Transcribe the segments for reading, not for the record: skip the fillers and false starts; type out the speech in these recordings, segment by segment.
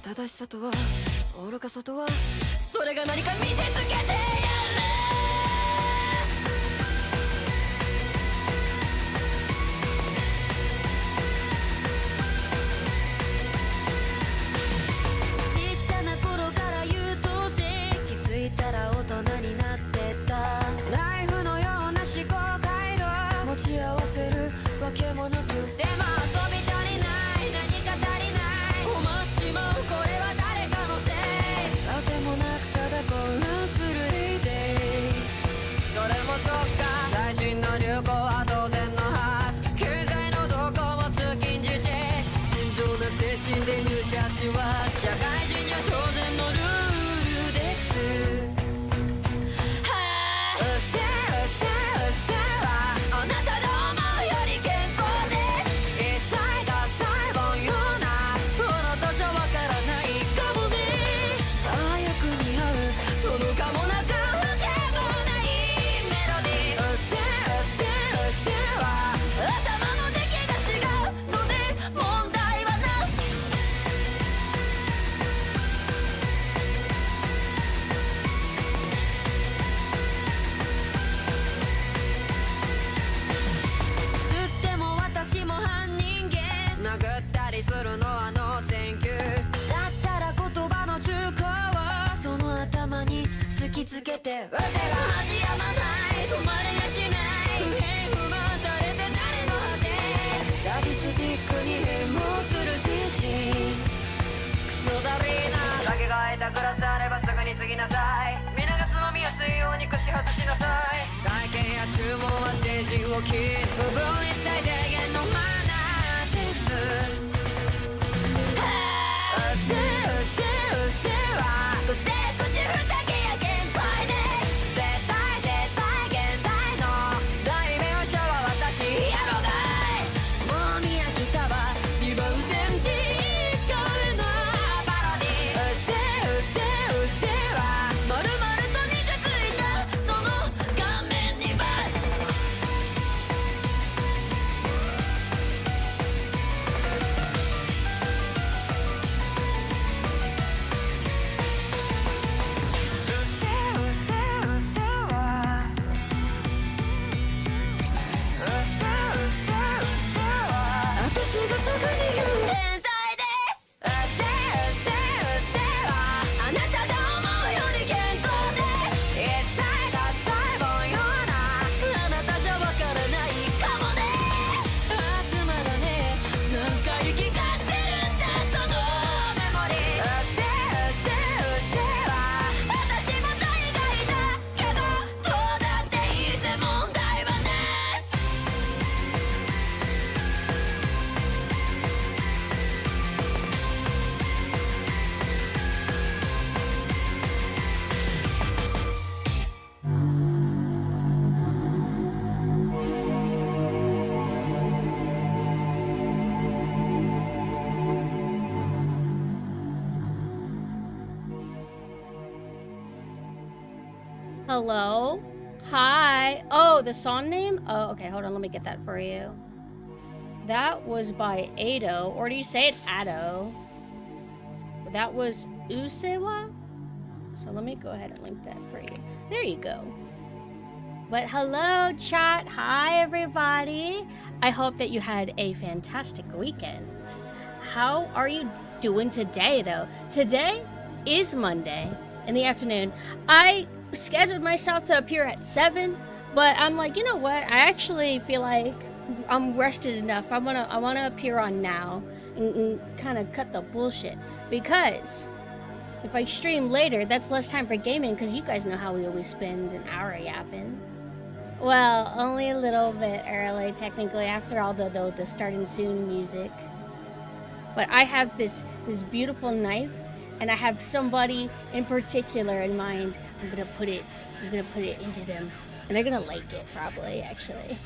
正しさとは愚かさとはそれが何か見せつけてやれ。ちっちゃな頃から優等生気づいたら大人になってたナイフのような思考回路持ち合わせるわけもなくでも遊び足りない何か足りない困っちまうこれは誰かのせいあてもなくただ興奮するそれもそっか最新の流行は当然の把握経済の動向も通勤時チェック純情な精神で入社しは社会人には当然のルールですうっせうっせうっせはあなたが思うより健康です一切が細胞ようなあなたじゃわからないかもねああよく似合うそのかもなくわけもないメロディーうっせうっせうっせは頭の出来が違うので問題はなしりするのはノーセンキューだったら言葉の中古をその頭に突きつけてわてが恥やまない止まれやしない不平不満垂れて誰の果てサディスティックに変貌する精神クソだりーな酒が空いたグラスあればすぐに継ぎなさい皆がつまみやすいように串外しなさい体験や注文は政治を切る不分率最低限のマナーですうせうせうせはどうせ口ふざけや限界です絶対絶対現代の代弁者は私やろがいもう見飽きたわ2番線時間へのパロディうせうせうせはまるまると肉ついたその顔面にバツ私がすぐに言う天才ですうせうせうせはあなたが思うより健康です一切が細胞ようなあなたじゃわからないかもねつまらねえ何回聞かせるんだそのメモリーうせうせうせは私も大概だけどどうだっていいぜ問題はなしHello? Hi. Oh, the song name? Oh, okay, hold on, let me get that for you. That was by Ado, or do you say it Ado? That was Usewa? So let me go ahead and link that for you. There you go. But hello, chat. Hi, everybody. I hope that you had a fantastic weekend. How are you doing today, though? Today is Monday in the afternoon. I scheduled myself to appear at 7, but I'm like, you know what? I actually feel like I'm rested enough. I wanna appear on now and kind of cut the bullshit, because if I stream later, that's less time for gaming, because you guys know how we always spend an hour yapping. Well, only a little bit early, technically, after all the starting soon music. But I have this beautiful knife, and I have somebody in particular in mind. I'm gonna put it into them, and they're gonna like it, probably, actually.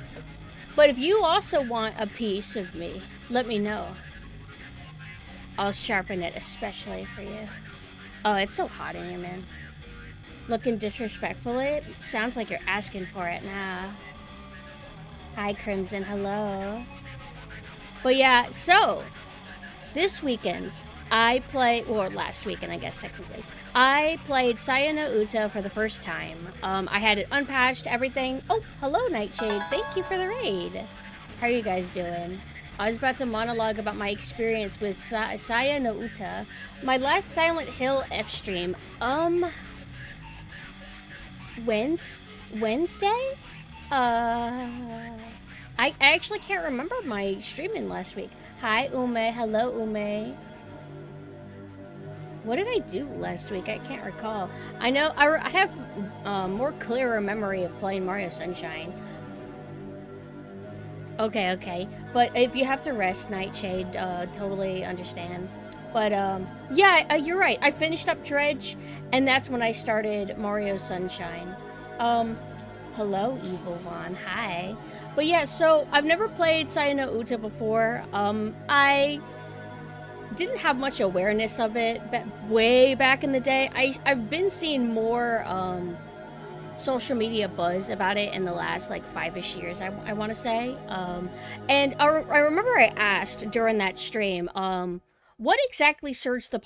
But if you also want a piece of me, let me know. I'll sharpen it especially for you. Oh, it's so hot in here, man. Looking disrespectful, it sounds like you're asking for it now. Hi, Crimson, hello. But yeah, so this weekend I played, or last weekend, I guess, technically, I played Saya no Uta for the first time. I had it unpatched, everything. Oh, hello, Nightshade. Thank you for the raid. How are you guys doing? I was about to monologue about my experience with Saya no Uta. My last Silent Hill F stream, Wednesday? I actually can't remember my streaming last week. Hi, Ume. Hello, Ume. What did I do last week? I can't recall. I know I have more clearer memory of playing Mario Sunshine. Okay. But if you have to rest, Nightshade, totally understand. But yeah, you're right. I finished up Dredge, and that's when I started Mario Sunshine. Hello, Evil One. Hi. But yeah, so I've never played Saya no Uta before. I didn't have much awareness of it way back in the day. I've been seeing more social media buzz about it in the last like 5-ish years, I want to say. And I remember I asked during that stream, what exactly surged the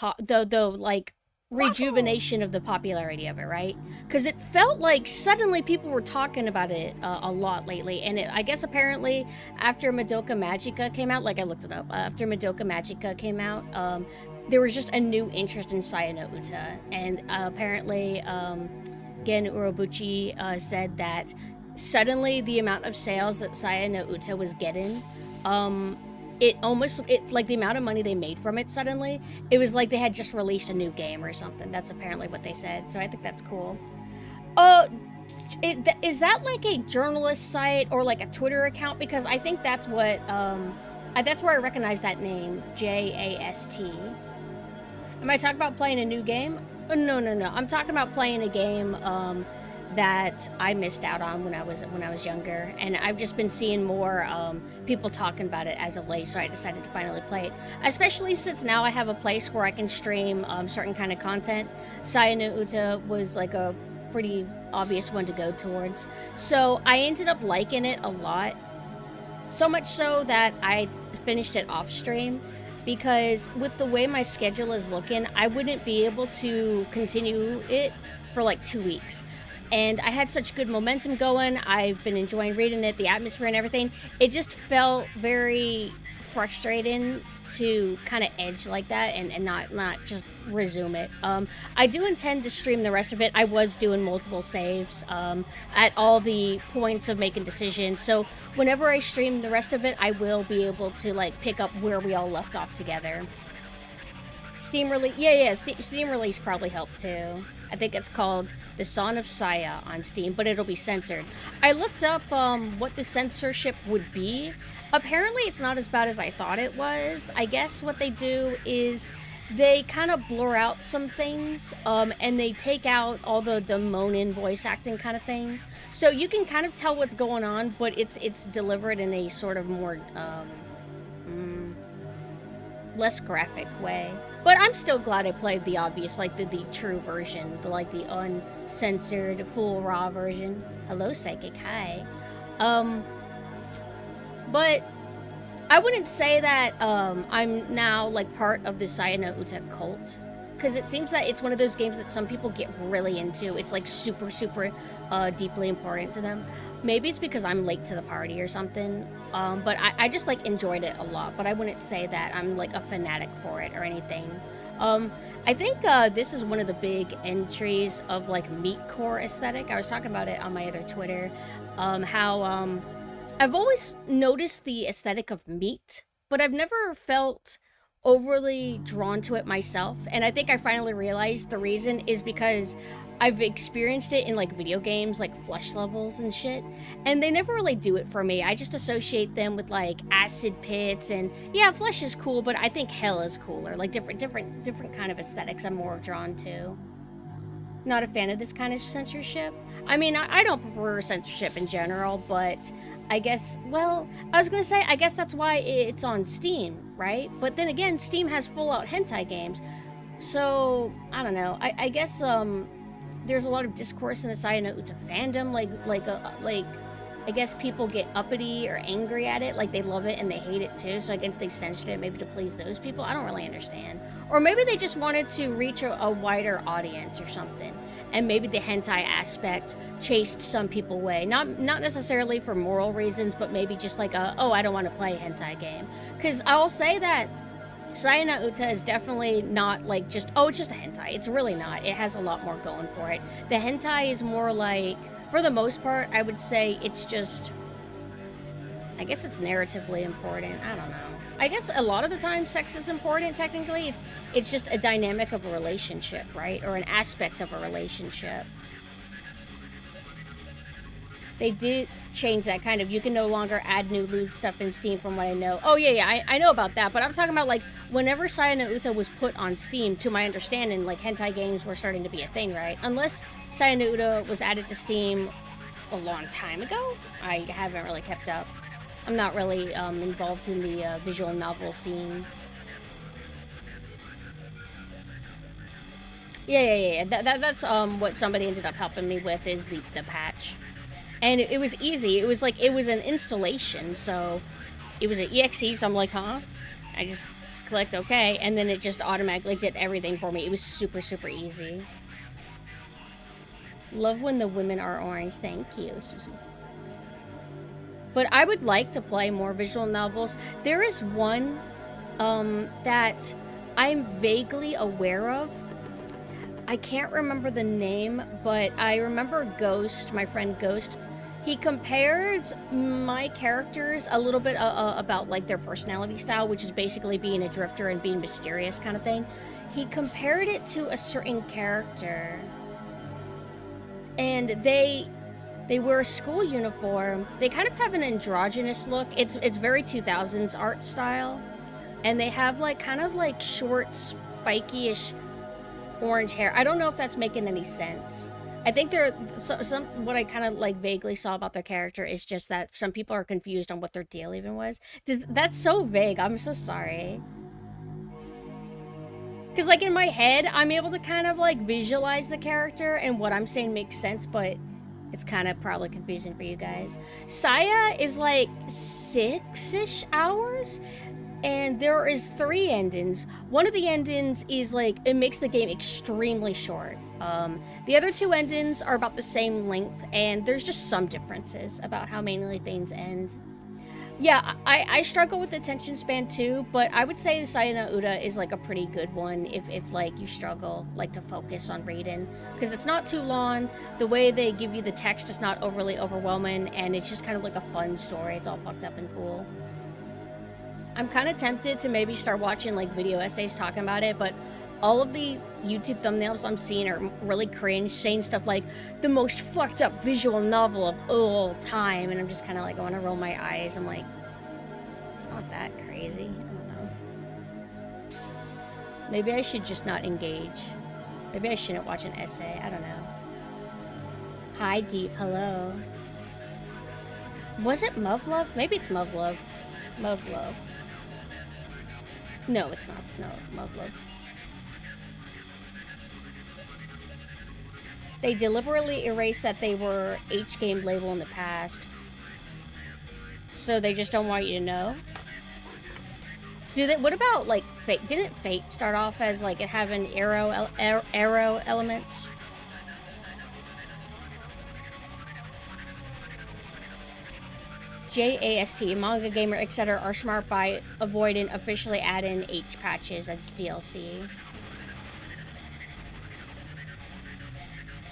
like rejuvenation of the popularity of it, right? Because it felt like suddenly people were talking about it a lot lately, and I guess apparently after Madoka Magica came out, like I looked it up, after Madoka Magica came out, there was just a new interest in Saya no Uta, and apparently Gen Urobuchi said that suddenly the amount of sales that Saya no Uta was getting, it like the amount of money they made from it suddenly, it was like they had just released a new game or something. That's apparently what they said, so I think that's cool. Is that like a journalist site or like a Twitter account? Because I think that's what, that's where I recognize that name, JAST. Am I talking about playing a new game? No. I'm talking about playing a game, that I missed out on when I was younger, and I've just been seeing more people talking about it as of late, so I decided to finally play it, especially since now I have a place where I can stream certain kind of content. Saya no Uta was like a pretty obvious one to go towards, so I ended up liking it a lot, so much so that I finished it off stream, because with the way my schedule is looking, I wouldn't be able to continue it for like 2 weeks. And I had such good momentum going. I've been enjoying reading it, the atmosphere and everything. It just felt very frustrating to kind of edge like that and not just resume it. I do intend to stream the rest of it. I was doing multiple saves at all the points of making decisions. So whenever I stream the rest of it, I will be able to like pick up where we all left off together. Steam release, Steam release probably helped too. I think it's called The Son of Saya on Steam, but it'll be censored. I looked up what the censorship would be. Apparently it's not as bad as I thought it was. I guess what they do is they kind of blur out some things, and they take out all the moan-in voice acting kind of thing. So you can kind of tell what's going on, but it's delivered in a sort of more less graphic way. But I'm still glad I played the obvious, like the true version, the uncensored, full raw version. Hello, Psychic, hi. But I wouldn't say that I'm now like part of the Saya no Uta cult, because it seems that it's one of those games that some people get really into. It's like super deeply important to them. Maybe it's because I'm late to the party or something, but I just like enjoyed it a lot, but I wouldn't say that I'm like a fanatic for it or anything. I think this is one of the big entries of like meatcore aesthetic. I was talking about it on my other Twitter, how I've always noticed the aesthetic of meat, but I've never felt overly drawn to it myself, and I think I finally realized the reason is because I've experienced it in like video games like flesh levels and shit, and they never really do it for me. I just associate them with like acid pits, and yeah, flesh is cool, but I think hell is cooler. Like different kind of aesthetics I'm more drawn to. Not a fan of this kind of censorship. I mean, I don't prefer censorship in general, but I guess, well, I was gonna say, I guess that's why it's on Steam, right? But then again, Steam has full-out hentai games, so I don't know. I guess there's a lot of discourse in the Saya no Uta fandom, like I guess people get uppity or angry at it, like they love it and they hate it too, so I guess they censored it maybe to please those people. I don't really understand. Or maybe they just wanted to reach a wider audience or something, and maybe the hentai aspect chased some people away. Not necessarily for moral reasons, but maybe just like oh, I don't want to play a hentai game. Because I'll say that Saya no Uta is definitely not like just, oh, it's just a hentai. It's really not. It has a lot more going for it. The hentai is more like, for the most part, I would say it's just, I guess it's narratively important. I don't know. I guess a lot of the time sex is important, technically. It's just a dynamic of a relationship, right? Or an aspect of a relationship. They did change that kind of, you can no longer add new lewd stuff in Steam from what I know. Oh yeah, I know about that, but I'm talking about like whenever Saya no Uta was put on Steam, to my understanding, like hentai games were starting to be a thing, right? Unless Saya no Uta was added to Steam a long time ago, I haven't really kept up. I'm not really involved in the visual novel scene. Yeah. That's what somebody ended up helping me with, is the patch. And it was easy. It was an installation, so it was an exe, so I'm like, huh? I just clicked okay, and then it just automatically did everything for me. It was super, super easy. Love when the women are orange. Thank you. But I would like to play more visual novels. There is one that I'm vaguely aware of. I can't remember the name, but I remember Ghost, my friend Ghost. He compared my characters a little bit about like their personality style, which is basically being a drifter and being mysterious kind of thing. He compared it to a certain character. And they wear a school uniform. They kind of have an androgynous look. It's very 2000s art style. And they have like kind of like short, spiky-ish orange hair. I don't know if that's making any sense. I think there some what I kind of like vaguely saw about their character is just that some people are confused on what their deal even was. That's so vague. I'm so sorry. Because like in my head, I'm able to kind of like visualize the character and what I'm saying makes sense, but it's kind of probably confusing for you guys. Saya is like 6-ish hours. And there is 3 endings. One of the endings is like, it makes the game extremely short. The other 2 endings are about the same length, and there's just some differences about how mainly things end. Yeah, I struggle with attention span too, but I would say Saya no Uta is like a pretty good one if like you struggle like to focus on reading. Because it's not too long, the way they give you the text is not overly overwhelming, and it's just kind of like a fun story. It's all fucked up and cool. I'm kind of tempted to maybe start watching like video essays talking about it, but all of the YouTube thumbnails I'm seeing are really cringe, saying stuff like the most fucked up visual novel of all time, and I'm just kind of like, I want to roll my eyes. I'm like, it's not that crazy. I don't know. Maybe I should just not engage. Maybe I shouldn't watch an essay. I don't know. Hi, Deep. Hello. Was it Muv-Love? Maybe it's Muv-Love. Muv-Love. No, it's not. No, Muv-Love. They deliberately erased that they were H-game label in the past. So they just don't want you to know? What about, like, Fate? Didn't Fate start off as, like, it having arrow elements? JAST, manga gamer, etc. are smart by avoiding officially adding H patches as DLC.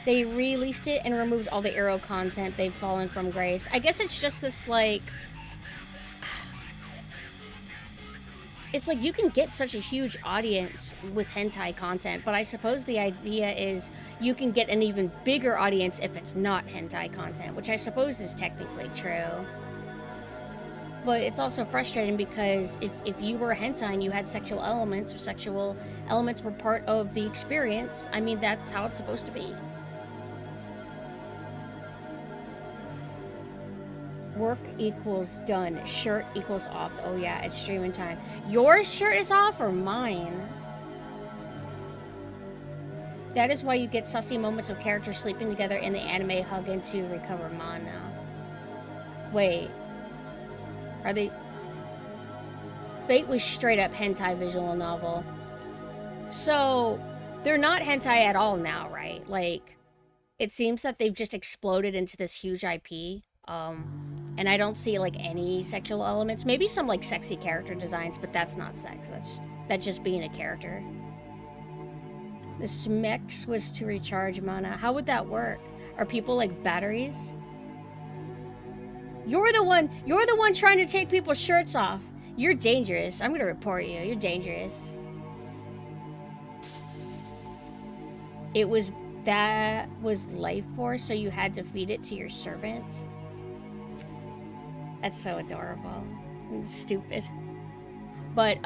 They released it and removed all the arrow content. They've fallen from grace. I guess it's just this, like... It's like you can get such a huge audience with hentai content, but I suppose the idea is you can get an even bigger audience if it's not hentai content, which I suppose is technically true. But it's also frustrating because if you were a hentai and you had sexual elements were part of the experience, I mean, that's how it's supposed to be. Work equals done. Shirt equals off. Oh yeah, it's streaming time. Your shirt is off or mine? That is why you get sussy moments of characters sleeping together in the anime hugging to recover mana. Wait. Are they... Fate was straight up hentai visual novel. So, they're not hentai at all now, right? Like, it seems that they've just exploded into this huge IP. And I don't see, like, any sexual elements. Maybe some, like, sexy character designs, but that's not sex. That's just being a character. The Smex was to recharge mana. How would that work? Are people, like, batteries? You're the one trying to take people's shirts off. You're dangerous. I'm gonna report you. You're dangerous. That was life force, so you had to feed it to your servant? That's so adorable. It's stupid. But,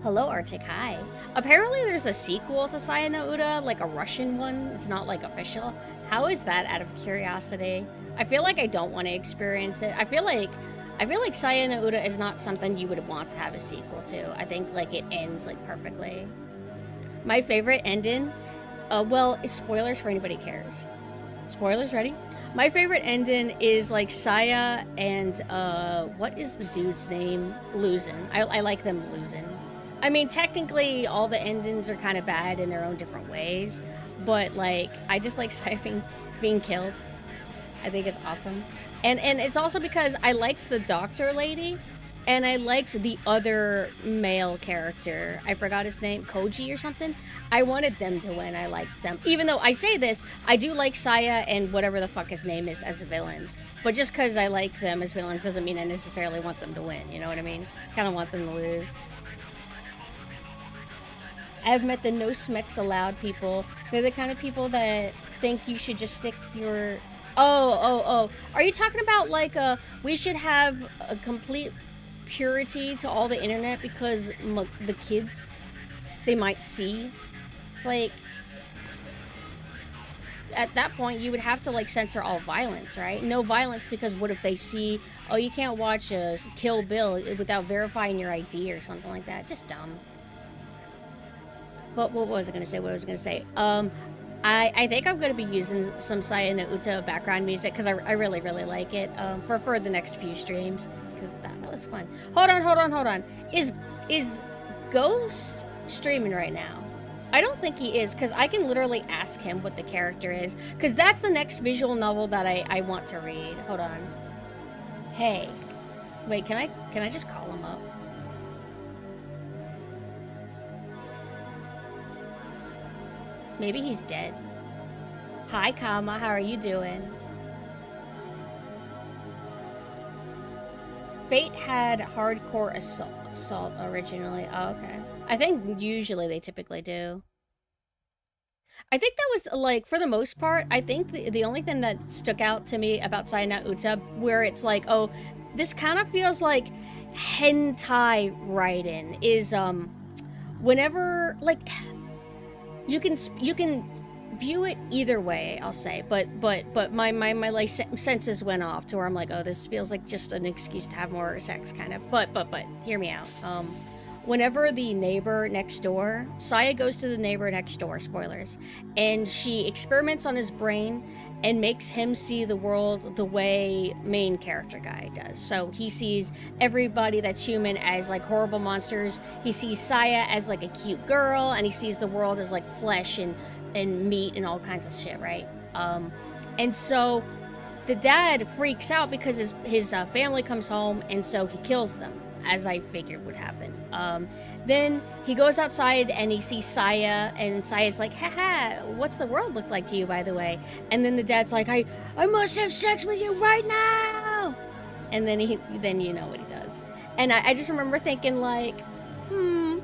hello, Arctic. Hi. Apparently there's a sequel to Saya no Uta, like a Russian one. It's not, like, official. How is that, out of curiosity? I feel like I don't want to experience it. I feel like Saya no Uta is not something you would want to have a sequel to. I think, like, it ends, like, perfectly. My favorite ending, well, spoilers for anybody who cares. Spoilers, ready? My favorite ending is like Saya and what is the dude's name? Losing. I like them losing. I mean, technically, all the endings are kind of bad in their own different ways, but like, I just like Saya being killed. I think it's awesome, and it's also because I liked the doctor lady, and I liked the other male character. I forgot his name, Koji or something. I wanted them to win. I liked them. Even though I say this, I do like Saya and whatever the fuck his name is as villains. But just because I like them as villains doesn't mean I necessarily want them to win. You know what I mean? Kind of want them to lose. I've met the no smecks allowed people. They're the kind of people that think you should just stick your... Oh. Are you talking about like we should have a complete purity to all the internet because the kids, they might see? It's like, at that point you would have to like censor all violence, right? No violence, because what if they see, oh, you can't watch Kill Bill without verifying your ID or something like that? It's just dumb. But what was I gonna say? I think I'm gonna be using some Saya no Uta background music because I really like it for the next few streams, because that was fun. Hold on. Is Ghost streaming right now? I don't think he is, because I can literally ask him what the character is, because that's the next visual novel that I want to read. Hold on. Hey. Wait, can I just call him up? Maybe he's dead. Hi, Kama. How are you doing? Fate had hardcore assault originally. Oh, okay. I think usually they typically do. I think that was, like, for the most part, I think the only thing that stuck out to me about Saya no Uta, where it's like, oh, this kind of feels like hentai writing, is, whenever, like, you can view it either way, I'll say, but my like senses went off to where I'm like, oh, this feels like just an excuse to have more sex, kind of. But hear me out. Whenever the neighbor next door, Saya goes to the neighbor next door, spoilers, and she experiments on his brain and makes him see the world the way main character guy does. So he sees everybody that's human as like horrible monsters. He sees Saya as like a cute girl, and he sees the world as like flesh and meat and all kinds of shit, right? And so the dad freaks out because his family comes home, and so he kills them, as I figured would happen. Then he goes outside and he sees Saya, and Saya's like, haha, what's the world look like to you, by the way? And then the dad's like, I must have sex with you right now! And then you know what he does. And I just remember thinking, like,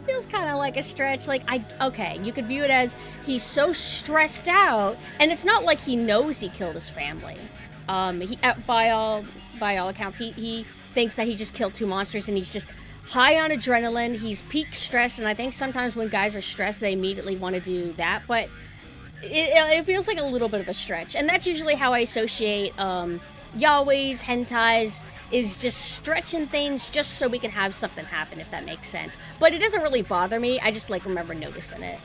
feels kind of like a stretch. Like, okay, you could view it as he's so stressed out, and it's not like he knows he killed his family. By all accounts, he thinks that he just killed two monsters, and he's just high on adrenaline. He's peak stressed, and I think sometimes when guys are stressed, they immediately want to do that, but it feels like a little bit of a stretch. And that's usually how I associate yaois, hentais, is just stretching things just so we can have something happen, if that makes sense. But it doesn't really bother me. I just like remember noticing it.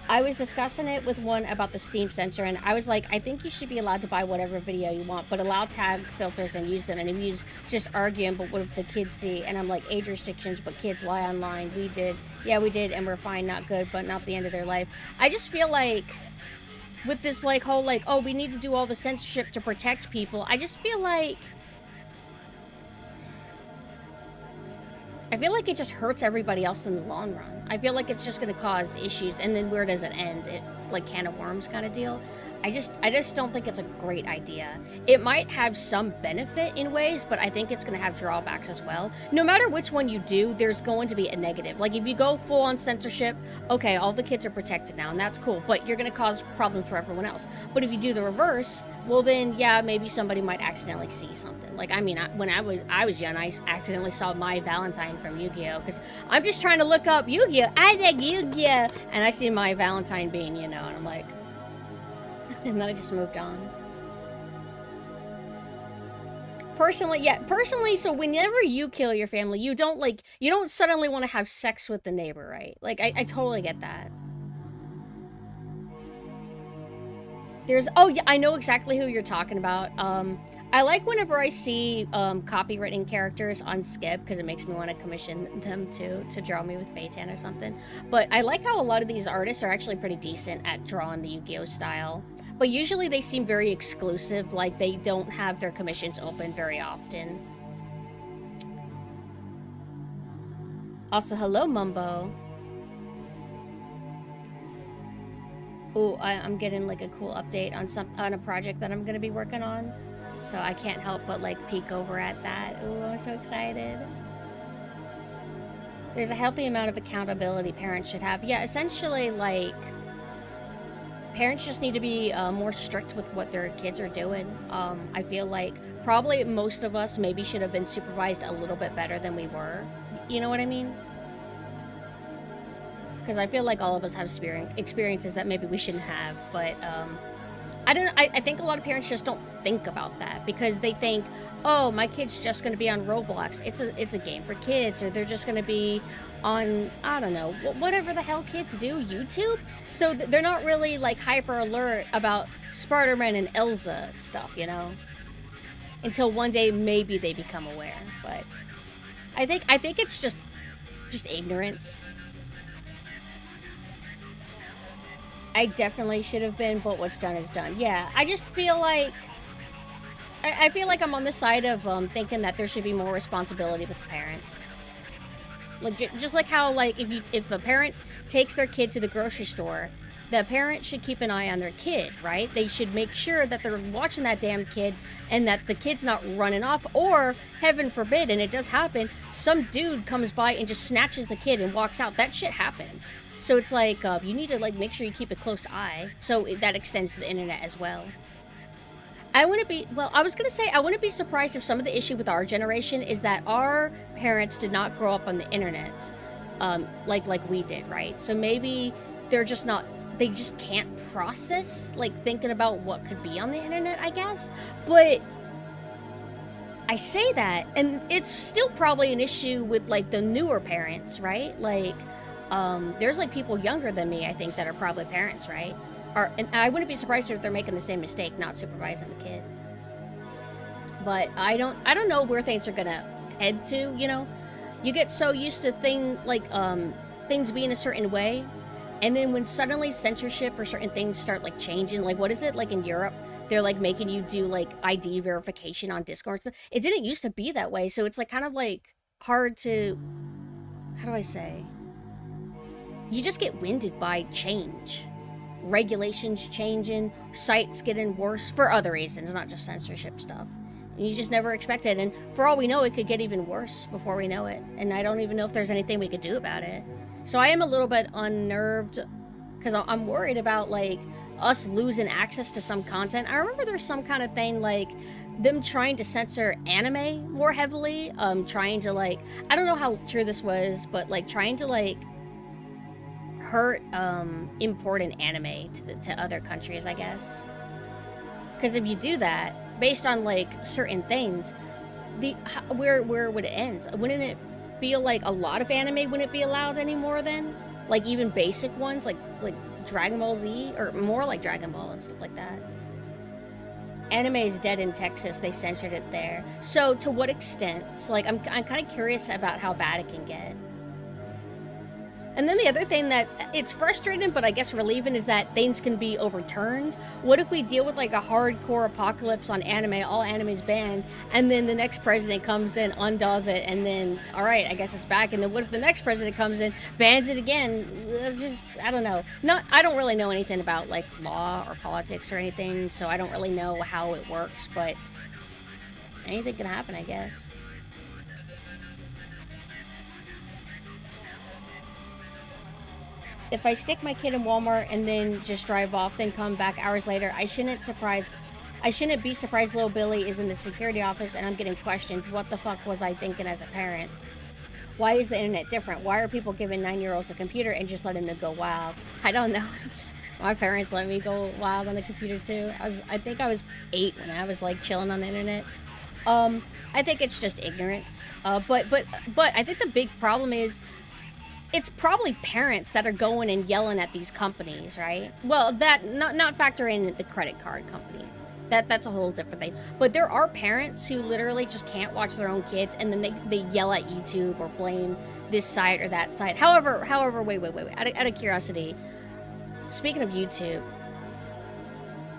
I was discussing it with one about the Steam censor, and I was like, I think you should be allowed to buy whatever video you want, but allow tag filters and use them. And he was just arguing, but what if the kids see? And I'm like, age restrictions, but kids lie online. We did. Yeah, we did, and we're fine, not good, but not the end of their life. I just feel like, with this, like, whole, like, oh, we need to do all the censorship to protect people, I just feel like... I feel like it just hurts everybody else in the long run. I feel like it's just going to cause issues, and then where does it end? It, like, can of worms kind of deal. I just don't think it's a great idea. It might have some benefit in ways, but I think it's going to have drawbacks as well. No matter which one you do, there's going to be a negative. Like, if you go full on censorship, okay, all the kids are protected now, and that's cool, but you're going to cause problems for everyone else. But if you do the reverse, well then, yeah, maybe somebody might accidentally see something. Like, I mean, when I was young, I accidentally saw My Valentine from Yu-Gi-Oh! Because I'm just trying to look up Yu-Gi-Oh! I like Yu-Gi-Oh! And I see My Valentine being, you know, and I'm like... And then I just moved on. Personally, so whenever you kill your family, you don't suddenly want to have sex with the neighbor, right? Like, I totally get that. Oh yeah, I know exactly who you're talking about. I like whenever I see copywritten characters on Skip because it makes me want to commission them to draw me with Phaeton or something. But I like how a lot of these artists are actually pretty decent at drawing the Yu-Gi-Oh style. But usually they seem very exclusive, like they don't have their commissions open very often. Also, hello, Mumbo. Ooh, I'm getting like a cool update on a project that I'm gonna be working on, so I can't help but like peek over at that. Ooh, I'm so excited. There's a healthy amount of accountability parents should have. Yeah, essentially, like, parents just need to be more strict with what their kids are doing. I feel like probably most of us maybe should have been supervised a little bit better than we were. You know what I mean? Because I feel like all of us have experiences that maybe we shouldn't have, but I think a lot of parents just don't think about that because they think, oh, my kid's just going to be on Roblox. It's a game for kids, or they're just going to be on, I don't know, whatever the hell kids do, YouTube. So they're not really like hyper alert about Spider-Man and Elsa stuff, you know, until one day maybe they become aware. But I think it's just ignorance. I definitely should have been, but what's done is done. Yeah, I just feel like I feel like I'm on the side of thinking that there should be more responsibility with the parents. Like just like how like if a parent takes their kid to the grocery store, the parent should keep an eye on their kid, right? They should make sure that they're watching that damn kid and that the kid's not running off, or heaven forbid, and it does happen, some dude comes by and just snatches the kid and walks out. That shit happens. So it's like, you need to like make sure you keep a close eye. So that extends to the internet as well. I wouldn't be surprised if some of the issue with our generation is that our parents did not grow up on the internet, like we did, right? So maybe they just can't process, like, thinking about what could be on the internet, I guess. But I say that, and it's still probably an issue with, like, the newer parents, right? Like, there's, like, people younger than me, I think, that are probably parents, right? And I wouldn't be surprised if they're making the same mistake, not supervising the kid. But I don't know where things are gonna head to, you know? You get so used to things being a certain way, and then when suddenly censorship or certain things start, like, changing, like, what is it, like, in Europe? They're, like, making you do, like, ID verification on Discord. It didn't used to be that way, so it's, like, kind of, like, hard to... How do I say? You just get winded by change. Regulations changing, sites getting worse for other reasons, not just censorship stuff. And you just never expect it, and for all we know, it could get even worse before we know it, and I don't even know if there's anything we could do about it. So I am a little bit unnerved, because I'm worried about, like, us losing access to some content. I remember there's some kind of thing, like, them trying to censor anime more heavily, trying to, like, I don't know how true this was, but, like, trying to, like, hurt important anime to other countries, I guess. Because if you do that, based on, like, certain things, where would it end? Wouldn't it feel like a lot of anime wouldn't be allowed anymore then? Like, even basic ones, like Dragon Ball Z, or more like Dragon Ball and stuff like that. Anime is dead in Texas. They censored it there. So to what extent? So, like, I'm kind of curious about how bad it can get. And then the other thing that, it's frustrating, but I guess relieving, is that things can be overturned. What if we deal with, like, a hardcore apocalypse on anime, all anime's banned, and then the next president comes in, undoes it, and then, all right, I guess it's back, and then what if the next president comes in, bans it again? It's just, I don't know. I don't really know anything about, like, law or politics or anything, so I don't really know how it works, but anything can happen, I guess. If I stick my kid in Walmart and then just drive off, then come back hours later, I shouldn't be surprised little Billy is in the security office and I'm getting questioned. What the fuck was I thinking as a parent? Why is the internet different? Why are people giving 9-year-olds a computer and just letting them go wild? I don't know. My parents let me go wild on the computer too. I think I was 8 when I was, like, chilling on the internet. I think it's just ignorance. But I think the big problem is it's probably parents that are going and yelling at these companies, right? Well, that not factor in the credit card company. That's a whole different thing. But there are parents who literally just can't watch their own kids, and then they yell at YouTube or blame this site or that site. However, wait. Out of curiosity, speaking of YouTube,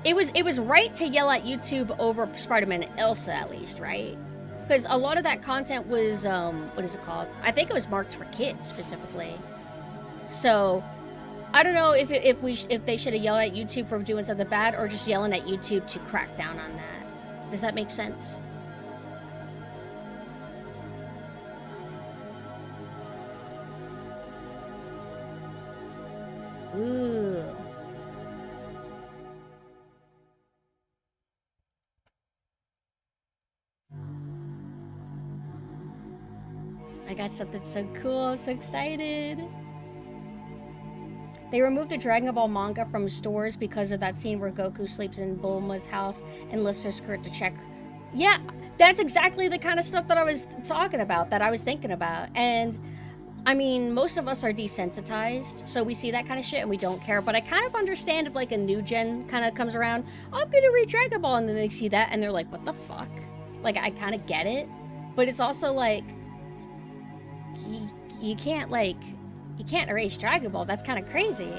it was right to yell at YouTube over Spider-Man and Elsa, at least, right? Because a lot of that content was, what is it called? I think it was marked for kids, specifically. So, I don't know if they should have yelled at YouTube for doing something bad, or just yelling at YouTube to crack down on that. Does that make sense? Ooh. I got something so cool. I'm so excited. They removed the Dragon Ball manga from stores because of that scene where Goku sleeps in Bulma's house and lifts her skirt to check. Yeah, that's exactly the kind of stuff that I was talking about, that I was thinking about. And, I mean, most of us are desensitized, so we see that kind of shit and we don't care. But I kind of understand if, like, a new gen kind of comes around, oh, I'm gonna read Dragon Ball, and then they see that and they're like, what the fuck? Like, I kind of get it. But it's also like, you can't, like, you can't erase Dragon Ball. That's kind of crazy.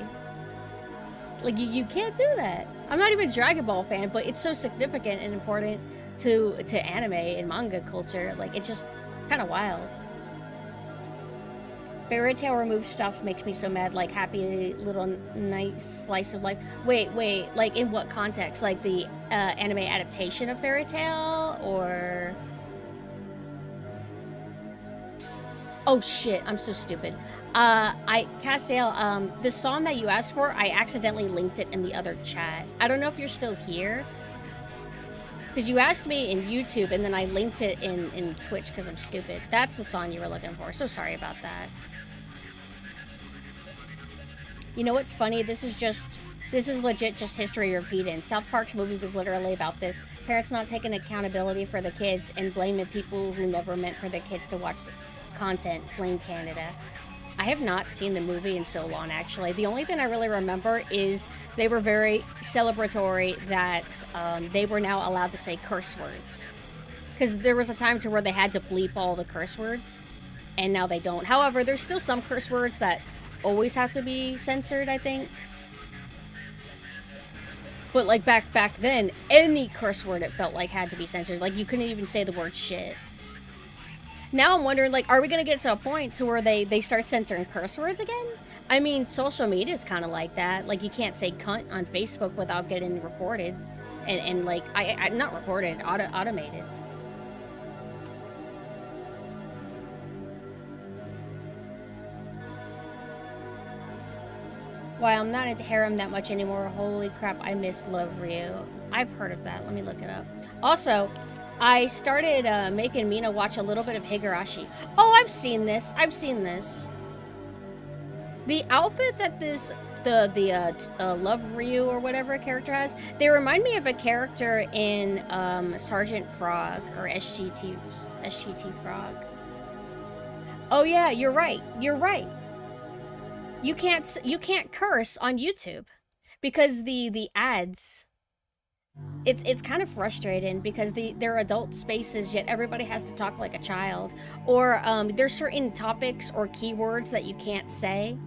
Like, you can't do that. I'm not even a Dragon Ball fan, but it's so significant and important to anime and manga culture. Like, it's just kind of wild. Fairy Tail removed stuff makes me so mad. Like, happy little nice slice of life. Wait. Like, in what context? Like, the anime adaptation of Fairy Tail? Or... Oh, shit. I'm so stupid. Cassiel, the song that you asked for, I accidentally linked it in the other chat. I don't know if you're still here. Because you asked me in YouTube, and then I linked it in Twitch because I'm stupid. That's the song you were looking for. So sorry about that. You know what's funny? This is legit just history repeated. South Park's movie was literally about this. Parents not taking accountability for the kids and blaming people who never meant for their kids to watch the content. Blame Canada. I have not seen the movie in so long, actually. The only thing I really remember is they were very celebratory that they were now allowed to say curse words. Because there was a time to where they had to bleep all the curse words, and now they don't. However, there's still some curse words that always have to be censored, I think. But, like, back then, any curse word, it felt like, had to be censored. Like, you couldn't even say the word shit. Now I'm wondering, like, are we gonna get to a point to where they start censoring curse words again? I mean, social media is kind of like that. Like, you can't say cunt on Facebook without getting reported. And like, I not reported, automated. Why, I'm not into harem that much anymore. Holy crap, I miss Love Ryu. I've heard of that. Let me look it up. Also, I started making Mina watch a little bit of Higurashi. Oh, I've seen this. The outfit that the Love Ryu or whatever character has, they remind me of a character in Sergeant Frog or SGT Frog. Oh yeah, you're right. You can't curse on YouTube because the ads. It's kind of frustrating because they're adult spaces, yet everybody has to talk like a child. Or there's certain topics or keywords that you can't say.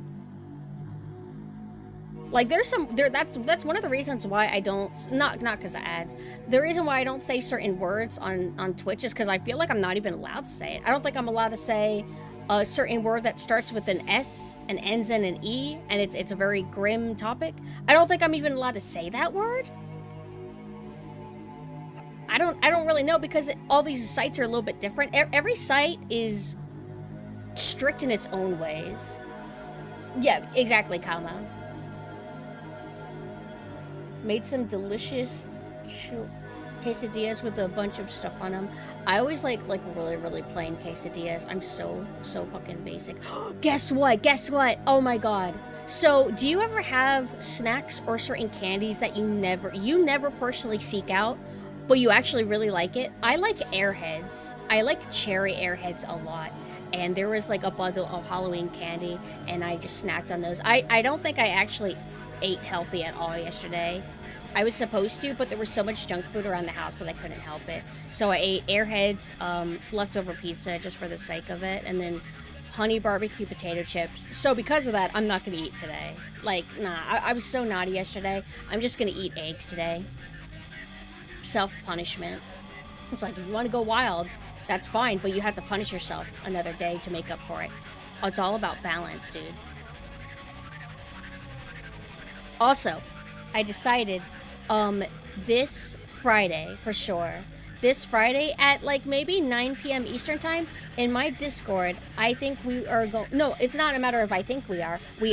Like that's one of the reasons why I don't, not because of ads. The reason why I don't say certain words on Twitch is because I feel like I'm not even allowed to say it. I don't think I'm allowed to say a certain word that starts with an S and ends in an E, and it's a very grim topic. I don't think I'm even allowed to say that word. I don't really know because all these sites are a little bit different. Every site is strict in its own ways. Yeah, exactly, Kama. Made some delicious quesadillas with a bunch of stuff on them. I always like really plain quesadillas. I'm so fucking basic. Guess what? Oh my god. So, do you ever have snacks or certain candies that you never personally seek out, but you actually really like it? I like Airheads. I like cherry Airheads a lot. and there was like a bundle of Halloween candy, and I just snacked on those. I don't think I actually ate healthy at all yesterday. I was supposed to, but there was so much junk food around the house that I couldn't help it. So I ate Airheads, leftover pizza just for the sake of it, and then honey barbecue potato chips. So because of that, I'm not gonna eat today. Like, nah, I was so naughty yesterday. I'm just gonna eat eggs today. Self-punishment. It's like, if you want to go wild, that's fine, but you have to punish yourself another day to make up for it. It's all about balance, dude. Also, I decided, this Friday, for sure, this Friday at like maybe 9 p.m. Eastern time, in my Discord, I think we are going, no, it's not a matter of I think we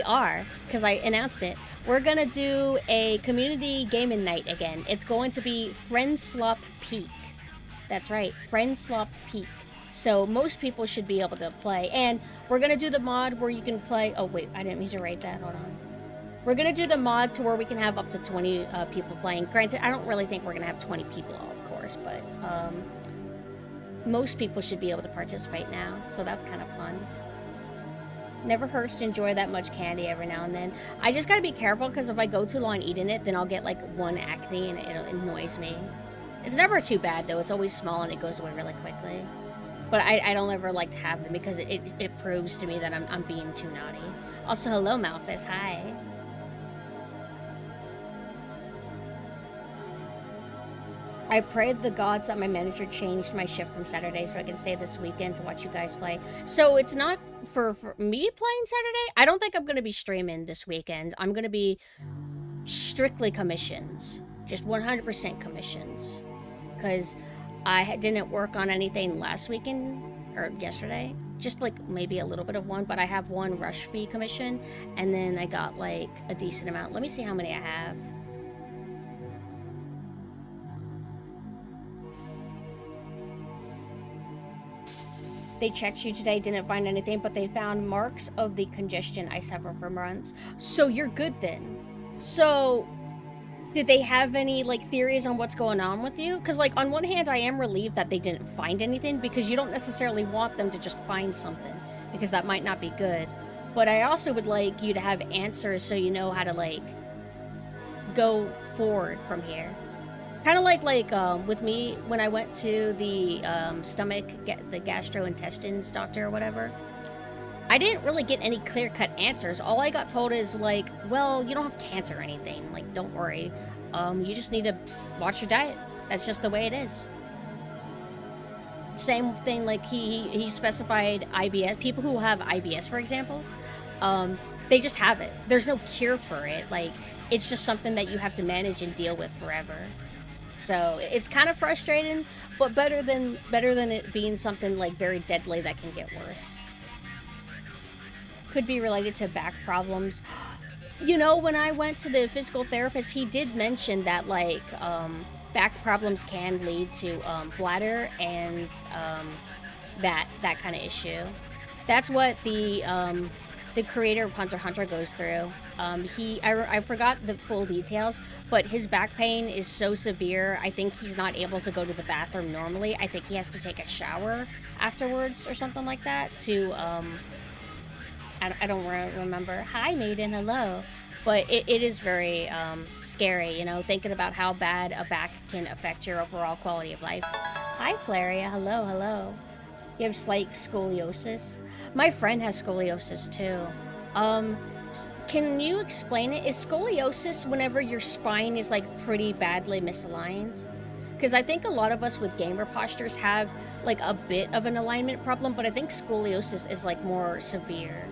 are, because I announced it. We're gonna do a community gaming night again. It's going to be Friend Slop Peak. That's right, Friend Slop Peak. So most people should be able to play, and we're gonna do the mod where you can play, oh wait, I didn't mean to write that, hold on. We're gonna do the mod to where we can have up to 20 people playing. Granted, I don't really think we're gonna have 20 people, of course, but most people should be able to participate now, so that's kind of fun. Never hurts to enjoy that much candy every now and then. I just gotta be careful, because if I go too long eating it, then I'll get like one acne and it annoys me. It's never too bad though, it's always small and it goes away really quickly. But I don't ever like to have them because it proves to me that I'm being too naughty. Also, hello Malphus, hi. I prayed the gods that my manager changed my shift from Saturday so I can stay this weekend to watch you guys play. So it's not for me playing Saturday. I don't think I'm going to be streaming this weekend. I'm going to be strictly commissions. Just 100% commissions. Because I didn't work on anything last weekend, or yesterday. Just like maybe a little bit of one, but I have one rush fee commission. And then I got like a decent amount. Let me see how many I have. They checked you today, didn't find anything, but they found marks of the congestion I suffer from runs. So you're good then. So did they have any like theories on what's going on with you? Because like on one hand, I am relieved that they didn't find anything, because you don't necessarily want them to just find something, because that might not be good. But I also would like you to have answers so you know how to like go forward from here. Kind of like with me when I went to the the gastrointestines doctor or whatever. I didn't really get any clear-cut answers. All I got told is like, well, you don't have cancer or anything. Like, don't worry. You just need to watch your diet. That's just the way it is. Same thing, like he specified IBS. People who have IBS, for example, they just have it. There's no cure for it. Like, it's just something that you have to manage and deal with forever. So it's kind of frustrating, but better than it being something like very deadly that can get worse. Could be related to back problems. You know, when I went to the physical therapist, he did mention that like back problems can lead to bladder and that kind of issue. That's what the creator of Hunter x Hunter goes through. I forgot the full details, but his back pain is so severe, I think he's not able to go to the bathroom normally. I think he has to take a shower afterwards or something like that to, I don't remember. Hi, Maiden, hello. But it is very scary, you know, thinking about how bad a back can affect your overall quality of life. Hi, Flaria, hello, hello. You have slight scoliosis? My friend has scoliosis too. Can you explain it? Is scoliosis whenever your spine is like pretty badly misaligned? Because I think a lot of us with gamer postures have like a bit of an alignment problem, but I think scoliosis is like more severe.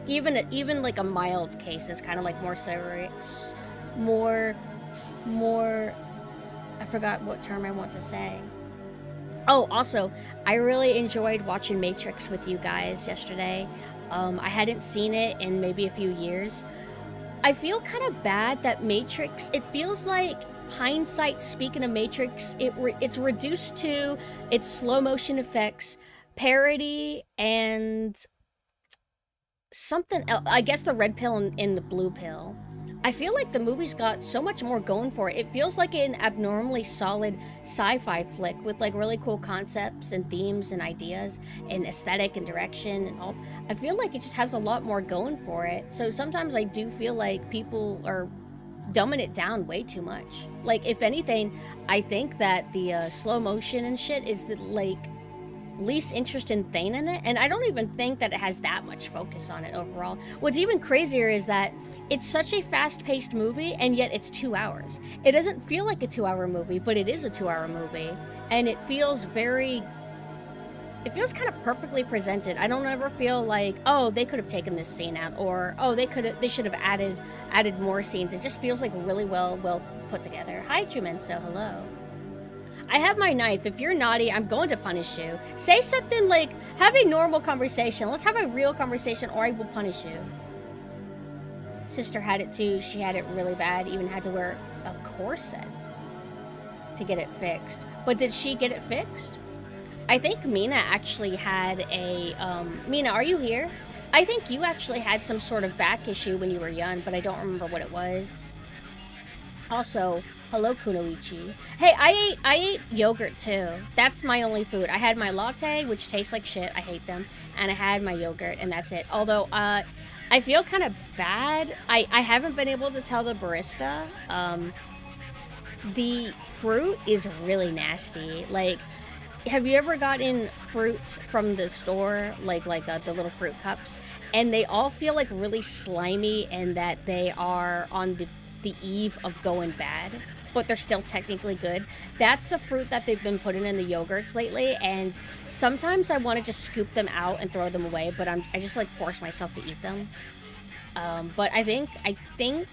Even like a mild case is kind of like more serious, more. I forgot what term I want to say. Oh, also, I really enjoyed watching Matrix with you guys yesterday. I hadn't seen it in maybe a few years. I feel kind of bad that Matrix, it feels like hindsight, speaking of Matrix, it's reduced to its slow motion effects, parody, and something else. I guess the red pill and the blue pill. I feel like the movie's got so much more going for it. It feels like an abnormally solid sci-fi flick with like really cool concepts and themes and ideas and aesthetic and direction and all. I feel like it just has a lot more going for it. So sometimes I do feel like people are dumbing it down way too much. Like, if anything, I think that the slow motion and shit is the like least interesting thing in it, and I don't even think that it has that much focus on it overall. What's even crazier is that it's such a fast-paced movie, and yet it's 2 hours. It doesn't feel like a 2-hour movie, but it is a 2-hour movie, and it feels kind of perfectly presented. I don't ever feel like, oh, they could have taken this scene out, or oh, they should have added more scenes. It just feels like really well put together. Hi, Jumenso, hello. I have my knife. If you're naughty, I'm going to punish you. Say something like, have a normal conversation. Let's have a real conversation, or I will punish you. Sister had it too. She had it really bad. Even had to wear a corset to get it fixed. But did she get it fixed? I think Mina actually had a, Mina, are you here? I think you actually had some sort of back issue when you were young, but I don't remember what it was. Also, hello, Kunoichi. Hey, I ate yogurt too. That's my only food. I had my latte, which tastes like shit. I hate them. And I had my yogurt, and that's it. Although, I feel kind of bad. I haven't been able to tell the barista. The fruit is really nasty. Like, have you ever gotten fruit from the store, like the little fruit cups, and they all feel like really slimy, and that they are on the eve of going bad, but they're still technically good? That's the fruit that they've been putting in the yogurts lately, and sometimes I want to just scoop them out and throw them away, but I just like force myself to eat them. But I think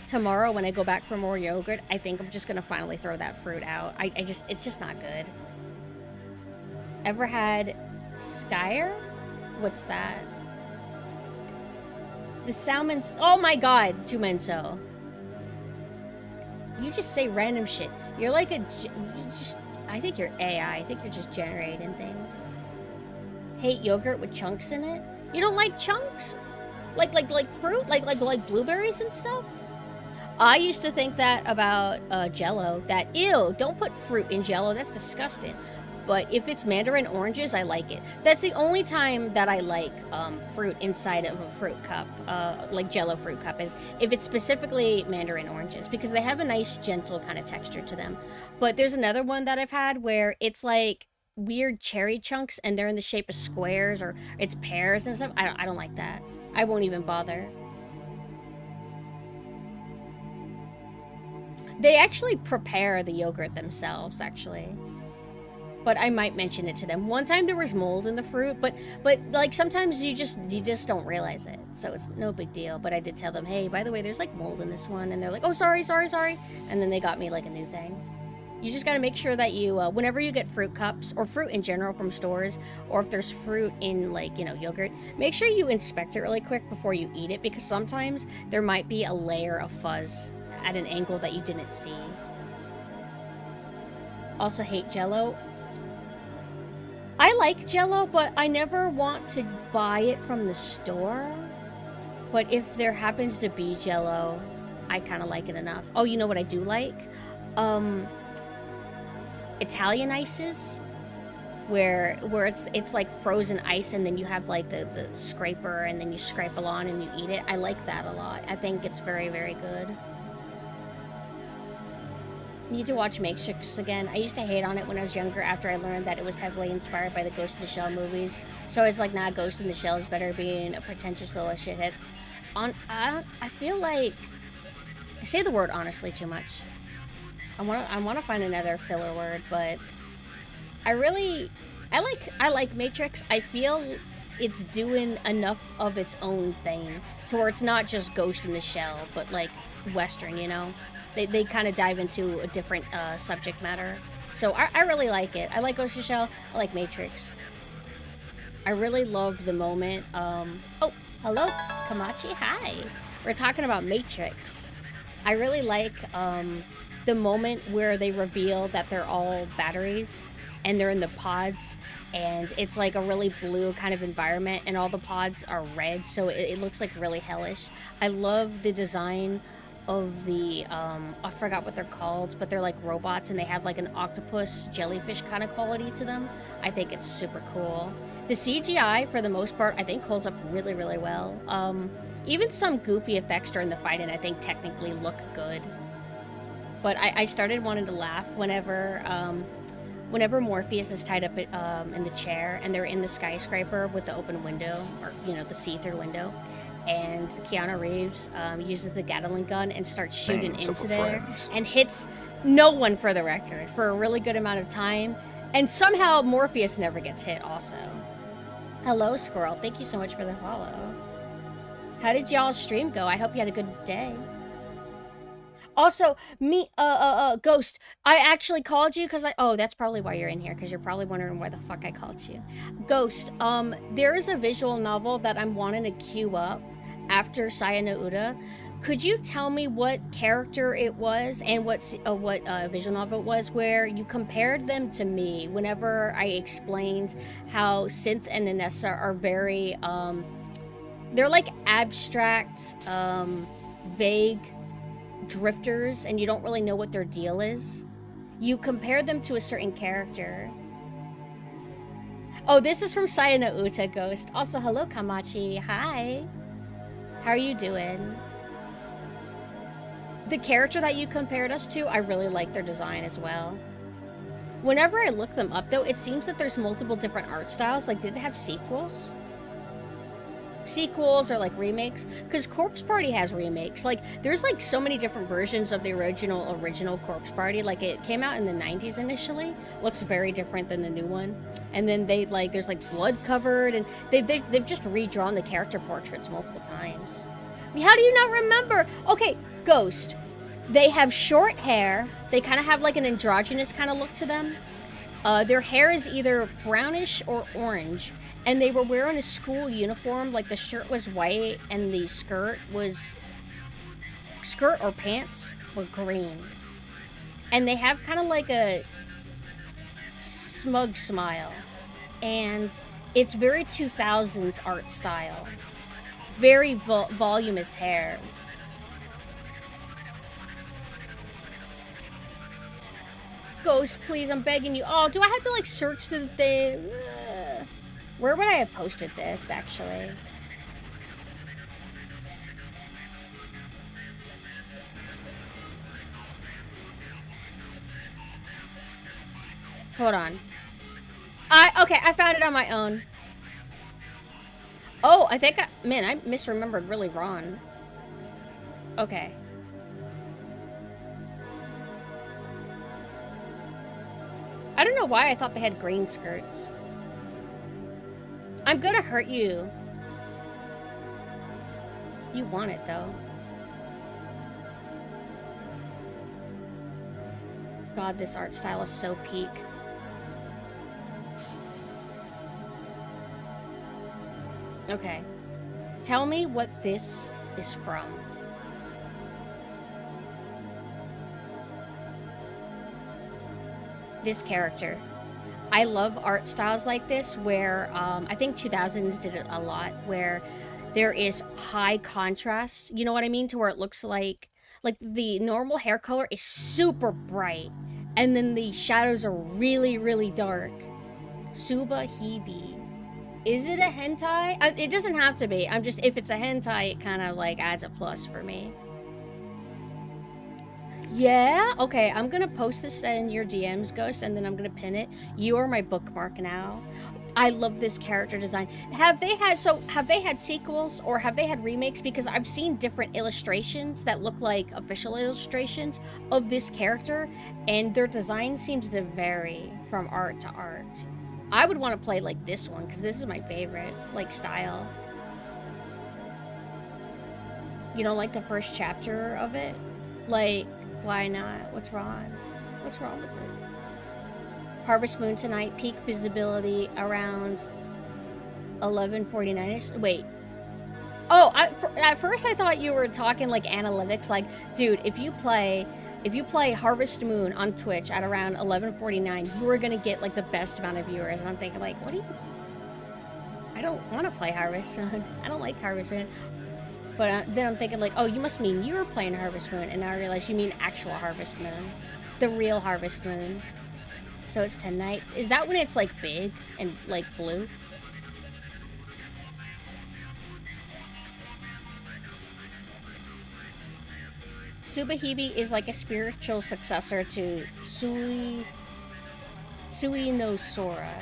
tomorrow when I go back for more yogurt, I think I'm just gonna finally throw that fruit out. It's just not good. Ever had Skyer? What's that? The salmon's... Oh my god, Jumenso. You just say random shit. You're like I think you're AI. I think you're just generating things. Hate yogurt with chunks in it? You don't like chunks? Like fruit? Like blueberries and stuff? I used to think that about Jell-O. That, ew, don't put fruit in Jell-O. That's disgusting. But if it's mandarin oranges, I like it. That's the only time that I like fruit inside of a fruit cup, like Jell-O fruit cup, is if it's specifically mandarin oranges, because they have a nice, gentle kind of texture to them. But there's another one that I've had where it's like weird cherry chunks, and they're in the shape of squares, or it's pears and stuff. I don't like that. I won't even bother. They actually prepare the yogurt themselves, actually. But I might mention it to them. One time there was mold in the fruit, but like sometimes you just don't realize it. So it's no big deal. But I did tell them, hey, by the way, there's like mold in this one. And they're like, oh, sorry. And then they got me like a new thing. You just gotta make sure that you, whenever you get fruit cups, or fruit in general from stores, or if there's fruit in like, you know, yogurt, make sure you inspect it really quick before you eat it, because sometimes there might be a layer of fuzz at an angle that you didn't see. Also hate Jell-O. I like Jell-O, but I never want to buy it from the store. But if there happens to be Jell-O, I kind of like it enough. Oh, you know what I do like? Italian ices, where it's like frozen ice, and then you have like the scraper, and then you scrape along and you eat it. I like that a lot. I think it's very, very good. Need to watch Matrix again. I used to hate on it when I was younger after I learned that it was heavily inspired by the Ghost in the Shell movies. So it's like, nah, Ghost in the Shell is better, being a pretentious little shithead. I feel like I say the word honestly too much. I want to find another filler word, but I like Matrix. I feel it's doing enough of its own thing to where it's not just Ghost in the Shell, but like Western, you know? They kind of dive into a different subject matter. So I really like it. I like Ghost in the Shell. I like Matrix. I really love the moment. Oh, hello, Kamachi. Hi. We're talking about Matrix. I really like the moment where they reveal that they're all batteries. and they're in the pods, and it's like a really blue kind of environment, and all the pods are red, so it looks like really hellish. I love the design of the, I forgot what they're called, but they're like robots, and they have like an octopus jellyfish kind of quality to them. I think it's super cool. The CGI, for the most part, I think holds up really, really well. Even some goofy effects during the fight, and I think technically look good. But I started wanting to laugh whenever Morpheus is tied up in the chair, and they're in the skyscraper with the open window, or, you know, the see-through window. And Keanu Reeves uses the Gatling gun and starts shooting into there and hits no one, for the record, for a really good amount of time. And somehow Morpheus never gets hit also. Hello, Squirrel. Thank you so much for the follow. How did y'all's stream go? I hope you had a good day. Also, Ghost, I actually called you because oh, that's probably why you're in here, because you're probably wondering why the fuck I called you. Ghost, there is a visual novel that I'm wanting to queue up after Saya no Uda. Could you tell me what character it was and what visual novel it was where you compared them to me whenever I explained how Synth and Inessa are very, they're like abstract, vague drifters, and you don't really know what their deal is? You compare them to a certain character. Oh, this is from Saya no Uta, Ghost. Also, hello, Kamachi. Hi. How are you doing? The character that you compared us to, I really like their design as well. Whenever I look them up, though, it seems that there's multiple different art styles. Like, did it have sequels? Sequels or, like, remakes? Because Corpse Party has remakes. Like, there's, like, so many different versions of the original Corpse Party. Like, it came out in the 90s initially. Looks very different than the new one. And then they, like, there's, like, blood covered, and they've just redrawn the character portraits multiple times. I mean, how do you not remember? Okay, Ghost. They have short hair. They kind of have, like, an androgynous kind of look to them. Their hair is either brownish or orange. And they were wearing a school uniform, like the shirt was white and the skirt or pants were green. And they have kind of like a smug smile. And it's very 2000s art style. Very voluminous hair. Ghost, please, I'm begging you. Oh, do I have to like search through the thing? Where would I have posted this, actually? Hold on. Okay, I found it on my own. Oh, I think man, I misremembered really wrong. Okay. I don't know why I thought they had green skirts. I'm gonna hurt you. You want it, though. God, this art style is so peak. Okay. Tell me what this is from. This character. I love art styles like this where I think 2000s did it a lot, where there is high contrast, you know what I mean, to where it looks like the normal hair color is super bright and then the shadows are really, really dark. Suba Hibi. Is it a hentai? It doesn't have to be. If it's a hentai, it kind of like adds a plus for me. Yeah? Okay, I'm gonna post this in your DMs, Ghost, and then I'm gonna pin it. You are my bookmark now. I love this character design. Have they had sequels or have they had remakes? Because I've seen different illustrations that look like official illustrations of this character, and their design seems to vary from art to art. I would want to play like this one, because this is my favorite, like, style. You don't like the first chapter of it? Like, why not? What's wrong? What's wrong with it? Harvest Moon tonight, peak visibility around 11:49ish. Wait. Oh, at first I thought you were talking like analytics. Like, dude, if you play if you play Harvest Moon on Twitch at around 11:49, you are gonna get like the best amount of viewers. And I'm thinking like, what do you? I don't want to play Harvest Moon. I don't like Harvest Moon. But then I'm thinking like, oh, you must mean you were playing Harvest Moon, and now I realize you mean actual Harvest Moon, the real Harvest Moon. So it's tonight. Is that when it's like big and like blue? Subahibi is like a spiritual successor to Sui no Sora.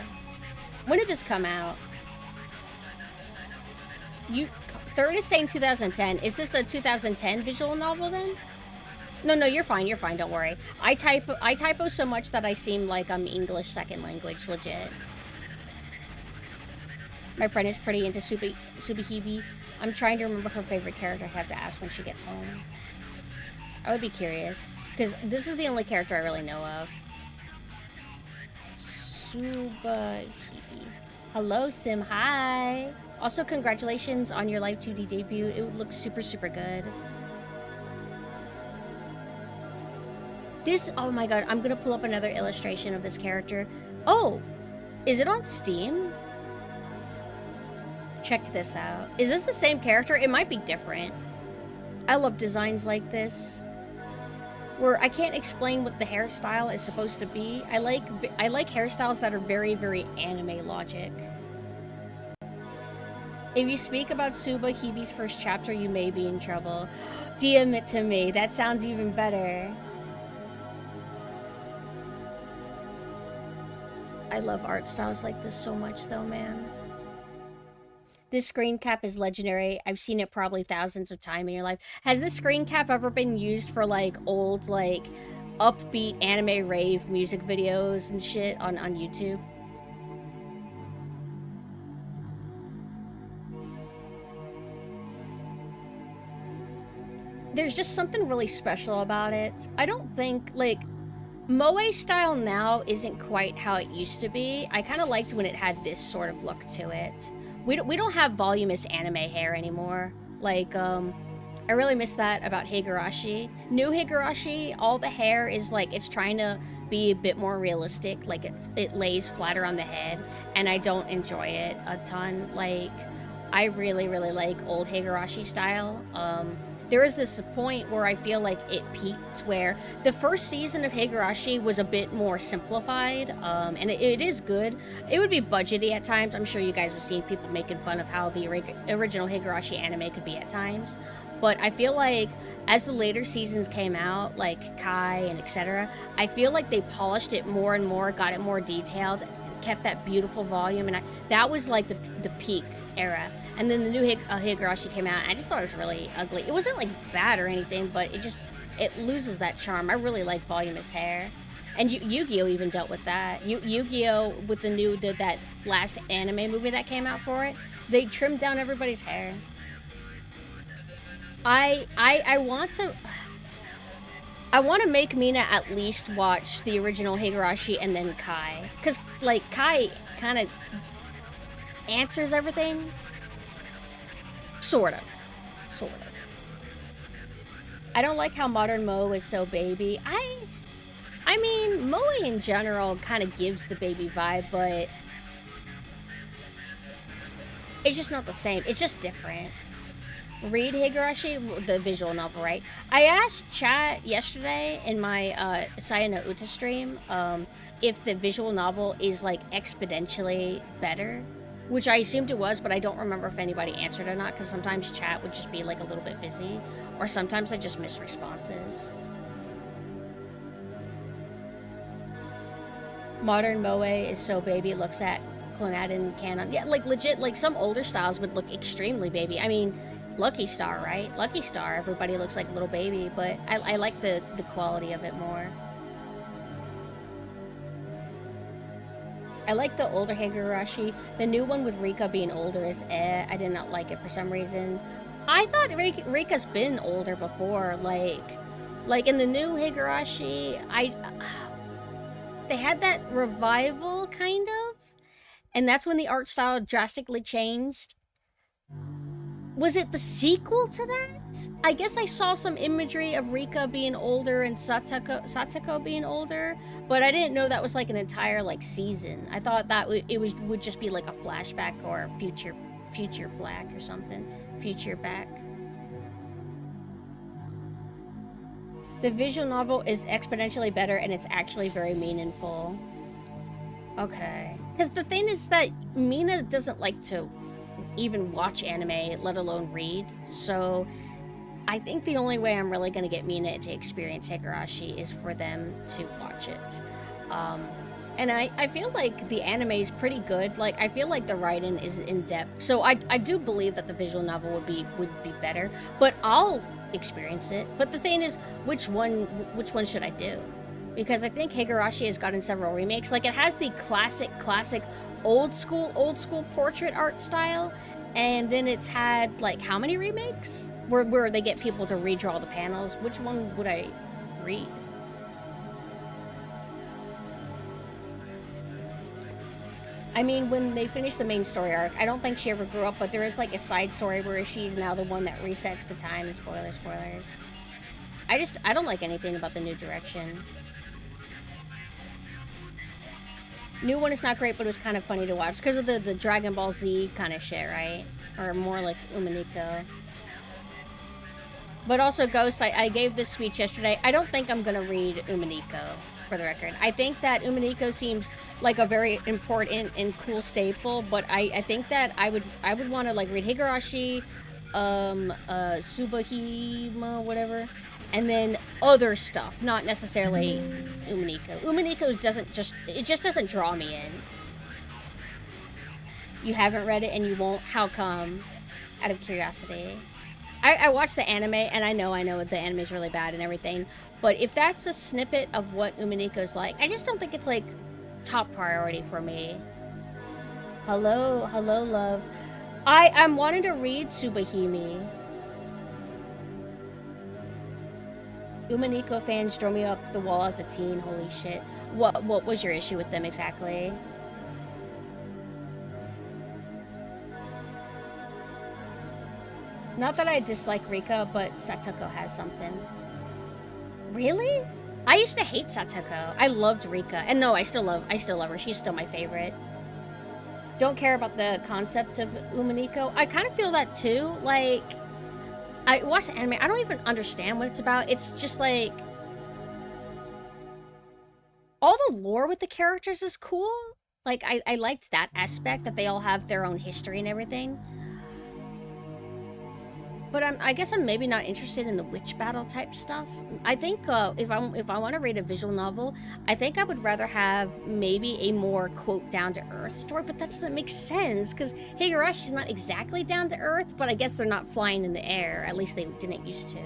When did this come out? Third is saying 2010. Is this a 2010 visual novel then? No, you're fine. You're fine. Don't worry. I typo so much that I seem like I'm English second language, legit. My friend is pretty into Subahibi. I'm trying to remember her favorite character. I have to ask when she gets home. I would be curious, because this is the only character I really know of. Subahibi. Hello, Sim. Hi. Also, congratulations on your Live 2D debut. It looks super, super good. This, oh my god, I'm gonna pull up another illustration of this character. Oh, is it on Steam? Check this out. Is this the same character? It might be different. I love designs like this, where I can't explain what the hairstyle is supposed to be. I like hairstyles that are very, very anime logic. If you speak about Subahibi's first chapter, you may be in trouble. DM it to me. That sounds even better. I love art styles like this so much, though, man. This screen cap is legendary. I've seen it probably thousands of times in your life. Has this screen cap ever been used for, like, old, like, upbeat anime rave music videos and shit on YouTube? There's just something really special about it. I don't think, like, Moe style now isn't quite how it used to be. I kind of liked when it had this sort of look to it. We don't have voluminous anime hair anymore. Like, I really miss that about Higurashi. New Higurashi, all the hair is like, it's trying to be a bit more realistic. Like, it lays flatter on the head, and I don't enjoy it a ton. Like, I really, really like old Higurashi style. There is this point where I feel like it peaked, where the first season of Higurashi was a bit more simplified, and it is good. It would be budgety at times. I'm sure you guys have seen people making fun of how the original Higurashi anime could be at times. But I feel like as the later seasons came out, like Kai and etc., I feel like they polished it more and more, got it more detailed, kept that beautiful volume, and that was like the peak era. And then the new Higurashi came out, and I just thought it was really ugly. It wasn't like bad or anything, but it loses that charm. I really like voluminous hair. And Yu-Gi-Oh! Even dealt with that. Yu-Gi-Oh! With that last anime movie that came out for it, they trimmed down everybody's hair. I want to make Mina at least watch the original Higurashi and then Kai. Because, like, Kai kind of answers everything. Sort of. I don't like how modern Moe is so baby. I mean, Moe in general kind of gives the baby vibe, but it's just not the same. It's just different. Read Higurashi, the visual novel, right? I asked chat yesterday in my Sayana Uta stream if the visual novel is like exponentially better, which I assumed it was, but I don't remember if anybody answered or not, because sometimes chat would just be like a little bit busy, or sometimes I just miss responses. Modern Moe is so baby, looks at Clonadin canon. Yeah, like legit, like some older styles would look extremely baby. I mean, Lucky Star, right? Lucky Star, everybody looks like a little baby, but I like the quality of it more. I like the older Higurashi. The new one with Rika being older is I did not like it for some reason. I thought Rika's been older before, like in the new Higurashi, they had that revival, kind of, and that's when the art style drastically changed. Was it the sequel to that? I guess I saw some imagery of Rika being older and Satoko being older, but I didn't know that was like an entire like season. I thought that would just be like a flashback or a future black or something. Future back. The visual novel is exponentially better and it's actually very meaningful. Okay. Because the thing is that Mina doesn't like to even watch anime, let alone read. So I think the only way I'm really going to get Mina to experience Higurashi is for them to watch it. And I feel like the anime is pretty good. Like, I feel like the writing is in depth. So I do believe that the visual novel would be better. But I'll experience it. But the thing is, which one should I do? Because I think Higurashi has gotten several remakes. Like, it has the classic old school portrait art style, and then it's had like how many remakes where they get people to redraw the panels. Which one would I read? I mean, when they finish the main story arc, I don't think she ever grew up, but there is like a side story where she's now the one that resets the time. Spoilers. I don't like anything about the new direction. New one is not great, but it was kind of funny to watch because of the Dragon Ball Z kind of shit, right? Or more like Umineko. But also, Ghost, I gave this speech yesterday. I don't think I'm going to read Umineko, for the record. I think that Umineko seems like a very important and cool staple, but I think that I would want to like read Higurashi, Tsubahima, whatever, and then other stuff, not necessarily Umineko. Umineko just doesn't draw me in. You haven't read it and you won't? How come? Out of curiosity. I watched the anime, and I know the anime is really bad and everything, but if that's a snippet of what Umineko's like, I just don't think it's like top priority for me. Hello, love. I'm wanting to read Tsubahime. Umineko fans drove me up the wall as a teen. Holy shit. What was your issue with them exactly? Not that I dislike Rika, but Satoko has something. Really? I used to hate Satoko. I loved Rika. And no, I still love her. She's still my favorite. Don't care about the concept of Umineko. I kind of feel that too. Like, I watch the anime, I don't even understand what it's about. It's just like, all the lore with the characters is cool. Like, I liked that aspect, that they all have their own history and everything. But I guess I'm maybe not interested in the witch battle type stuff. I think if I want to read a visual novel, I think I would rather have maybe a more, quote, down-to-earth story, but that doesn't make sense, because Higurashi's not exactly down-to-earth, but I guess they're not flying in the air. At least they didn't used to.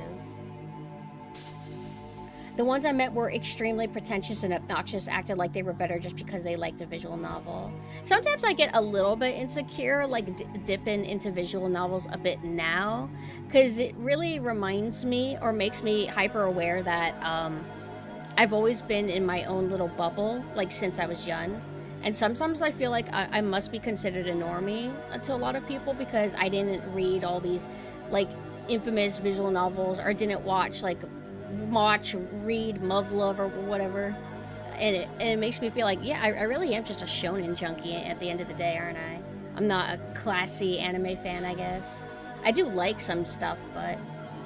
The ones I met were extremely pretentious and obnoxious, acted like they were better just because they liked a visual novel. Sometimes I get a little bit insecure, like dipping into visual novels a bit now, because it really reminds me or makes me hyper aware that I've always been in my own little bubble, like since I was young. And sometimes I feel like I must be considered a normie to a lot of people because I didn't read all these like infamous visual novels or didn't read Love or whatever, and it makes me feel like, yeah, I really am just a shonen junkie at the end of the day, aren't I? I'm not a classy anime fan, I guess. I do like some stuff, but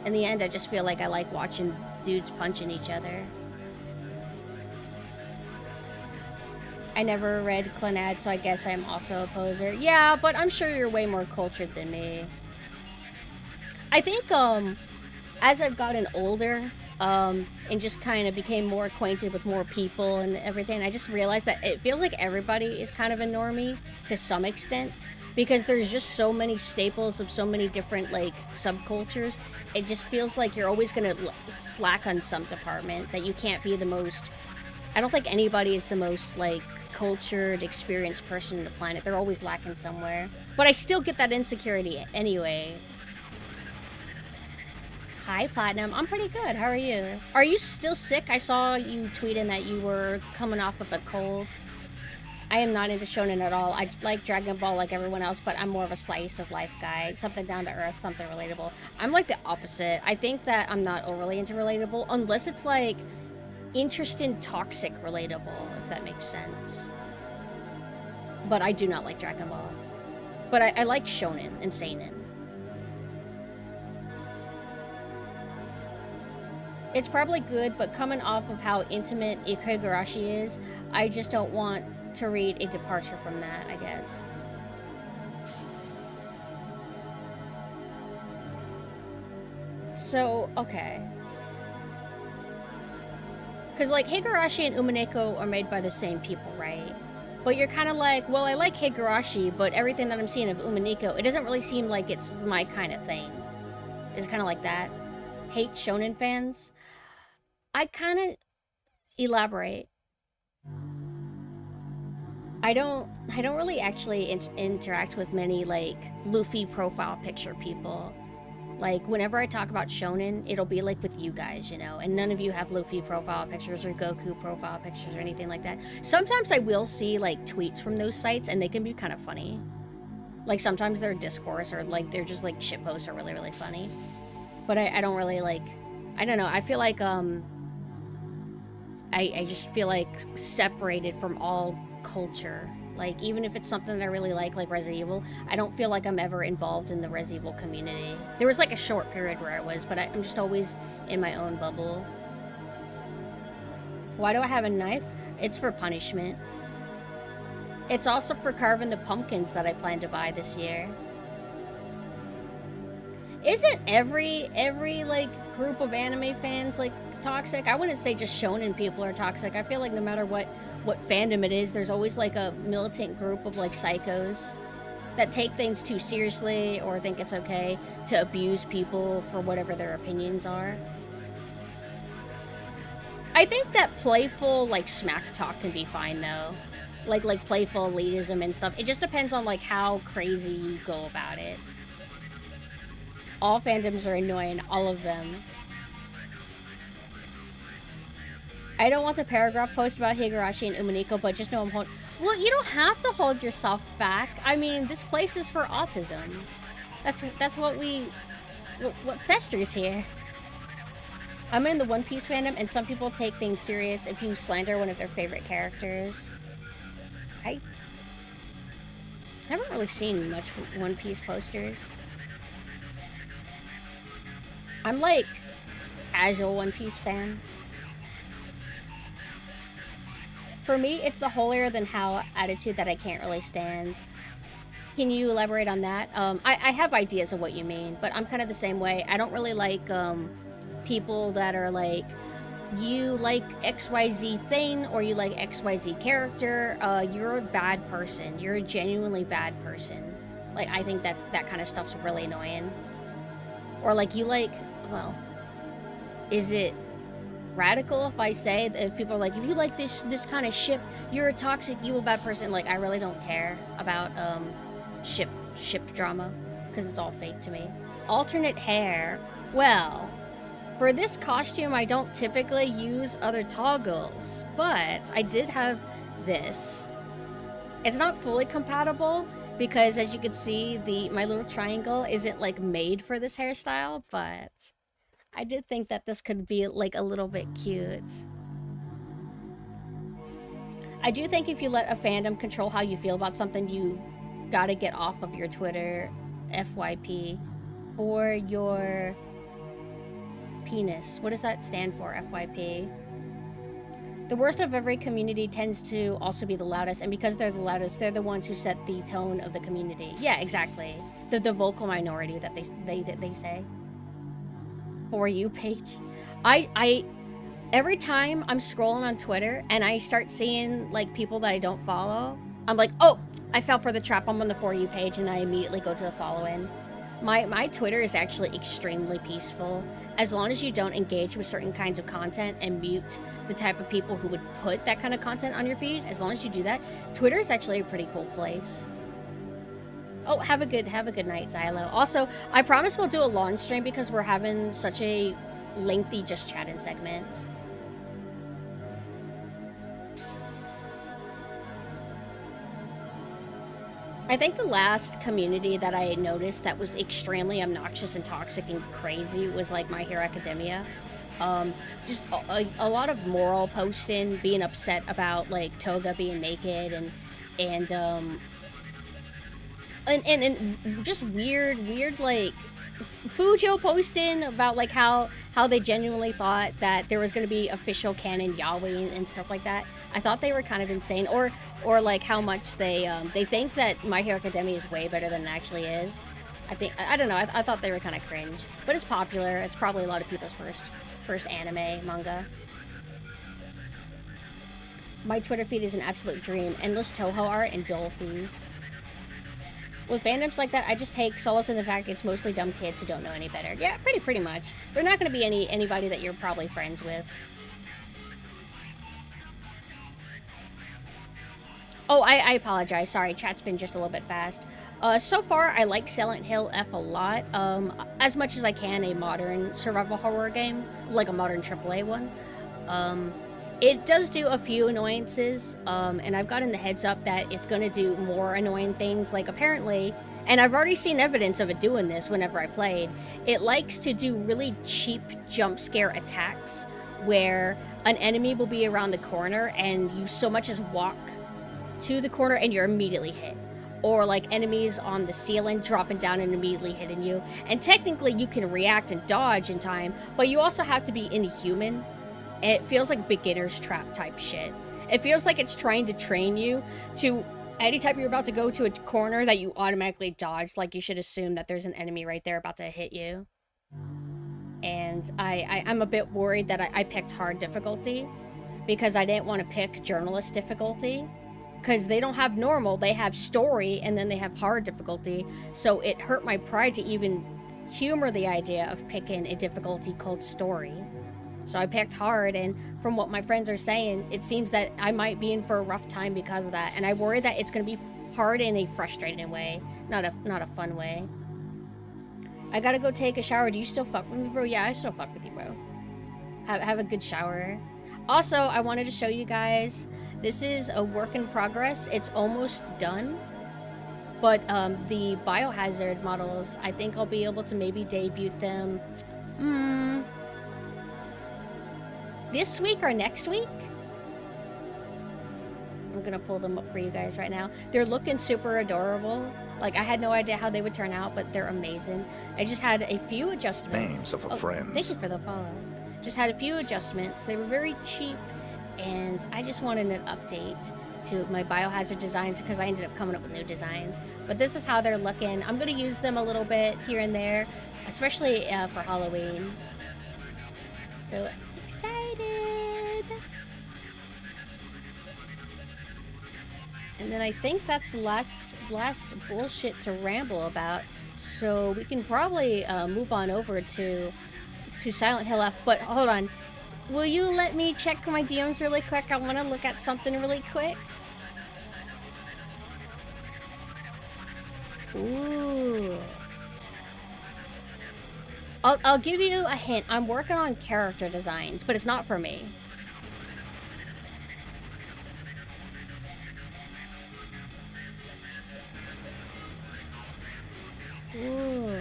in the end, I just feel like I like watching dudes punching each other. I never read Clannad, so I guess I'm also a poser. Yeah, but I'm sure you're way more cultured than me. I think, as I've gotten older, and just kind of became more acquainted with more people and everything, I just realized that it feels like everybody is kind of a normie to some extent, because there's just so many staples of so many different, like, subcultures. It just feels like you're always gonna slack on some department, that you can't be the most... I don't think anybody is the most, like, cultured, experienced person on the planet. They're always lacking somewhere. But I still get that insecurity anyway. Hi, Platinum. I'm pretty good. How are you? Are you still sick? I saw you tweeting that you were coming off of a cold. I am not into shonen at all. I like Dragon Ball like everyone else, but I'm more of a slice of life guy. Something down to earth, something relatable. I'm like the opposite. I think that I'm not overly into relatable, unless it's like interesting, toxic relatable, if that makes sense. But I do not like Dragon Ball. But I like shonen and seinen. It's probably good, but coming off of how intimate Higurashi is, I just don't want to read a departure from that, I guess. So, okay. Because, like, Higurashi and Umineko are made by the same people, right? But you're kind of like, well, I like Higurashi, but everything that I'm seeing of Umineko, it doesn't really seem like it's my kind of thing. It's kind of like that. Hate shonen fans? I kind of elaborate. I don't really actually interact with many, like, Luffy profile picture people. Like, whenever I talk about shonen, it'll be, like, with you guys, you know? And none of you have Luffy profile pictures or Goku profile pictures or anything like that. Sometimes I will see, like, tweets from those sites, and they can be kind of funny. Like, sometimes their discourse or, like, they're just, like, shitposts are really, really funny. But I don't really, like... I don't know. I feel like, I just feel, like, separated from all culture. Like, even if it's something that I really like Resident Evil, I don't feel like I'm ever involved in the Resident Evil community. There was, like, a short period where I was, but I'm just always in my own bubble. Why do I have a knife? It's for punishment. It's also for carving the pumpkins that I plan to buy this year. Isn't every like, group of anime fans, like, toxic? I wouldn't say just shonen people are toxic. I feel like no matter what fandom it is, there's always, like, a militant group of, like, psychos that take things too seriously or think it's okay to abuse people for whatever their opinions are. I think that playful, like, smack talk can be fine, though. Like playful elitism and stuff. It just depends on, like, how crazy you go about it. All fandoms are annoying, all of them. I don't want a paragraph post about Higurashi and Umineko, but just know I'm holding... Well, you don't have to hold yourself back. I mean, this place is for autism. That's what festers here. I'm in the One Piece fandom, and some people take things serious if you slander one of their favorite characters. I haven't really seen much from One Piece posters. I'm, like, casual One Piece fan. For me, it's the holier-than-thou attitude that I can't really stand. Can you elaborate on that? I have ideas of what you mean, but I'm kind of the same way. I don't really like people that are like, you like XYZ thing or you like XYZ character. You're a bad person. You're a genuinely bad person. Like, I think that kind of stuff's really annoying. Or like, you like, well, is it radical if I say that if people are like, if you like this kind of ship, you're a toxic, evil, bad person? Like, I really don't care about ship drama because it's all fake to me. Alternate hair. Well, for this costume, I don't typically use other toggles, but I did have this. It's not fully compatible because, as you can see, my little triangle isn't like made for this hairstyle, but I did think that this could be like a little bit cute. I do think if you let a fandom control how you feel about something, you gotta get off of your Twitter FYP or your penis. What does that stand for, FYP? The worst of every community tends to also be the loudest, and because they're the loudest, they're the ones who set the tone of the community. Yeah, exactly. The vocal minority that they say. For you page. I every time I'm scrolling on Twitter and I start seeing like people that I don't follow, I'm like, oh, I fell for the trap. I'm on the For You page, and I immediately go to the follow-in. My Twitter is actually extremely peaceful. As long as you don't engage with certain kinds of content and mute the type of people who would put that kind of content on your feed, as long as you do that, Twitter is actually a pretty cool place. Oh, have a good night, Xylo. Also, I promise we'll do a long stream because we're having such a lengthy just chatting segment. I think the last community that I noticed that was extremely obnoxious and toxic and crazy was like My Hero Academia. Just a lot of moral posting, being upset about like Toga being naked and just weird like Fujo posting about like how they genuinely thought that there was going to be official canon yaoi and stuff like that. I thought they were kind of insane, or like how much they think that My Hero Academia is way better than it actually is. I don't know. I thought they were kind of cringe, but it's popular. It's probably a lot of people's first anime manga. My Twitter feed is an absolute dream. Endless Toho art and Dolphies. With fandoms like that, I just take solace in the fact it's mostly dumb kids who don't know any better. Yeah, pretty much. They're not going to be anybody that you're probably friends with. Oh, I apologize. Sorry, chat's been just a little bit fast. So far, I like Silent Hill F a lot. As much as I can, a modern survival horror game, like a modern AAA one. It does do a few annoyances, and I've gotten the heads up that it's going to do more annoying things, like apparently, and I've already seen evidence of it doing this whenever I played, it likes to do really cheap jump scare attacks, where an enemy will be around the corner and you so much as walk to the corner and you're immediately hit. Or like enemies on the ceiling dropping down and immediately hitting you. And technically you can react and dodge in time, but you also have to be inhuman. It feels like beginner's trap type shit. It feels like it's trying to train you to, anytime you're about to go to a corner, that you automatically dodge, like you should assume that there's an enemy right there about to hit you. And I'm a bit worried that I picked hard difficulty, because I didn't want to pick journalist difficulty, because they don't have normal, they have story, and then they have hard difficulty, so it hurt my pride to even humor the idea of picking a difficulty called story. So I picked hard, and from what my friends are saying, it seems that I might be in for a rough time because of that, and I worry that it's going to be hard in a frustrating way, not a fun way. I gotta go take a shower. Do you still fuck with me, bro? Yeah, I still fuck with you, bro. Have a good shower. Also, I wanted to show you guys, this is a work in progress. It's almost done. But the biohazard models, I think I'll be able to maybe debut them this week or next week. I'm gonna pull them up for you guys right now. They're looking super adorable. Like, I had no idea how they would turn out, but they're amazing. I just had a few adjustments. Names of a friend. Thank you for the follow. Just had a few adjustments. They were very cheap, and I just wanted an update to my biohazard designs because I ended up coming up with new designs. But this is how they're looking. I'm gonna use them a little bit here and there, especially for Halloween. So excited! And then I think that's the last bullshit to ramble about. So we can probably move on over to Silent Hill F. But hold on, will you let me check my DMs really quick? I want to look at something really quick. Ooh. I'll give you a hint. I'm working on character designs, but it's not for me. Ooh.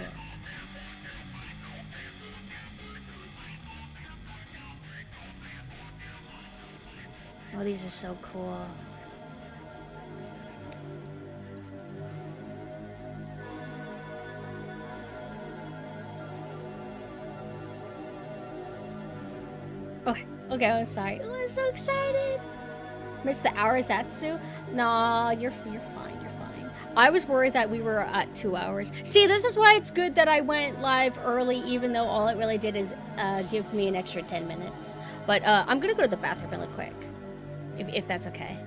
Oh, these are so cool. Okay, I'm sorry. Oh, I'm so excited. Miss the Arizatsu? Nah, you're fine, you're fine. I was worried that we were at 2 hours. See, this is why it's good that I went live early, even though all it really did is give me an extra 10 minutes. But I'm gonna go to the bathroom really quick, if that's okay.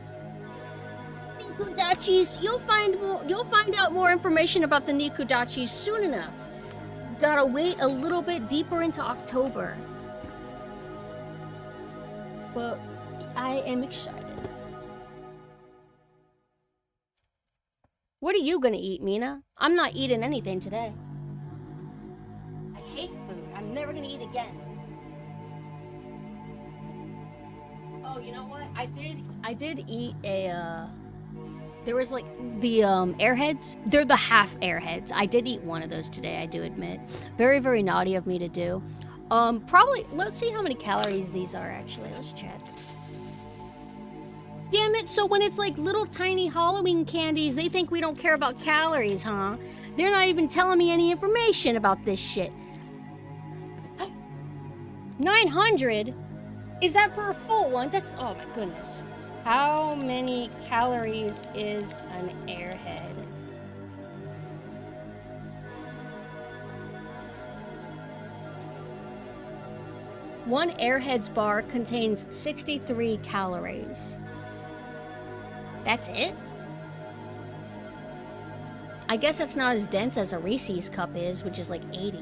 Nikudachis, you'll find out more information about the Nikudachis soon enough. Gotta wait a little bit deeper into October. But I am excited. What are you gonna eat, Mina? I'm not eating anything today. I hate food. I'm never gonna eat again. Oh, you know what? I did eat a There was like the airheads. They're the half airheads. I did eat one of those today, I do admit. Very, very naughty of me to do. Probably, let's see how many calories these are actually. Let's check. Damn it, so when it's like little tiny Halloween candies, they think we don't care about calories, huh? They're not even telling me any information about this shit. 900? Is that for a full one? That's, oh my goodness. How many calories is an airhead? One Airheads bar contains 63 calories. That's it? I guess it's not as dense as a Reese's cup is, which is like 80.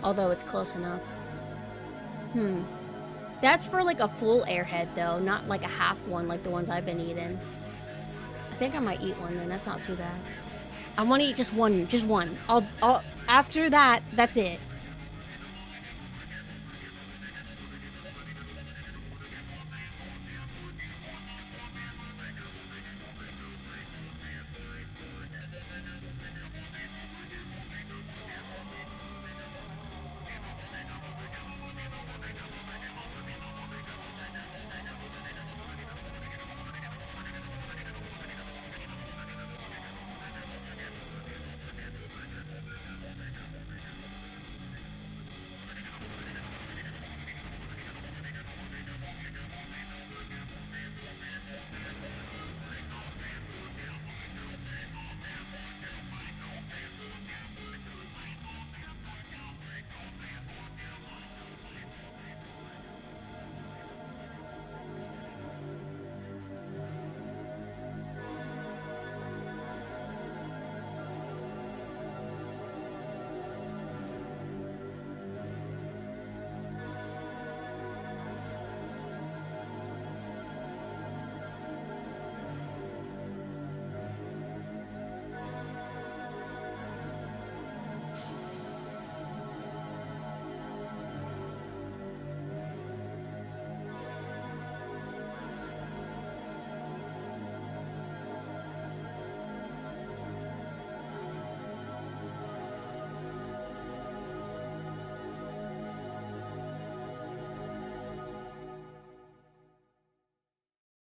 Although it's close enough. That's for like a full Airhead though, not like a half one like the ones I've been eating. I think I might eat one then, that's not too bad. I want to eat just one, I'll after that, that's it.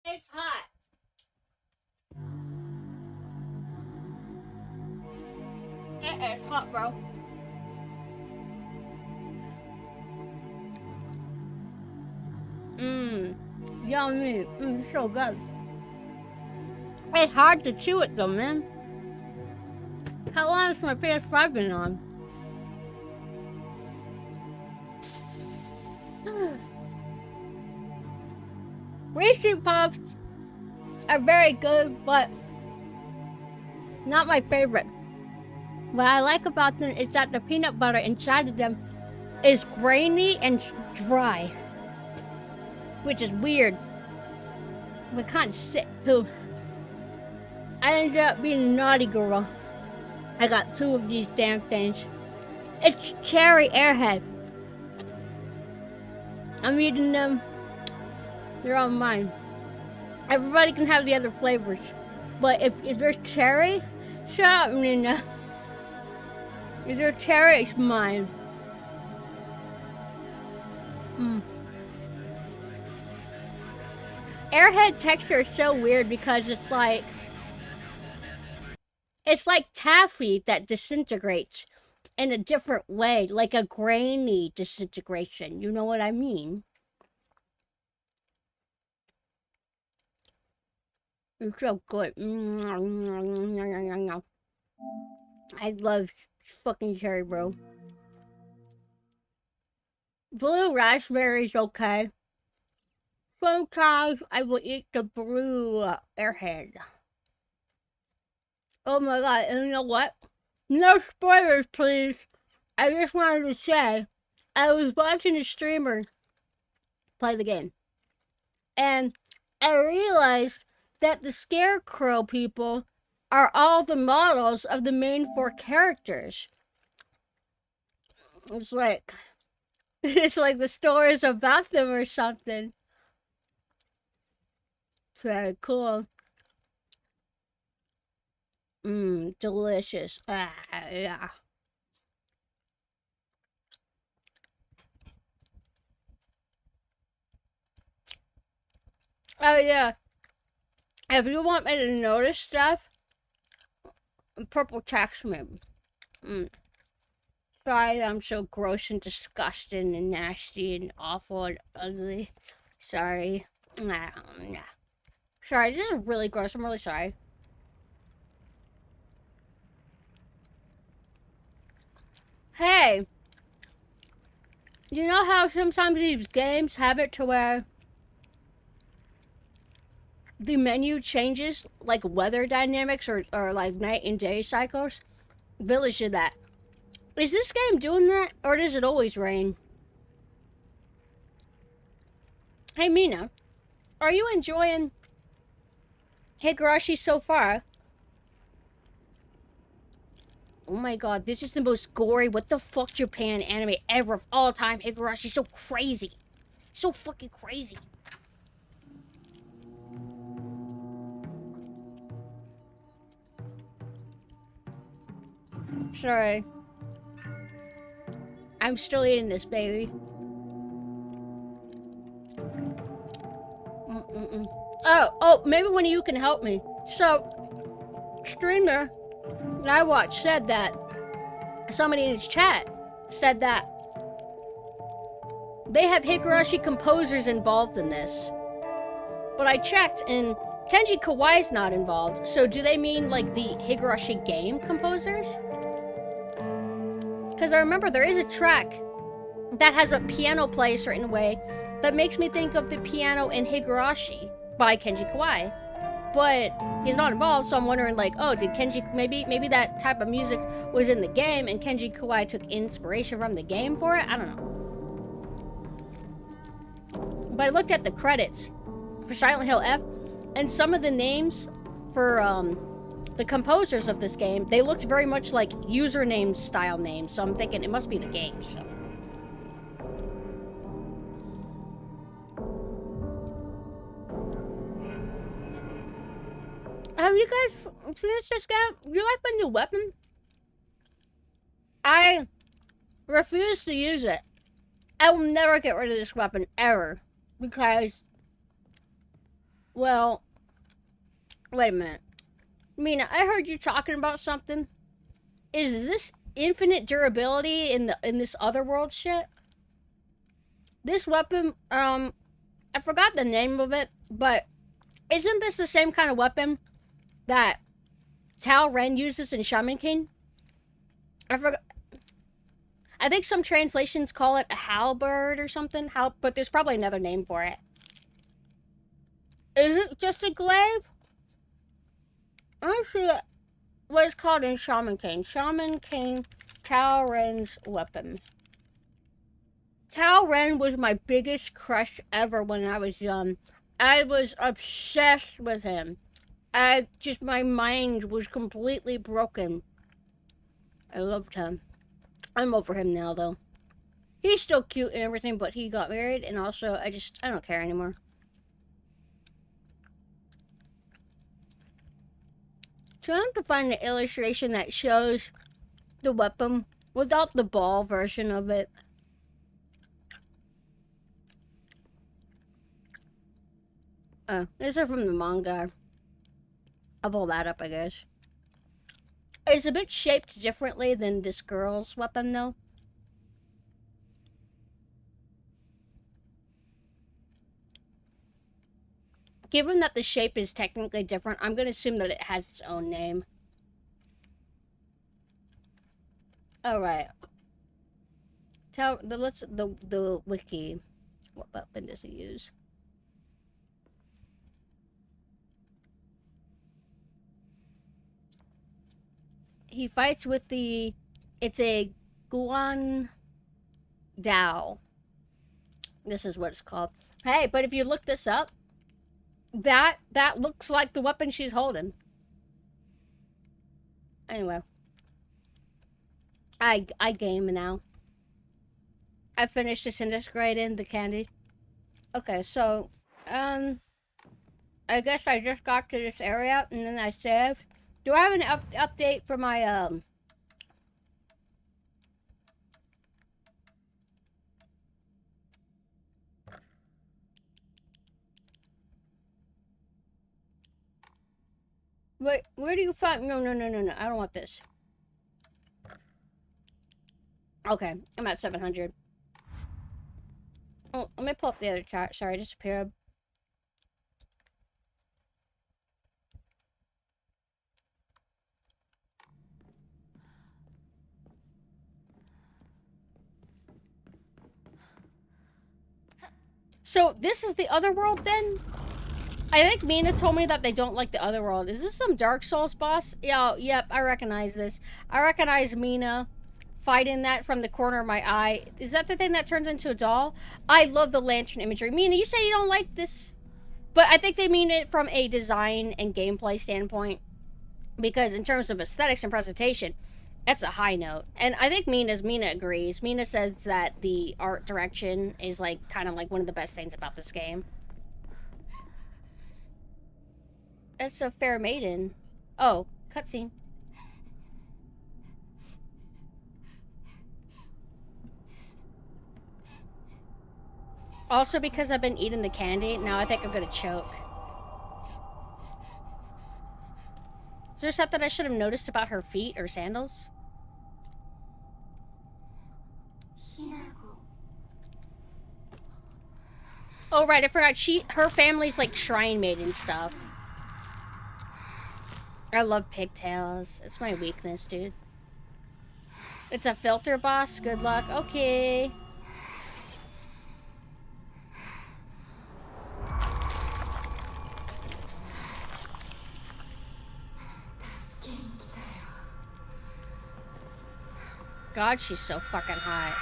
It's hot. It's hot, bro. Yummy. So good. It's hard to chew it though, man. How long has my PS5 been on? Reese's Puffs are very good, but not my favorite. What I like about them is that the peanut butter inside of them is grainy and dry, which is weird. We can't sit too. I ended up being a naughty girl. I got 2 of these damn things. It's cherry Airhead. I'm eating them. They're all mine. Everybody can have the other flavors. But if there's cherry, shut up, Nina. If there's cherry, it's mine. Airhead texture is so weird because it's like taffy that disintegrates in a different way, like a grainy disintegration. You know what I mean? It's so good. I love fucking cherry, bro. Blue raspberry's okay. Sometimes I will eat the blue Airhead. Oh my god, and you know what? No spoilers, please. I just wanted to say, I was watching a streamer play the game. And I realized that the Scarecrow people are all the models of the main 4 characters. It's like the story is about them or something. Very cool. Delicious. Ah, yeah. Oh, yeah. If you want me to notice stuff, purple text me. Sorry, I'm so gross and disgusting and nasty and awful and ugly. Sorry. Nah. Sorry, this is really gross. I'm really sorry. Hey, you know how sometimes these games have it to where the menu changes, like weather dynamics or like night and day cycles? Village did that. Is this game doing that, or does it always rain? Hey, Mina, are you enjoying Higurashi so far? Oh my god, this is the most gory what the fuck Japan anime ever of all time. Higurashi's so crazy. So fucking crazy. Sorry. I'm still eating this, baby. Oh, maybe one of you can help me. So, streamer that I watched said that somebody in his chat said that they have Higurashi composers involved in this. But I checked and Kenji Kawai's not involved. So do they mean like the Higurashi game composers? Because I remember there is a track that has a piano play a certain way that makes me think of the piano in Higurashi by Kenji Kawai. But he's not involved, so I'm wondering like, oh, did Kenji, maybe that type of music was in the game and Kenji Kawai took inspiration from the game for it? I don't know. But I looked at the credits for Silent Hill F, and some of the names for the composers of this game, they looked very much like username style names, so I'm thinking it must be the game. So. Have you guys finished this game? You like my new weapon? I refuse to use it. I will never get rid of this weapon, ever. Because, well, wait a minute. Mina, I heard you talking about something. Is this infinite durability in this otherworld shit? This weapon, I forgot the name of it, but isn't this the same kind of weapon that Tao Ren uses in Shaman King? I forgot. I think some translations call it a halberd or something. But there's probably another name for it. Is it just a glaive? I see what it's called in Shaman King. Shaman King, Tao Ren's weapon. Tao Ren was my biggest crush ever when I was young. I was obsessed with him. My mind was completely broken. I loved him. I'm over him now, though. He's still cute and everything, but he got married, and also, I don't care anymore. Trying to find the illustration that shows the weapon without the ball version of it. Oh, this is from the manga. I'll pull that up, I guess. It's a bit shaped differently than this girl's weapon, though. Given that the shape is technically different, I'm going to assume that it has its own name. Alright. The wiki. What weapon does he use? He fights with it's a Guan Dao. This is what it's called. Hey, but if you look this up, that looks like the weapon she's holding. Anyway. I game now. I finished disintegrating the candy. Okay, so, I guess I just got to this area, and then I saved. Do I have an update for my Wait, where do you find? No. I don't want this. Okay, I'm at 700. Oh, let me pull up the other chart. Sorry, I disappeared. So, this is the other world then? I think Mina told me that they don't like the other world. Is this some Dark Souls boss? Yep, I recognize this. I recognize Mina fighting that from the corner of my eye. Is that the thing that turns into a doll? I love the lantern imagery. Mina, you say you don't like this? But I think they mean it from a design and gameplay standpoint. Because in terms of aesthetics and presentation, that's a high note. And I think Mina agrees. Mina says that the art direction is like kind of like one of the best things about this game. That's a fair maiden. Oh, cutscene. Also, because I've been eating the candy, now I think I'm gonna choke. Is there something I should have noticed about her feet or sandals? Oh, right, I forgot. Her family's like shrine maiden stuff. I love pigtails. It's my weakness, dude. It's a filter boss. Good luck. Okay. God, she's so fucking hot.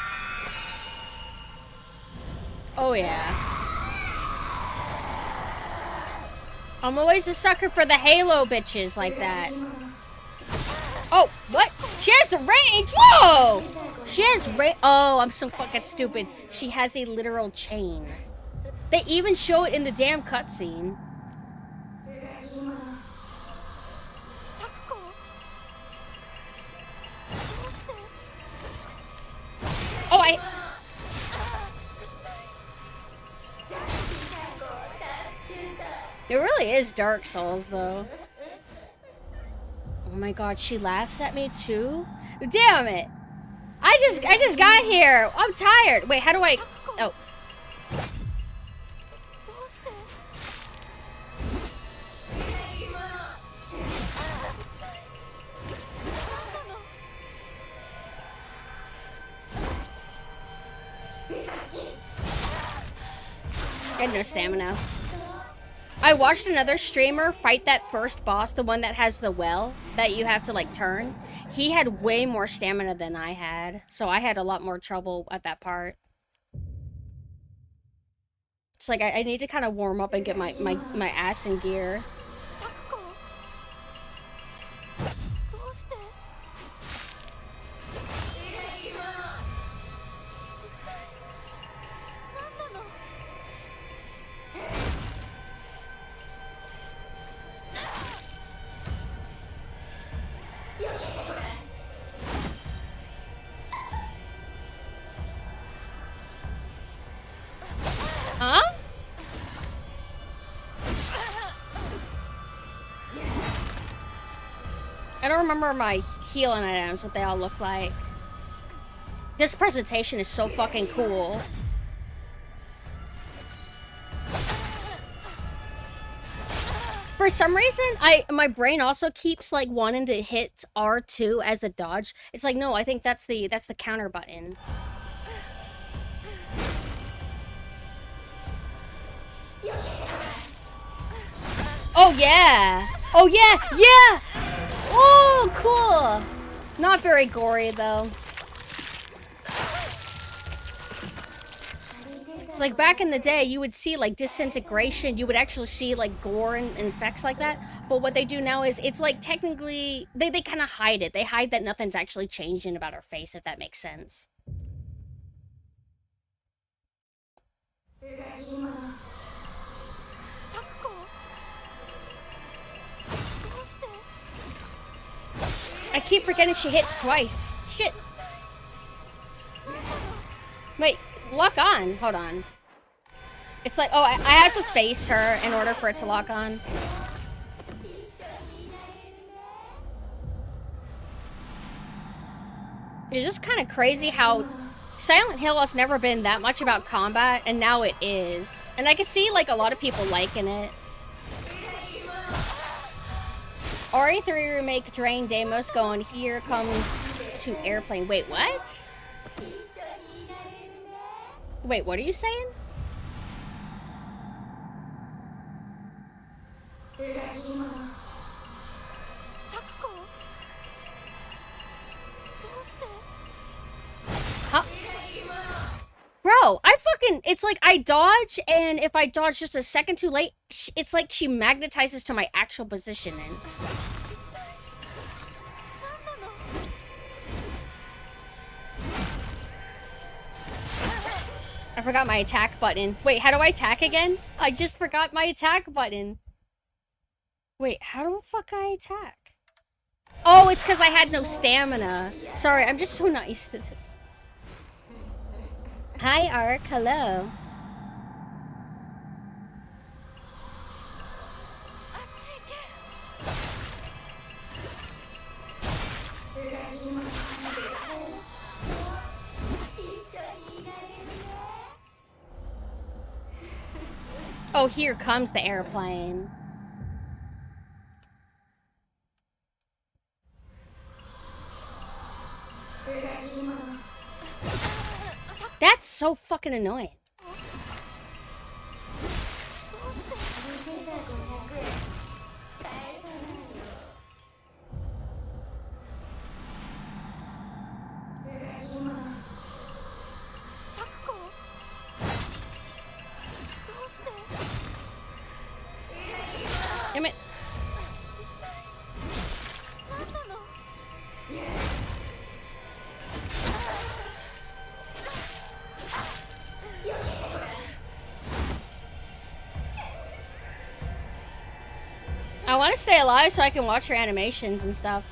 Oh, yeah. I'm always a sucker for the Halo bitches like that. Oh, what? She has a range? Whoa! She has range. Oh, I'm so fucking stupid. She has a literal chain. They even show it in the damn cutscene. Oh, It really is Dark Souls, though. Oh my god, she laughs at me too? Damn it! I just got here! I'm tired! Wait, how do I... Oh. I had no stamina. I watched another streamer fight that first boss, the one that has the well that you have to like turn. He had way more stamina than I had, so I had a lot more trouble at that part. It's like I need to kind of warm up and get my ass in gear. Huh? I don't remember my healing items, what they all look like. This presentation is so fucking cool. For some reason, my brain also keeps like wanting to hit R2 as the dodge. It's like, no, I think that's the counter button. Oh yeah! Oh yeah! Yeah! Oh, cool! Not very gory though. It's like back in the day, you would see like disintegration, you would actually see like gore and effects like that. But what they do now is it's like technically, they kind of hide it. They hide that nothing's actually changing about her face, if that makes sense. keep forgetting she hits twice. Shit. Wait, lock on. Hold on. It's like, oh, I have to face her in order for it to lock on. It's just kind of crazy how Silent Hill has never been that much about combat, and now it is. And I can see, like, a lot of people liking it. RE3 remake Drain Deimos going, here comes to airplane. Wait, what? Wait, what are you saying? Huh? Bro, it's like I dodge, and if I dodge just a second too late, it's like she magnetizes to my actual positioning. I forgot my attack button. Wait, how do I attack again? I just forgot my attack button. Wait, how the fuck I attack? Oh, it's because I had no stamina. Sorry, I'm just so not used to this. Hi, Ark. Hello. Oh, here comes the airplane. That's so fucking annoying. Damn it. I want to stay alive so I can watch her animations and stuff.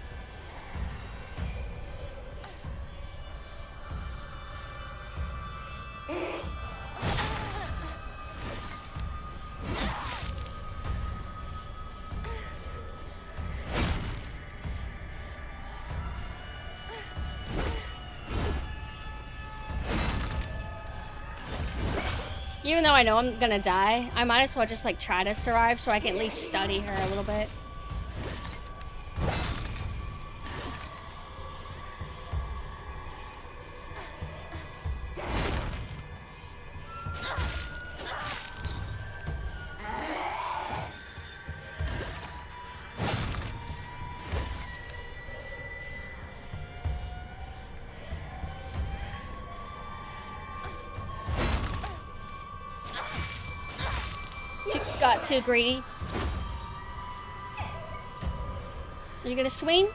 Even though I know I'm gonna die, I might as well just like try to survive so I can at least study her a little bit. Got too greedy. Are you gonna swing?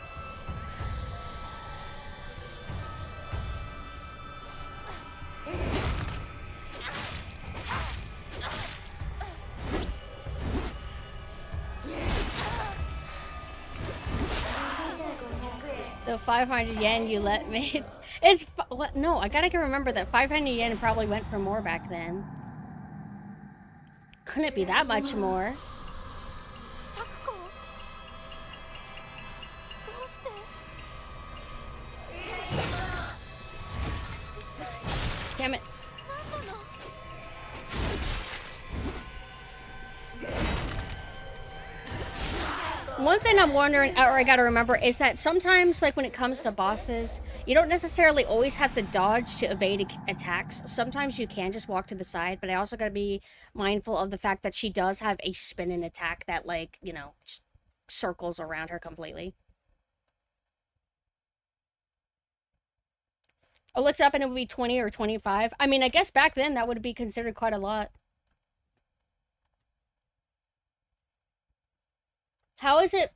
The 500 yen you let me. It's what? No, I gotta remember that 500 yen probably went for more back then. Couldn't it be that much more? Damn it. One thing I'm wondering, or I gotta remember, is that sometimes, like when it comes to bosses, you don't necessarily always have to dodge to evade attacks. Sometimes you can just walk to the side, but I also gotta be mindful of the fact that she does have a spinning attack that, like, you know, just circles around her completely. I looked up and it would be 20 or 25. I mean, I guess back then that would be considered quite a lot. How is it?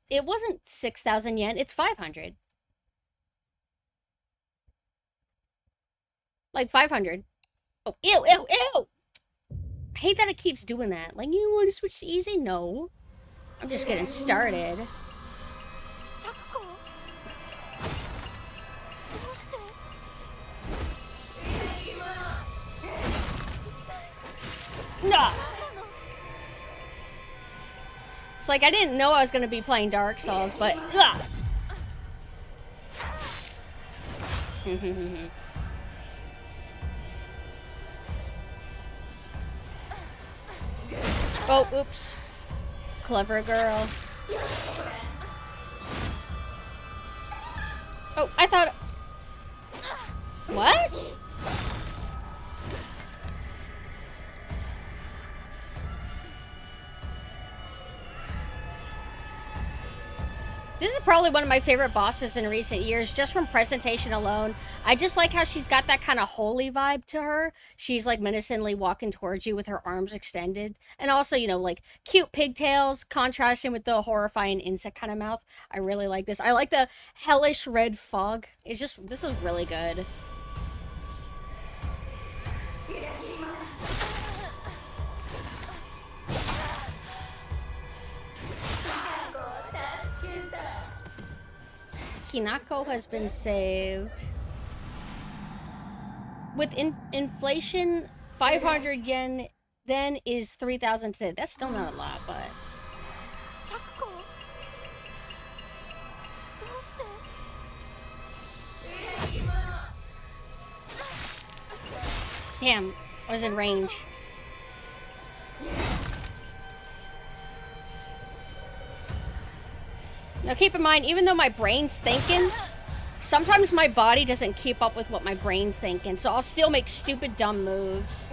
It wasn't 6,000 yen. It's 500. Like 500. Oh, ew, ew, ew! I hate that it keeps doing that. Like, you want to switch to easy? No. I'm just getting started. It's like I didn't know I was gonna be playing Dark Souls, but ugh. Oh, oops. Clever girl. Oh, I thought... What? This is probably one of my favorite bosses in recent years, just from presentation alone. I just like how she's got that kind of holy vibe to her. She's like menacingly walking towards you with her arms extended. And also, you know, like cute pigtails contrasting with the horrifying insect kind of mouth. I really like this. I like the hellish red fog. It's just, this is really good. Hinako has been saved. With inflation, 500 yen then is 3,000 today. That's still not a lot, but... Damn, I was in range. Now keep in mind, even though my brain's thinking, sometimes my body doesn't keep up with what my brain's thinking, so I'll still make stupid, dumb moves.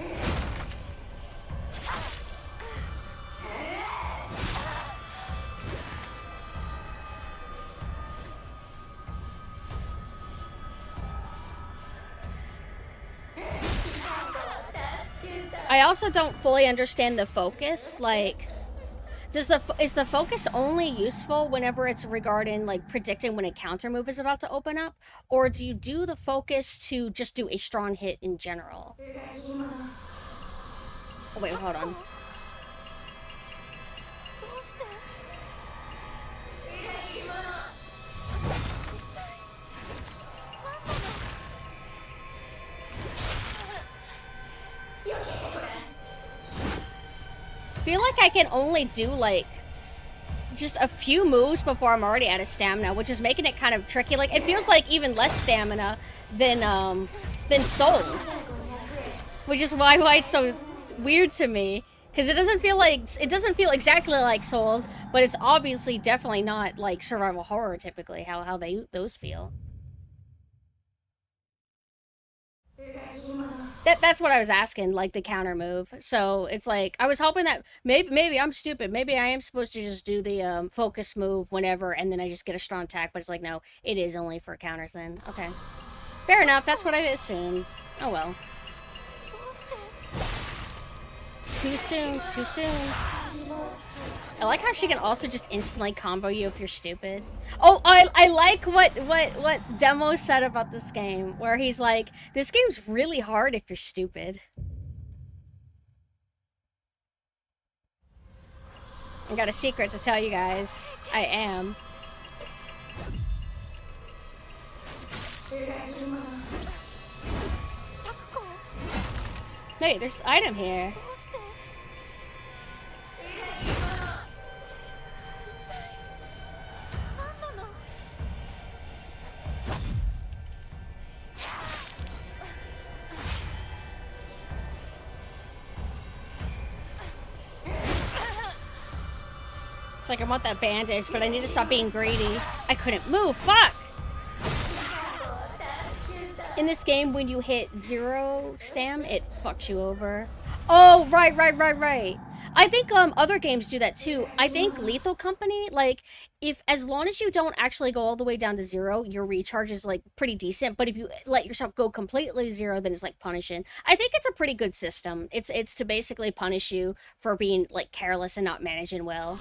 I also don't fully understand the focus, like... is the focus only useful whenever it's regarding like predicting when a counter move is about to open up, or do you do the focus to just do a strong hit in general? Oh, wait, hold on. I feel like I can only do like just a few moves before I'm already out of stamina, which is making it kind of tricky. Like it feels like even less stamina than Souls, which is why it's so weird to me, because it doesn't feel exactly like Souls, but it's obviously definitely not like survival horror typically how those feel. That's what I was asking, like the counter move. So it's like I was hoping that maybe I'm stupid. Maybe I am supposed to just do the focus move whenever, and then I just get a strong attack. But it's like, no, it is only for counters then. Okay, fair enough. That's what I assumed. Oh well. Too soon. Too soon. I like how she can also just instantly combo you if you're stupid. Oh, I like what Demo said about this game, where he's like, this game's really hard if you're stupid. I got a secret to tell you guys. I am. Hey, there's an item here. It's like I want that bandage, but I need to stop being greedy. I couldn't move, fuck! In this game, when you hit 0 stam, it fucks you over. Oh, right. I think other games do that too. I think Lethal Company, like, as long as you don't actually go all the way down to 0, your recharge is like pretty decent. But if you let yourself go completely 0, then it's like punishing. I think it's a pretty good system. It's to basically punish you for being like careless and not managing well.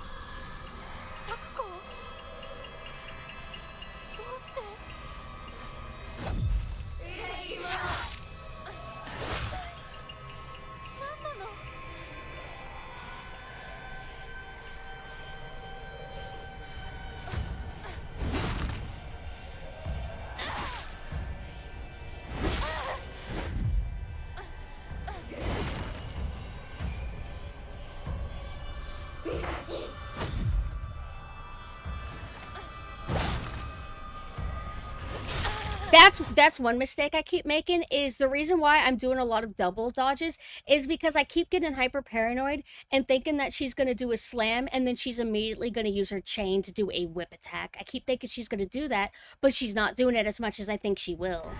That's one mistake I keep making, is the reason why I'm doing a lot of double dodges is because I keep getting hyper paranoid and thinking that she's going to do a slam and then she's immediately going to use her chain to do a whip attack. I keep thinking she's going to do that, but she's not doing it as much as I think she will.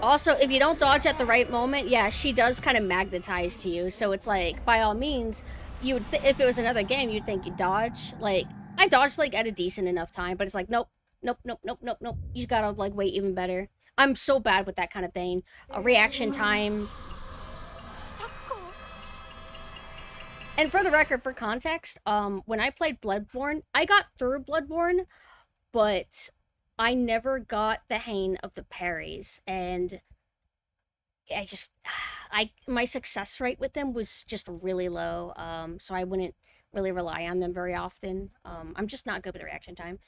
Also, if you don't dodge at the right moment, yeah, she does kind of magnetize to you. So it's like, by all means, you would if it was another game, you'd think you dodge. Like, I dodged like at a decent enough time, but it's like, nope, nope, nope, nope, nope, nope. You gotta like wait even better. I'm so bad with that kind of thing. A reaction time. And for the record, for context, when I played Bloodborne, I got through Bloodborne, but I never got the hang of the parries, and my success rate with them was just really low, so I wouldn't really rely on them very often. I'm just not good with reaction time.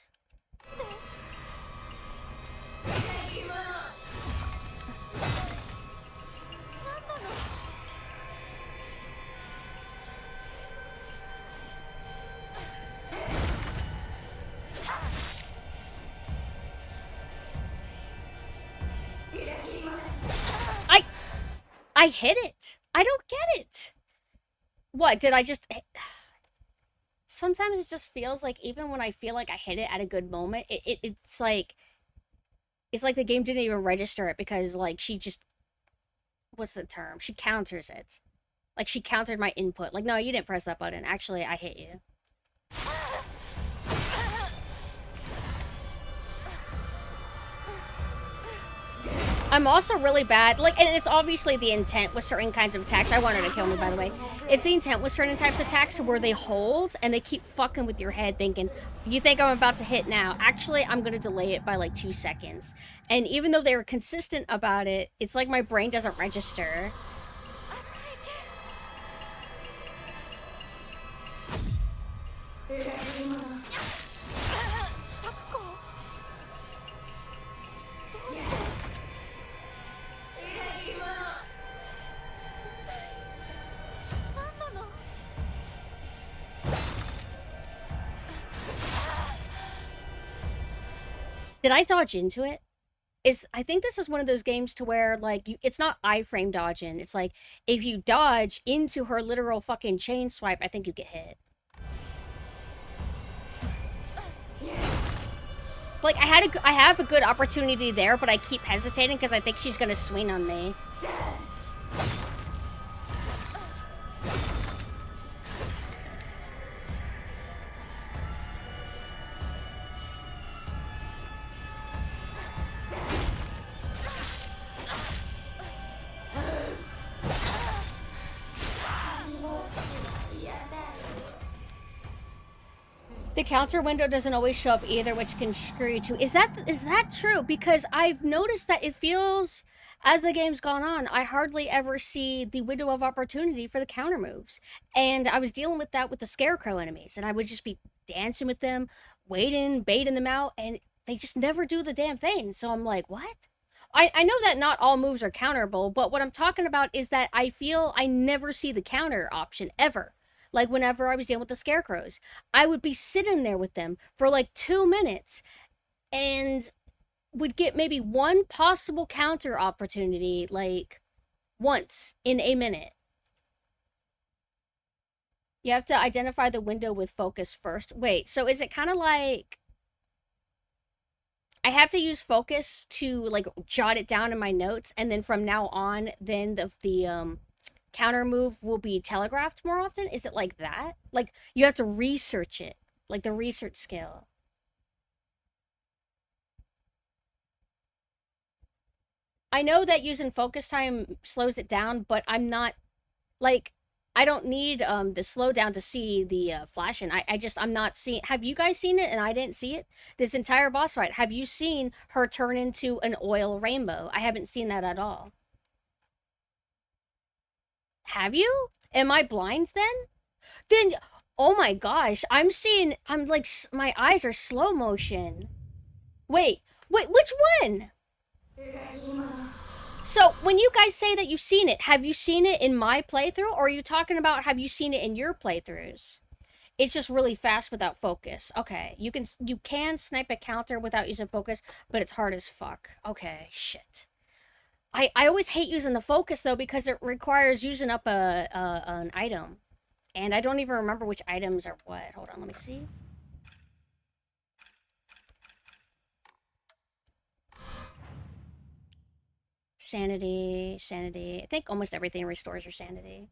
I hit it. I don't get it. What, did I just... Sometimes it just feels like even when I feel like I hit it at a good moment, it's like... It's like the game didn't even register it because, like, she just... What's the term? She counters it. Like, she countered my input. Like, no, you didn't press that button. Actually, I hit you. I'm also really bad, like, and it's obviously the intent with certain kinds of attacks. I want her to kill me, by the way. It's the intent with certain types of attacks where they hold and they keep fucking with your head thinking, you think I'm about to hit now. Actually, I'm going to delay it by like 2 seconds. And even though they were consistent about it, it's like my brain doesn't register. Did I dodge into it? I think this is one of those games to where, like, it's not iframe dodging. It's like, if you dodge into her literal fucking chain swipe, I think you get hit. Like, I have a good opportunity there, but I keep hesitating because I think she's gonna swing on me. The counter window doesn't always show up either, which can screw you too. Is that true? Because I've noticed that it feels, as the game's gone on, I hardly ever see the window of opportunity for the counter moves. And I was dealing with that with the scarecrow enemies, and I would just be dancing with them, waiting, baiting them out, and they just never do the damn thing. So I'm like, what? I know that not all moves are counterable, but what I'm talking about is that I feel I never see the counter option, ever. Like, whenever I was dealing with the scarecrows, I would be sitting there with them for like 2 minutes and would get maybe one possible counter opportunity, like, once in a minute. You have to identify the window with focus first. Wait, so is it kind of like I have to use focus to, like, jot it down in my notes, and then from now on, then the counter move will be telegraphed more often? Is it like that? Like, you have to research it, like the research skill. I know that using focus time slows it down, but I'm not, like, I don't need the slowdown to see the flashing. I'm not seeing. Have you guys seen it and I didn't see it? This entire boss fight, have you seen her turn into an oil rainbow? I haven't seen that at all. Have you? Am I blind then? Then, oh my gosh, I'm like, my eyes are slow motion. Wait, which one? So, when you guys say that you've seen it, have you seen it in my playthrough, or are you talking about have you seen it in your playthroughs? It's just really fast without focus. Okay, you can snipe a counter without using focus, but it's hard as fuck. Okay, shit. I always hate using the focus though because it requires using up an item, and I don't even remember which items are what. Hold on, let me see. Sanity, sanity. I think almost everything restores your sanity.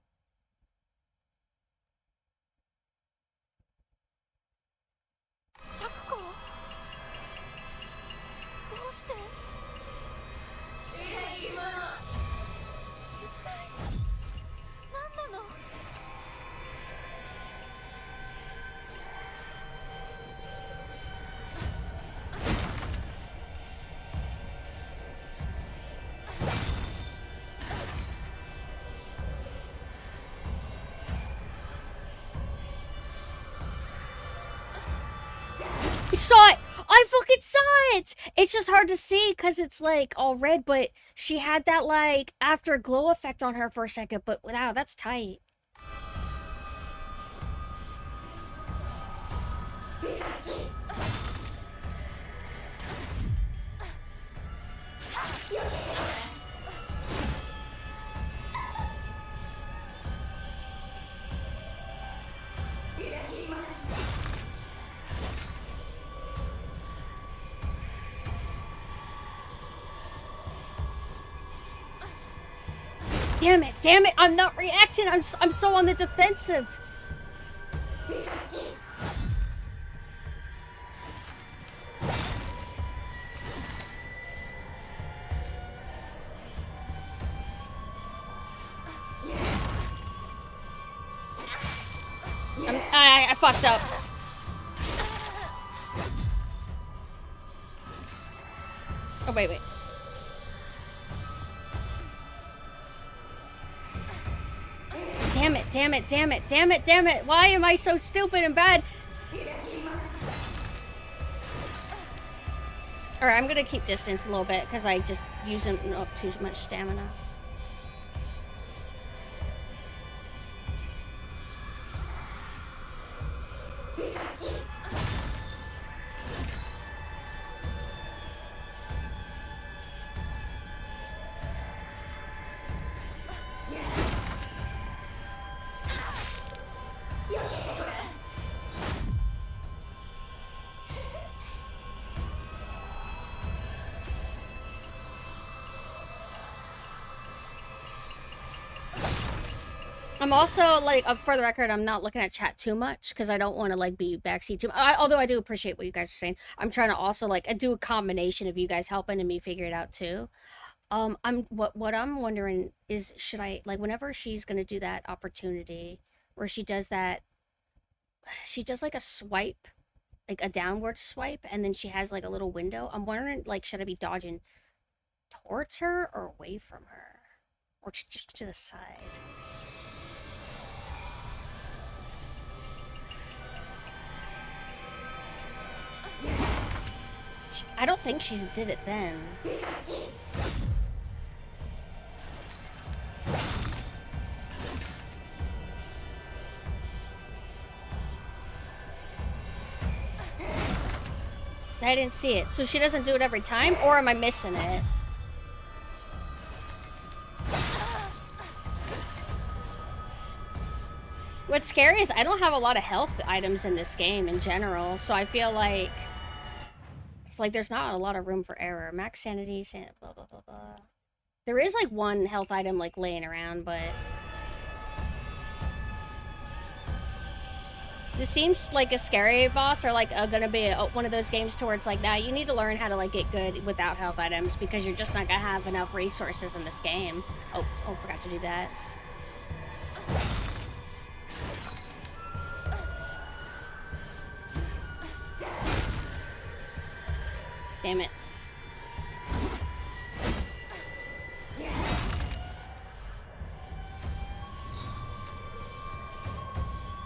Saw it! I fucking saw it! It's just hard to see because it's like all red, but she had that like afterglow effect on her for a second, but wow, that's tight. Damn it, I'm not reacting. I'm so on the defensive. I fucked up. Oh, wait. Damn it. Why am I so stupid and bad? Alright, I'm gonna keep distance a little bit because I just using up too much stamina. I'm also, like, for the record, I'm not looking at chat too much because I don't want to, like, be backseat too much. Although I do appreciate what you guys are saying. I'm trying to also, like, do a combination of you guys helping and me figure it out, too. What I'm wondering is, should I, like, whenever she's gonna do that opportunity where she does, like, a swipe, like, a downward swipe, and then she has, like, a little window. I'm wondering, like, should I be dodging towards her or away from her? Or just to the side? I don't think she did it then. I didn't see it. So she doesn't do it every time, or am I missing it? What's scary is I don't have a lot of health items in this game in general, so I feel like it's like there's not a lot of room for error. Max sanity, blah, blah, blah, blah. There is, like, one health item, like, laying around, but this seems like a scary boss, or, like, gonna be one of those games towards, like, nah, you need to learn how to, like, get good without health items, because you're just not gonna have enough resources in this game. Oh, forgot to do that. Damn it.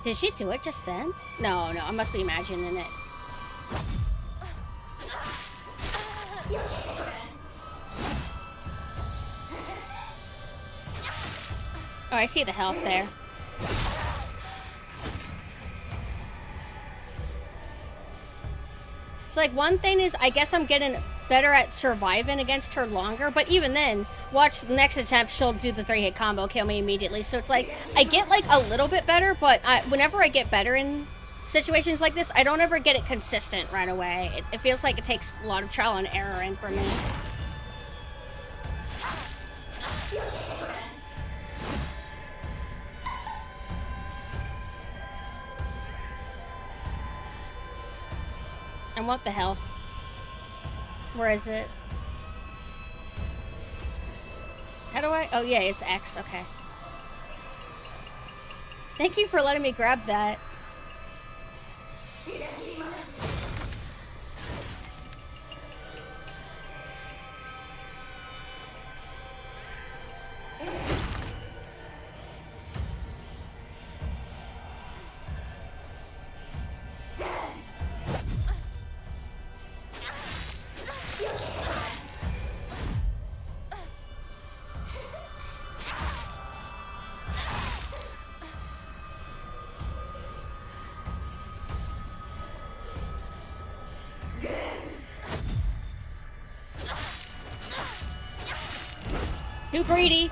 Did she do it just then? No, I must be imagining it. Oh, I see the health there. It's like, one thing is, I guess I'm getting better at surviving against her longer, but even then, watch the next attempt, she'll do the 3-hit combo, kill me immediately. So it's like, I get like a little bit better, but whenever I get better in situations like this, I don't ever get it consistent right away. It feels like it takes a lot of trial and error in for me. And what the health? Where is it? How do I? Oh yeah, it's X, okay. Thank you for letting me grab that. Too greedy.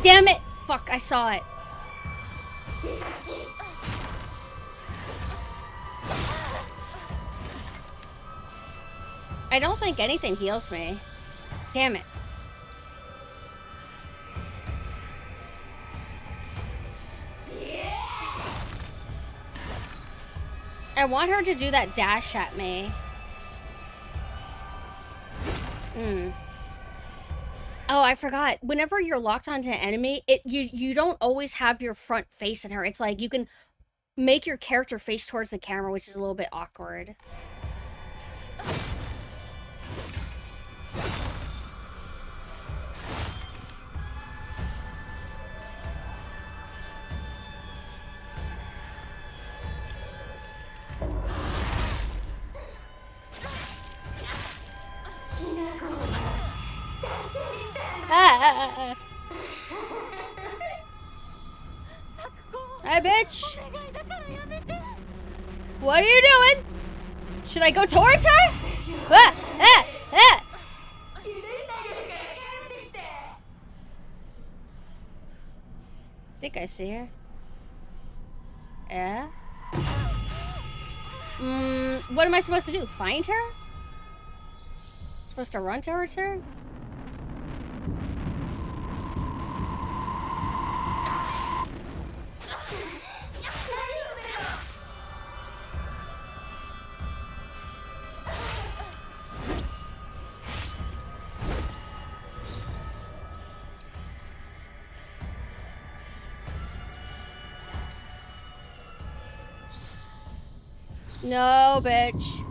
Damn it! Fuck, I saw it. I don't think anything heals me. Damn it. I want her to do that dash at me. Oh, I forgot. Whenever you're locked onto an enemy, you don't always have your front facing her. It's like you can make your character face towards the camera, which is a little bit awkward. Hi, bitch. What are you doing? Should I go towards her? I think I see her. Yeah? What am I supposed to do? Find her? Supposed to run towards her? No, bitch.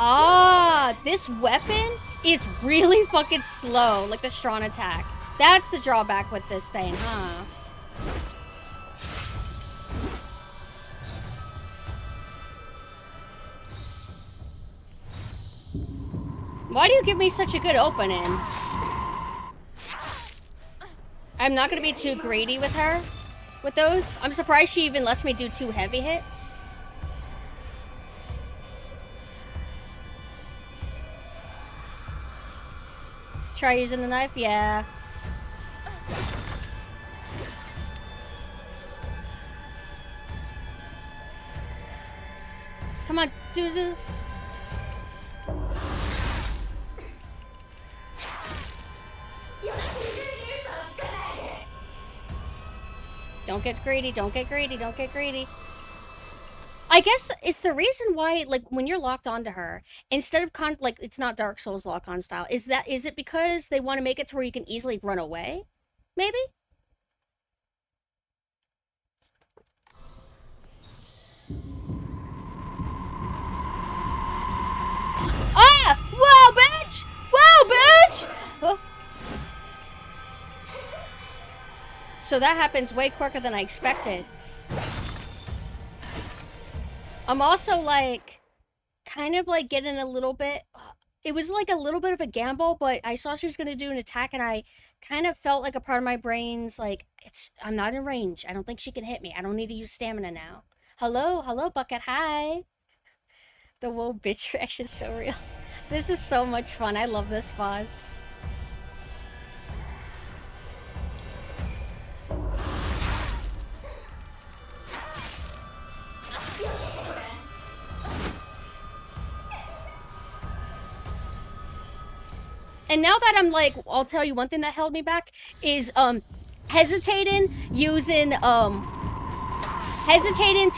Ah, this weapon is really fucking slow, like the strong attack. That's the drawback with this thing, huh? Why do you give me such a good opening? I'm not gonna be too greedy with her, with those. I'm surprised she even lets me do 2 heavy hits. Try using the knife? Yeah. Come on, do. Don't get greedy, don't get greedy, don't get greedy. I guess it's the reason why, like, when you're locked onto her, instead of like, it's not Dark Souls lock-on style. Is it because they want to make it to where you can easily run away? Maybe? Ah! Whoa, bitch! Whoa, bitch! Oh. So that happens way quicker than I expected. I'm also, like, kind of, like, getting a little bit... It was, like, a little bit of a gamble, but I saw she was going to do an attack, and I kind of felt like a part of my brain's, like, I'm not in range. I don't think she can hit me. I don't need to use stamina now. Hello, Bucket, hi! The whoa bitch reaction's so real. This is so much fun. I love this boss. And now that I'm like, I'll tell you one thing that held me back is hesitating to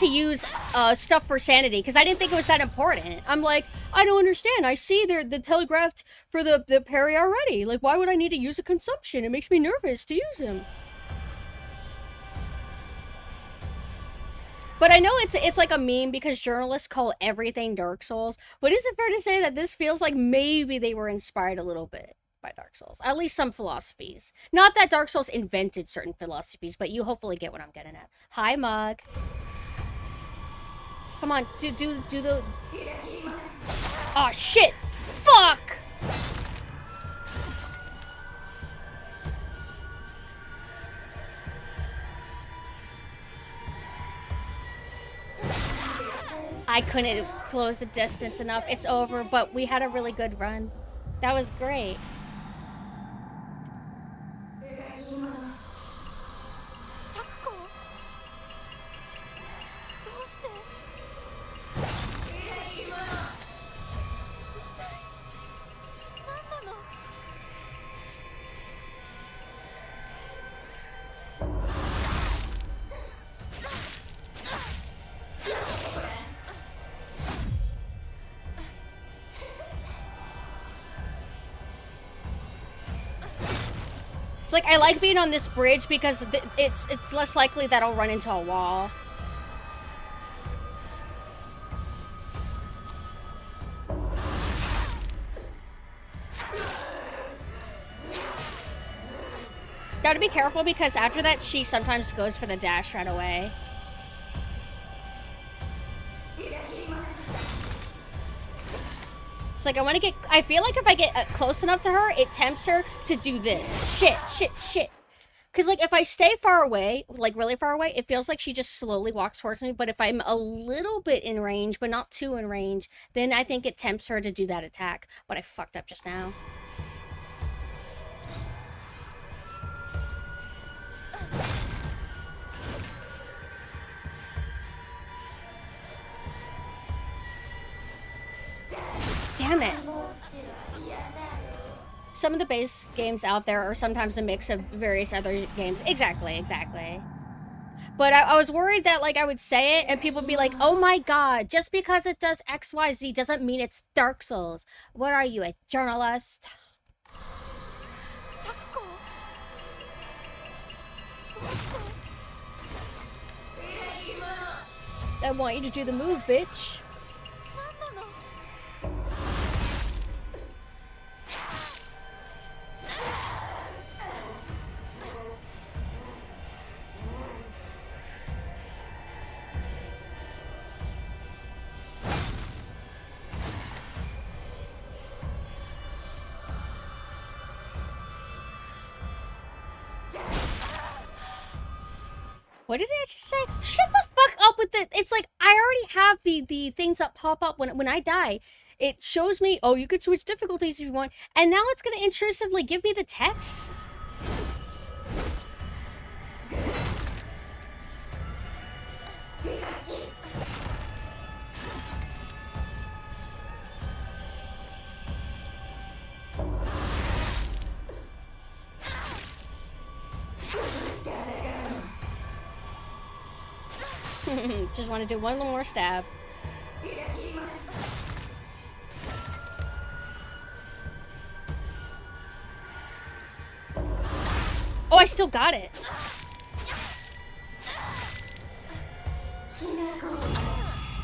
use stuff for sanity, because I didn't think it was that important. I'm like, I don't understand. I see the telegraphed for the parry already. Like, why would I need to use a consumption? It makes me nervous to use him. But I know it's like a meme because journalists call everything Dark Souls. But is it fair to say that this feels like maybe they were inspired a little bit by Dark Souls? At least some philosophies. Not that Dark Souls invented certain philosophies, but you hopefully get what I'm getting at. Hi, Mug. Come on, do the... Oh, shit! Fuck! I couldn't close the distance enough. It's over, but we had a really good run. That was great. It's like, I like being on this bridge because it's less likely that I'll run into a wall. Gotta be careful because after that, she sometimes goes for the dash right away. It's like, I feel like if I get close enough to her, it tempts her to do this. Shit. Because, like, if I stay far away, like, really far away, it feels like she just slowly walks towards me. But if I'm a little bit in range, but not too in range, then I think it tempts her to do that attack. But I fucked up just now. Damn it. Some of the base games out there are sometimes a mix of various other games. Exactly. But I was worried that, like, I would say it and people would be like, oh my god, just because it does XYZ doesn't mean it's Dark Souls. What are you, a journalist? I want you to do the move, bitch. What did I just say? Shut the fuck up with it. It's like, I already have the things that pop up when I die. It shows me, oh, you could switch difficulties if you want. And now it's going to intrusively give me the text. Just want to do one more stab. Oh, I still got it.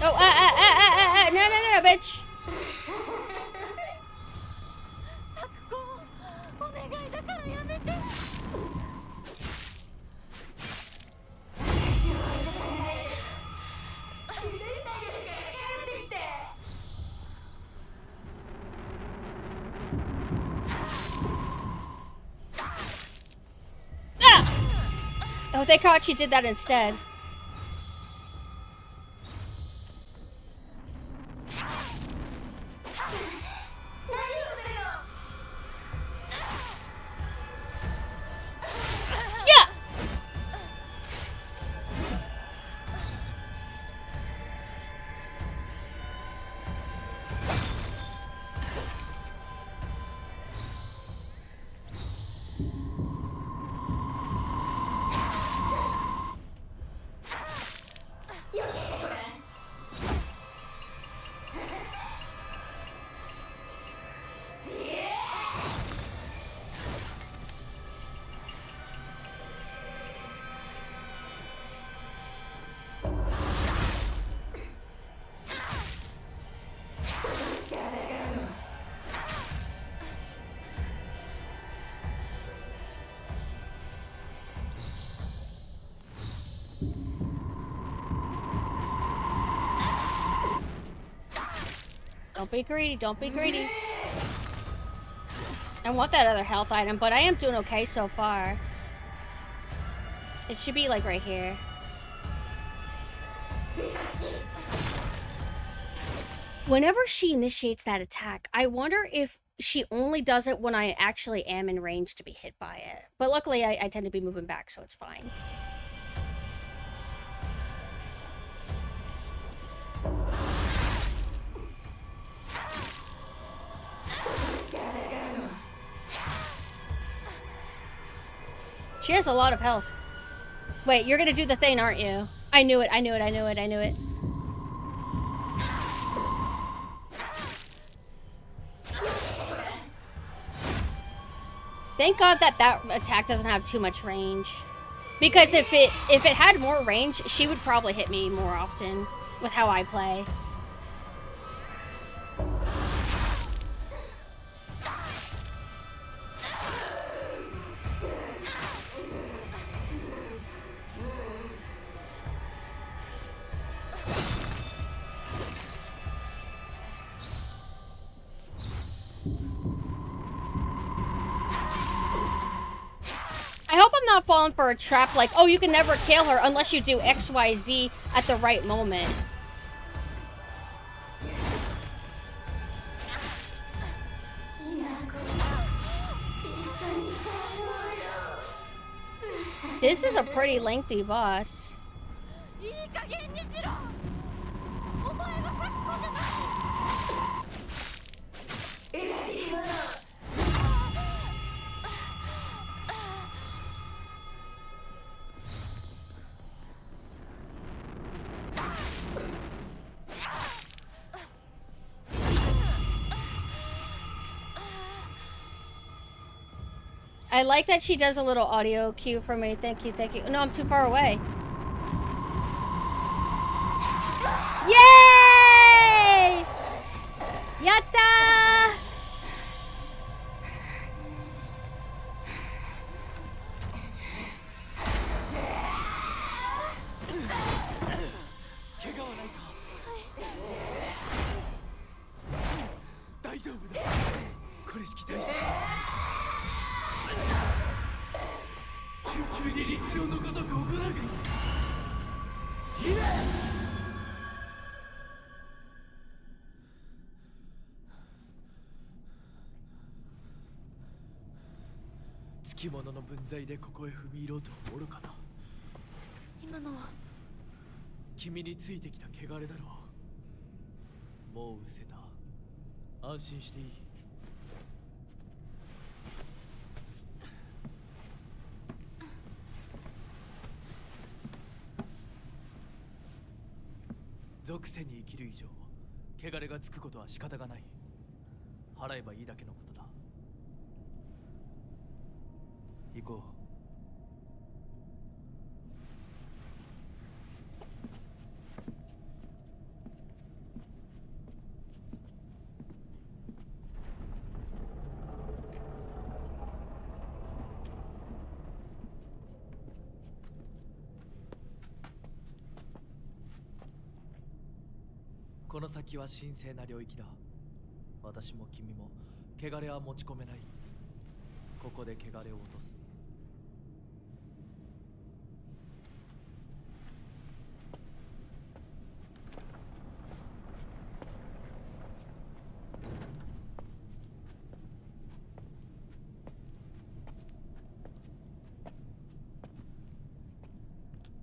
Oh, no, bitch. Oh, thank God she did that instead. Yeah! Don't be greedy, don't be greedy. I want that other health item, but I am doing okay so far. It should be like right here. Whenever she initiates that attack, I wonder if she only does it when I actually am in range to be hit by it. But luckily, I tend to be moving back, so it's fine. She has a lot of health. Wait, you're gonna do the thing, aren't you? I knew it, I knew it, I knew it, I knew it. Thank God that that attack doesn't have too much range. Because if it had more range, she would probably hit me more often with how I play. I hope I'm not falling for a trap like, oh, you can never kill her unless you do XYZ at the right moment. This is a pretty lengthy boss. I like that she does a little audio cue for me. Thank you, thank you. No, I'm too far away. Yay! Yatta! 属性に生きる以上汚れがつくことは仕方がない。払えばいいだけのことだ。行こう。この先は神聖な領域だ。私も君も汚れは持ち込めない。ここで汚れを落とす。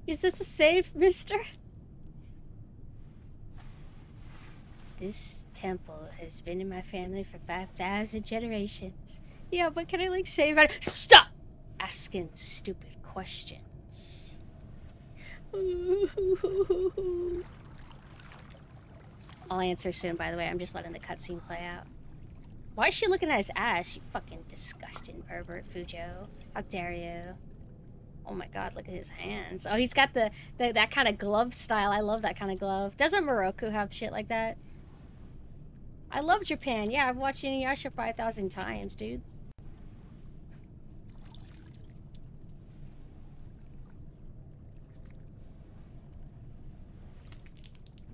Is this a save, mister? This temple has been in my family for 5,000 generations. Yeah, but can I, like, save it? Stop asking stupid questions. I'll answer soon, by the way. I'm just letting the cutscene play out. Why is she looking at his ass, you fucking disgusting pervert, Fujo? How dare you? Oh my god, look at his hands. Oh, he's got that kind of glove style. I love that kind of glove. Doesn't Morocco have shit like that? I love Japan. Yeah, I've watched Inuyasha 5,000 times, dude.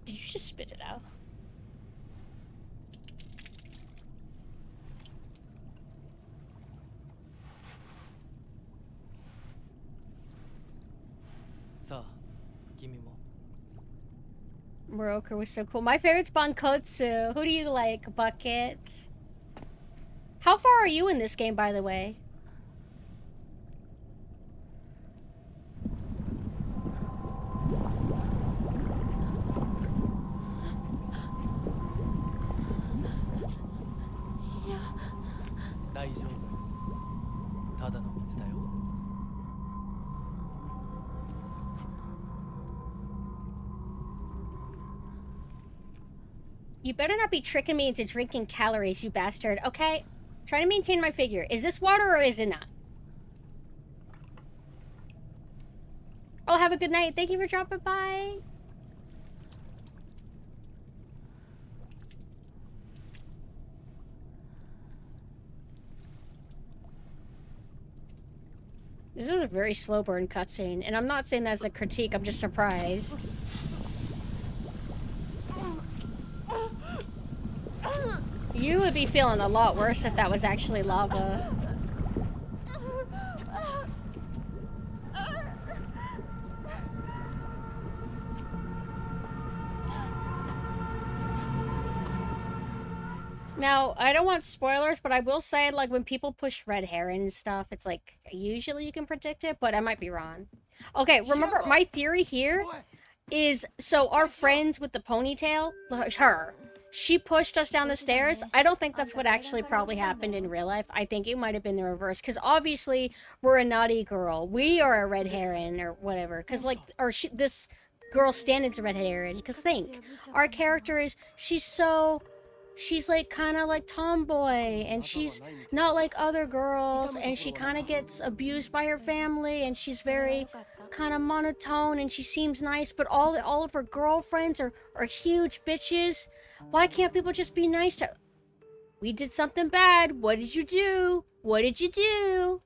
Did you just spit it out? Morocco was so cool. My favorite's Bankotsu. Who do you like, Bucket? How far are you in this game, by the way? You better not be tricking me into drinking calories, you bastard. Okay? Try to maintain my figure. Is this water or is it not? Oh, have a good night. Thank you for dropping by. This is a very slow burn cutscene, and I'm not saying that as a critique, I'm just surprised. You would be feeling a lot worse if that was actually lava. Now, I don't want spoilers, but I will say, like, when people push red hair and stuff, it's like, usually you can predict it, but I might be wrong. Okay, remember, my theory here is, so our friend with the ponytail, her, she pushed us down the stairs. I don't think that's what actually probably happened in real life. I think it might have been the reverse, because obviously, we're a naughty girl. We are a red heron, or whatever, because, like, this girl standing's a red heron, because think, our character is, she's like kind of like tomboy, and she's not like other girls, and she kind of gets abused by her family, and she's very kind of monotone, and she seems nice, but all of her girlfriends are huge bitches. Why can't people just be nice to her? We did something bad. What did you do? What did you do?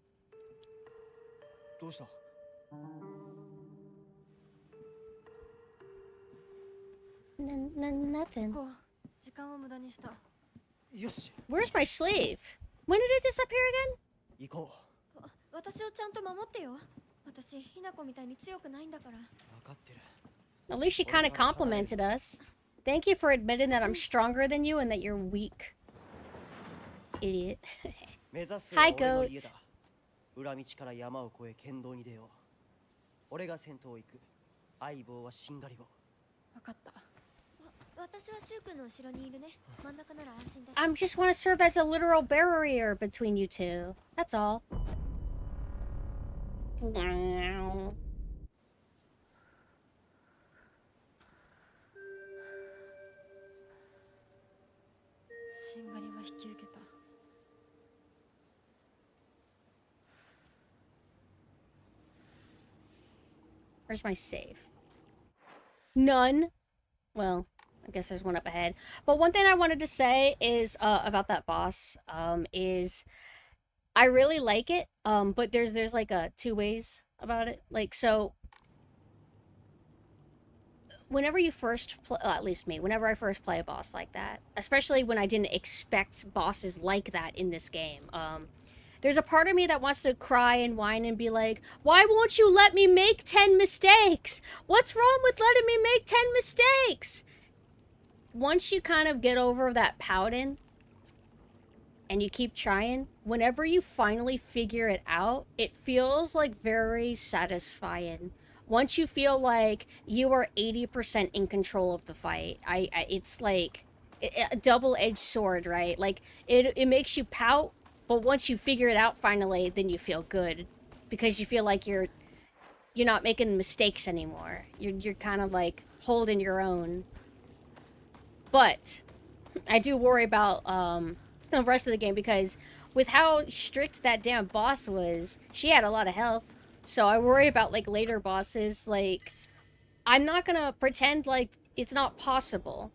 Nothing. Where's my sleeve? When did it disappear again? At least she kind of complimented us. Thank you for admitting that I'm stronger than you and that you're weak. Idiot. Hi, goat. I just want to serve as a literal barrier between you two. That's all. Where's my save? None. Well, I guess there's one up ahead. But one thing I wanted to say is about that boss is I really like it. But there's like two ways about it. Like, so whenever you first play, at least me, whenever I first play a boss like that, especially when I didn't expect bosses like that in this game, there's a part of me that wants to cry and whine and be like, why won't you let me make 10 mistakes? What's wrong with letting me make 10 mistakes? Once you kind of get over that pouting and you keep trying, whenever you finally figure it out, it feels like very satisfying. Once you feel like you are 80% in control of the fight, it's like a double-edged sword, right? Like, it makes you pout, but once you figure it out finally, then you feel good. Because you feel like you're not making mistakes anymore. You're kind of like holding your own. But I do worry about the rest of the game because with how strict that damn boss was, she had a lot of health. So I worry about like later bosses. Like, I'm not gonna pretend like it's not possible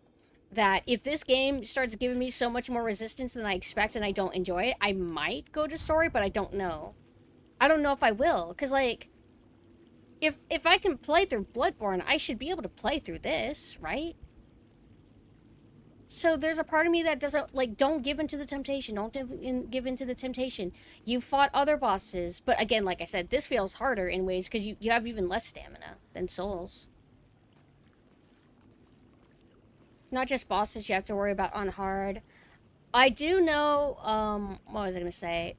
that if this game starts giving me so much more resistance than I expect and I don't enjoy it, I might go to story, but I don't know. I don't know if I will, because like if I can play through Bloodborne, I should be able to play through this, right? So there's a part of me that doesn't, like, don't give into the temptation. Don't give into the temptation. You've fought other bosses, but again, like I said, this feels harder in ways because you have even less stamina than Souls. Not just bosses you have to worry about on hard. I do know, what was I gonna say?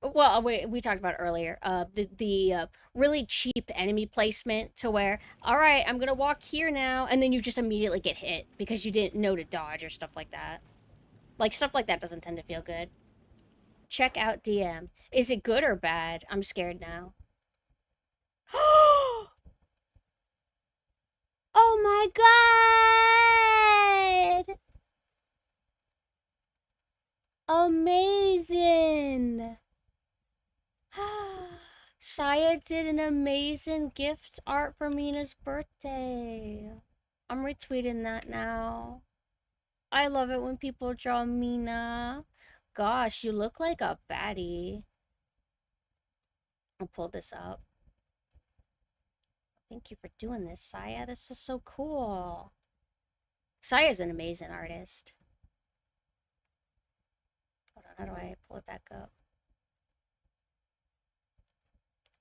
Well, we talked about it earlier. The really cheap enemy placement to where, all right, I'm gonna walk here now, and then you just immediately get hit because you didn't know to dodge or stuff like that. Like, stuff like that doesn't tend to feel good. Check out DM. Is it good or bad? I'm scared now. Oh my god! Amazing! Shia did an amazing gift art for Mina's birthday. I'm retweeting that now. I love it when people draw Mina. Gosh, you look like a baddie. I'll pull this up. Thank you for doing this, Saya. This is so cool. Saya's an amazing artist. Hold on, how do I pull it back up?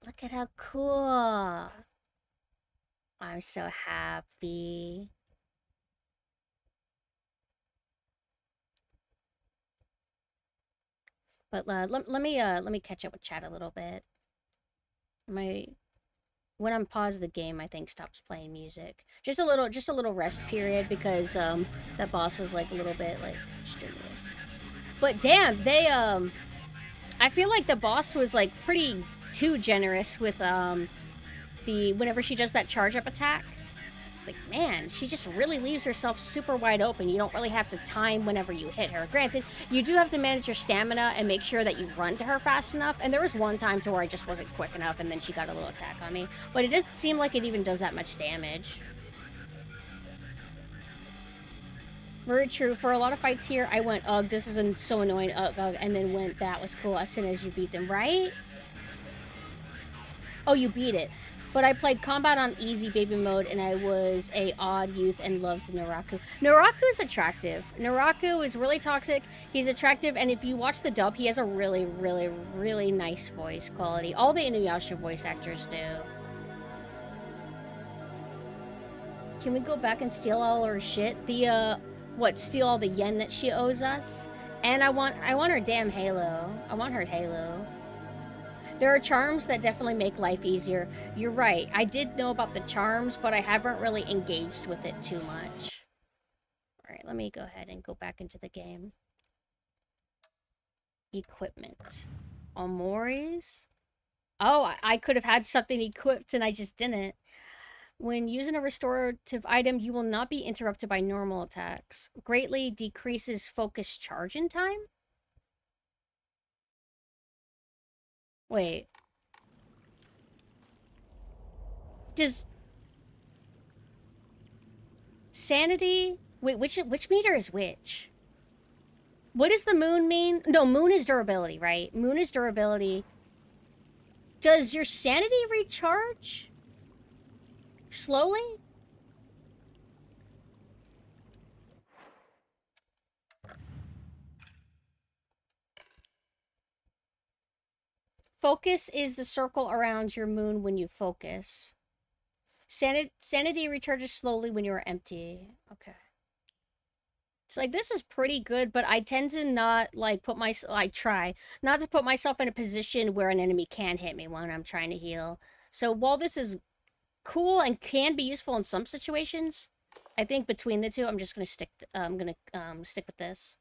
Look at how cool. I'm so happy. But let me catch up with chat a little bit. When I'm paused, the game I think stops playing music. Just a little rest period because that boss was like a little bit like strenuous. But damn, they I feel like the boss was like pretty too generous with whenever she does that charge up attack. Like, man, she just really leaves herself super wide open. You don't really have to time whenever you hit her. Granted, you do have to manage your stamina and make sure that you run to her fast enough. And there was one time to where I just wasn't quick enough and then she got a little attack on me. But it doesn't seem like it even does that much damage. Very true. For a lot of fights here, I went, ugh, this is so annoying, ugh, and then went, that was cool as soon as you beat them, right? Oh, you beat it. But I played combat on easy baby mode, and I was a odd youth and loved Naraku. Naraku is attractive. Naraku is really toxic. He's attractive, and if you watch the dub, he has a really, really, really nice voice quality. All the Inuyasha voice actors do. Can we go back and steal all her shit? Steal all the yen that she owes us? And I want her damn Halo. I want her Halo. There are charms that definitely make life easier. You're right. I did know about the charms, but I haven't really engaged with it too much. Alright, let me go ahead and go back into the game. Equipment. Omori's? Oh, I could have had something equipped and I just didn't. When using a restorative item, you will not be interrupted by normal attacks. Greatly decreases focus charging time? Wait. Does sanity... Wait, which meter is which? What does the moon mean? No, moon is durability, right? Moon is durability. Does your sanity recharge slowly? Focus is the circle around your moon when you focus. Sanity recharges slowly when you're empty. Okay. So, like, this is pretty good, but I tend to not, like, I try not to put myself in a position where an enemy can hit me when I'm trying to heal. So, while this is cool and can be useful in some situations, I think between the two, I'm just gonna stick with this.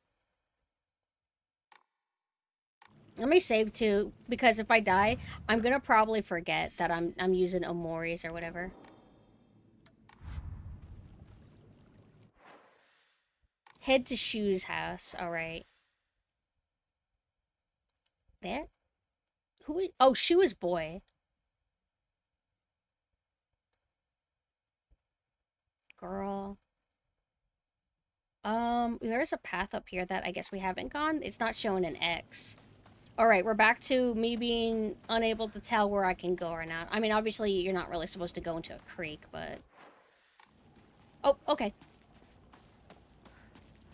Let me save too, because if I die, I'm gonna probably forget that I'm using Omori's or whatever. Head to Shu's house. All right. There? Who is... Oh, Shu is boy. Girl. There's a path up here that I guess we haven't gone. It's not showing an X. All right, we're back to me being unable to tell where I can go or not. I mean, obviously, you're not really supposed to go into a creek, but... Oh, okay.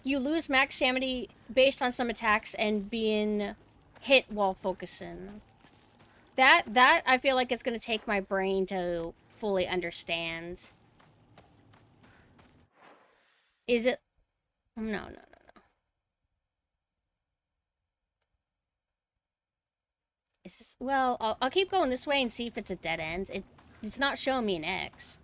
You lose max sanity based on some attacks and being hit while focusing. That I feel like it's going to take my brain to fully understand. Is it... No. Is this... Well, I'll keep going this way and see if it's a dead end. It's not showing me an X.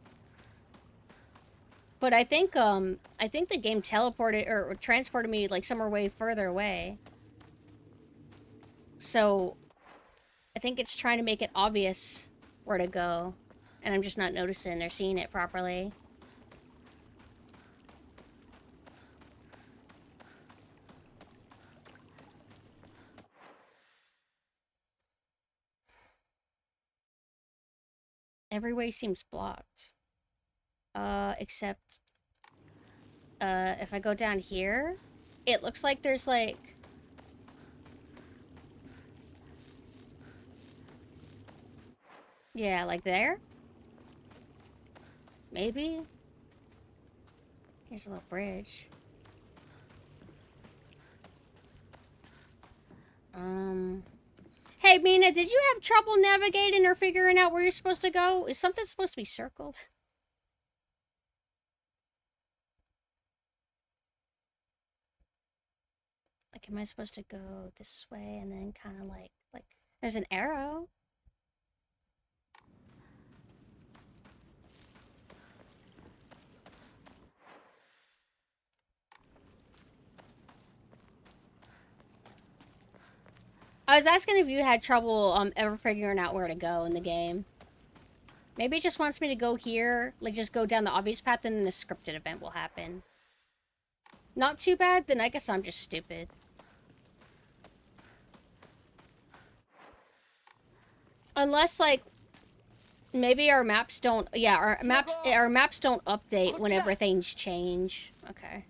But I think the game teleported or transported me like somewhere way further away. So I think it's trying to make it obvious where to go. And I'm just not noticing or seeing it properly. Every way seems blocked. Except, if I go down here, it looks like there's, like... Yeah, like there? Maybe? Here's a little bridge. Hey, Mina, did you have trouble navigating or figuring out where you're supposed to go? Is something supposed to be circled? Like, am I supposed to go this way and then kind of like, there's an arrow. I was asking if you had trouble ever figuring out where to go in the game. Maybe it just wants me to go here, like just go down the obvious path and then a scripted event will happen. Not too bad, then I guess I'm just stupid. Unless, like, maybe our maps don't... Yeah, our maps don't update whenever things change. Okay.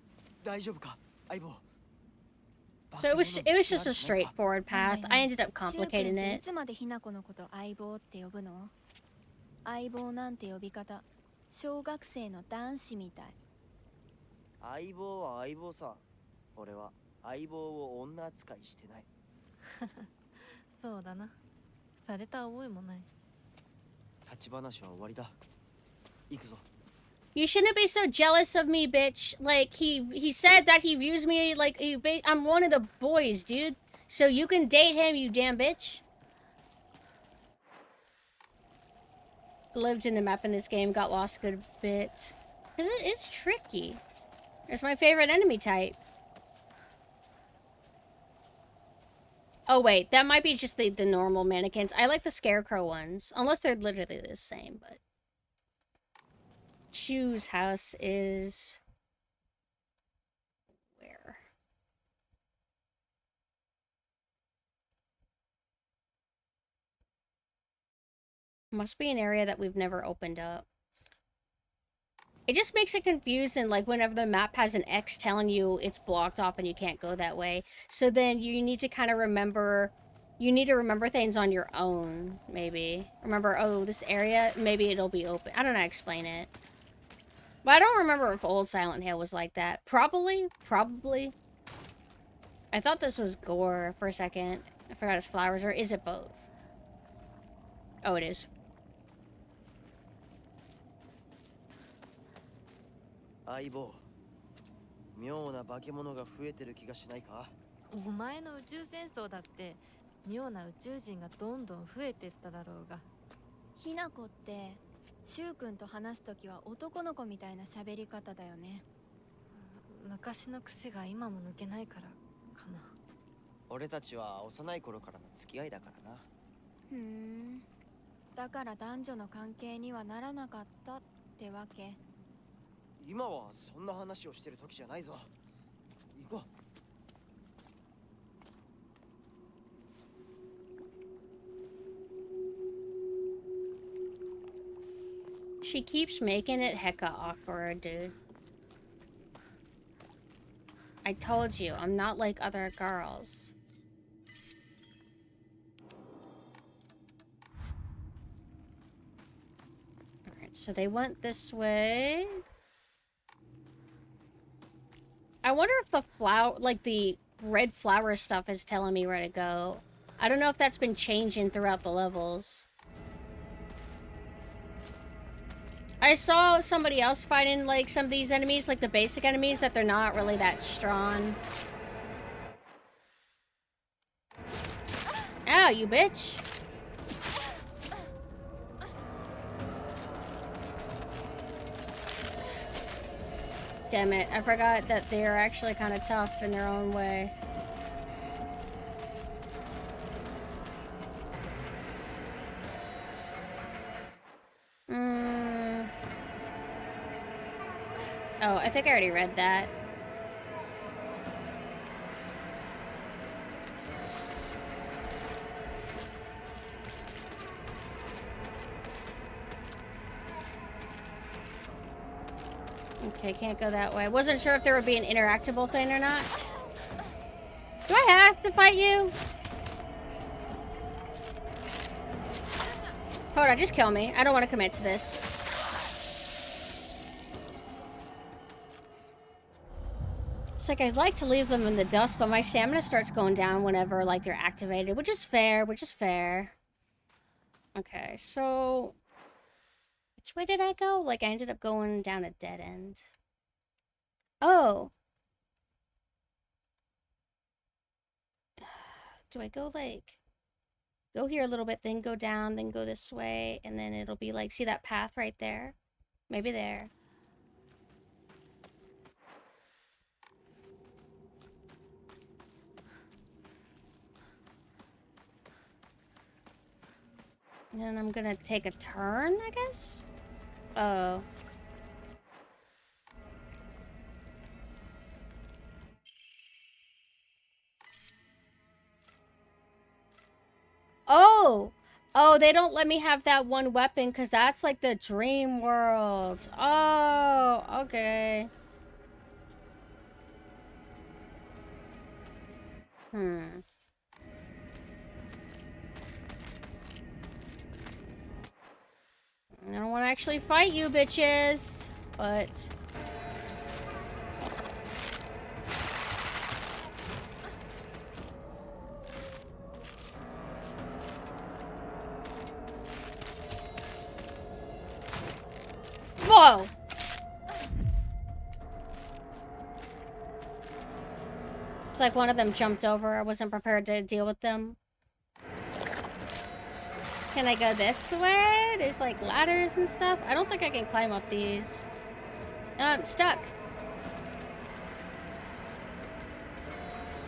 So it was just a straightforward path. I ended up complicating it. 相棒なんて呼び方小学生の男子みたい相棒は相棒さ俺は相棒を女扱いしてないそうだなされた覚えもない立ち話は終わりだ行くぞ You shouldn't be so jealous of me, bitch. Like, he said that he views me like... I'm one of the boys, dude. So you can date him, you damn bitch. Lived in the map in this game, got lost a good bit. Because it's tricky. There's my favorite enemy type. Oh, wait. That might be just the normal mannequins. I like the scarecrow ones. Unless they're literally the same, but... Shu's house is... Where? Must be an area that we've never opened up. It just makes it confusing, like whenever the map has an X telling you it's blocked off and you can't go that way. So then you need to kind of remember, you need to remember things on your own, maybe. Remember, oh, this area, maybe it'll be open. I don't know how to explain it. But I don't remember if old Silent Hill was like that. Probably. I thought this was gore for a second. I forgot it's flowers, or is it both? Oh, it is. 相棒、妙な化け物が増えてる気がしないか？お前の宇宙戦争だって妙な宇宙人がどんどん増えてっただろうが。ひなこってしゅうくんと話すときは男の子みたいな喋り方だよね。昔の癖が今も抜けないからかな。俺たちは幼い頃からの付き合いだからな。ふん。だから男女の関係にはならなかったってわけ。今はそんな話をしてる時じゃないぞ。行こう。She keeps making it hecka awkward, dude. I told you, I'm not like other girls. Alright, so they went this way. I wonder if the flower, like the red flower stuff is telling me where to go. I don't know if that's been changing throughout the levels. I saw somebody else fighting, like, some of these enemies, like the basic enemies, that they're not really that strong. Ow, you bitch! Damn it, I forgot that they're actually kind of tough in their own way. Oh, I think I already read that. Okay, can't go that way. Wasn't sure if there would be an interactable thing or not. Do I have to fight you? Hold on, just kill me. I don't want to commit to this. It's like I'd like to leave them in the dust, but my stamina starts going down whenever, like, they're activated, which is fair, Okay, so... which way did I go? Like, I ended up going down a dead end. Oh! Do I go, like... go here a little bit, then go down, then go this way, and then it'll be like, see that path right there? Maybe there. And then I'm gonna take a turn, I guess? Oh. Oh! Oh, they don't let me have that one weapon because that's like the dream world. Oh, okay. I don't want to actually fight you, bitches, but... Whoa! It's like one of them jumped over. I wasn't prepared to deal with them. Can I go this way? There's like ladders and stuff. I don't think I can climb up these. I'm stuck.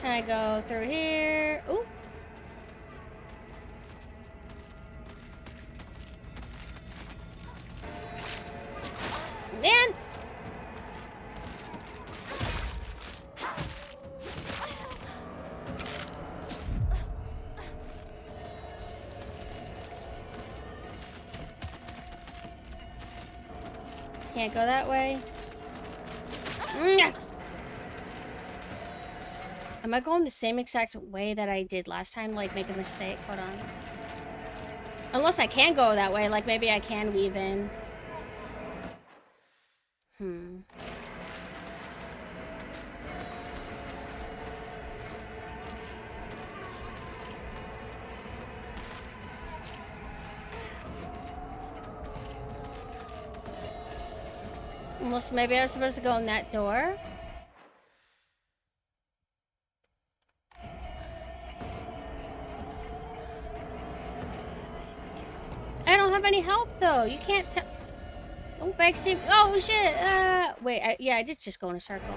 Can I go through here? Ooh. Man! Can't go that way. Am I going the same exact way that I did last time? Like, make a mistake? Hold on. Unless I can go that way. Like, maybe I can weave in. Unless maybe I was supposed to go in that door? I don't have any health though. You can't tell. Oh, backseat. Oh shit. Wait. Yeah, I did just go in a circle.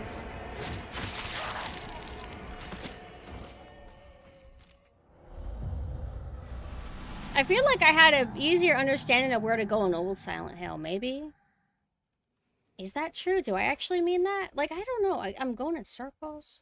I feel like I had an easier understanding of where to go in Old Silent Hill. Maybe. Is that true? Do I actually mean that? Like, I don't know. I'm going in circles.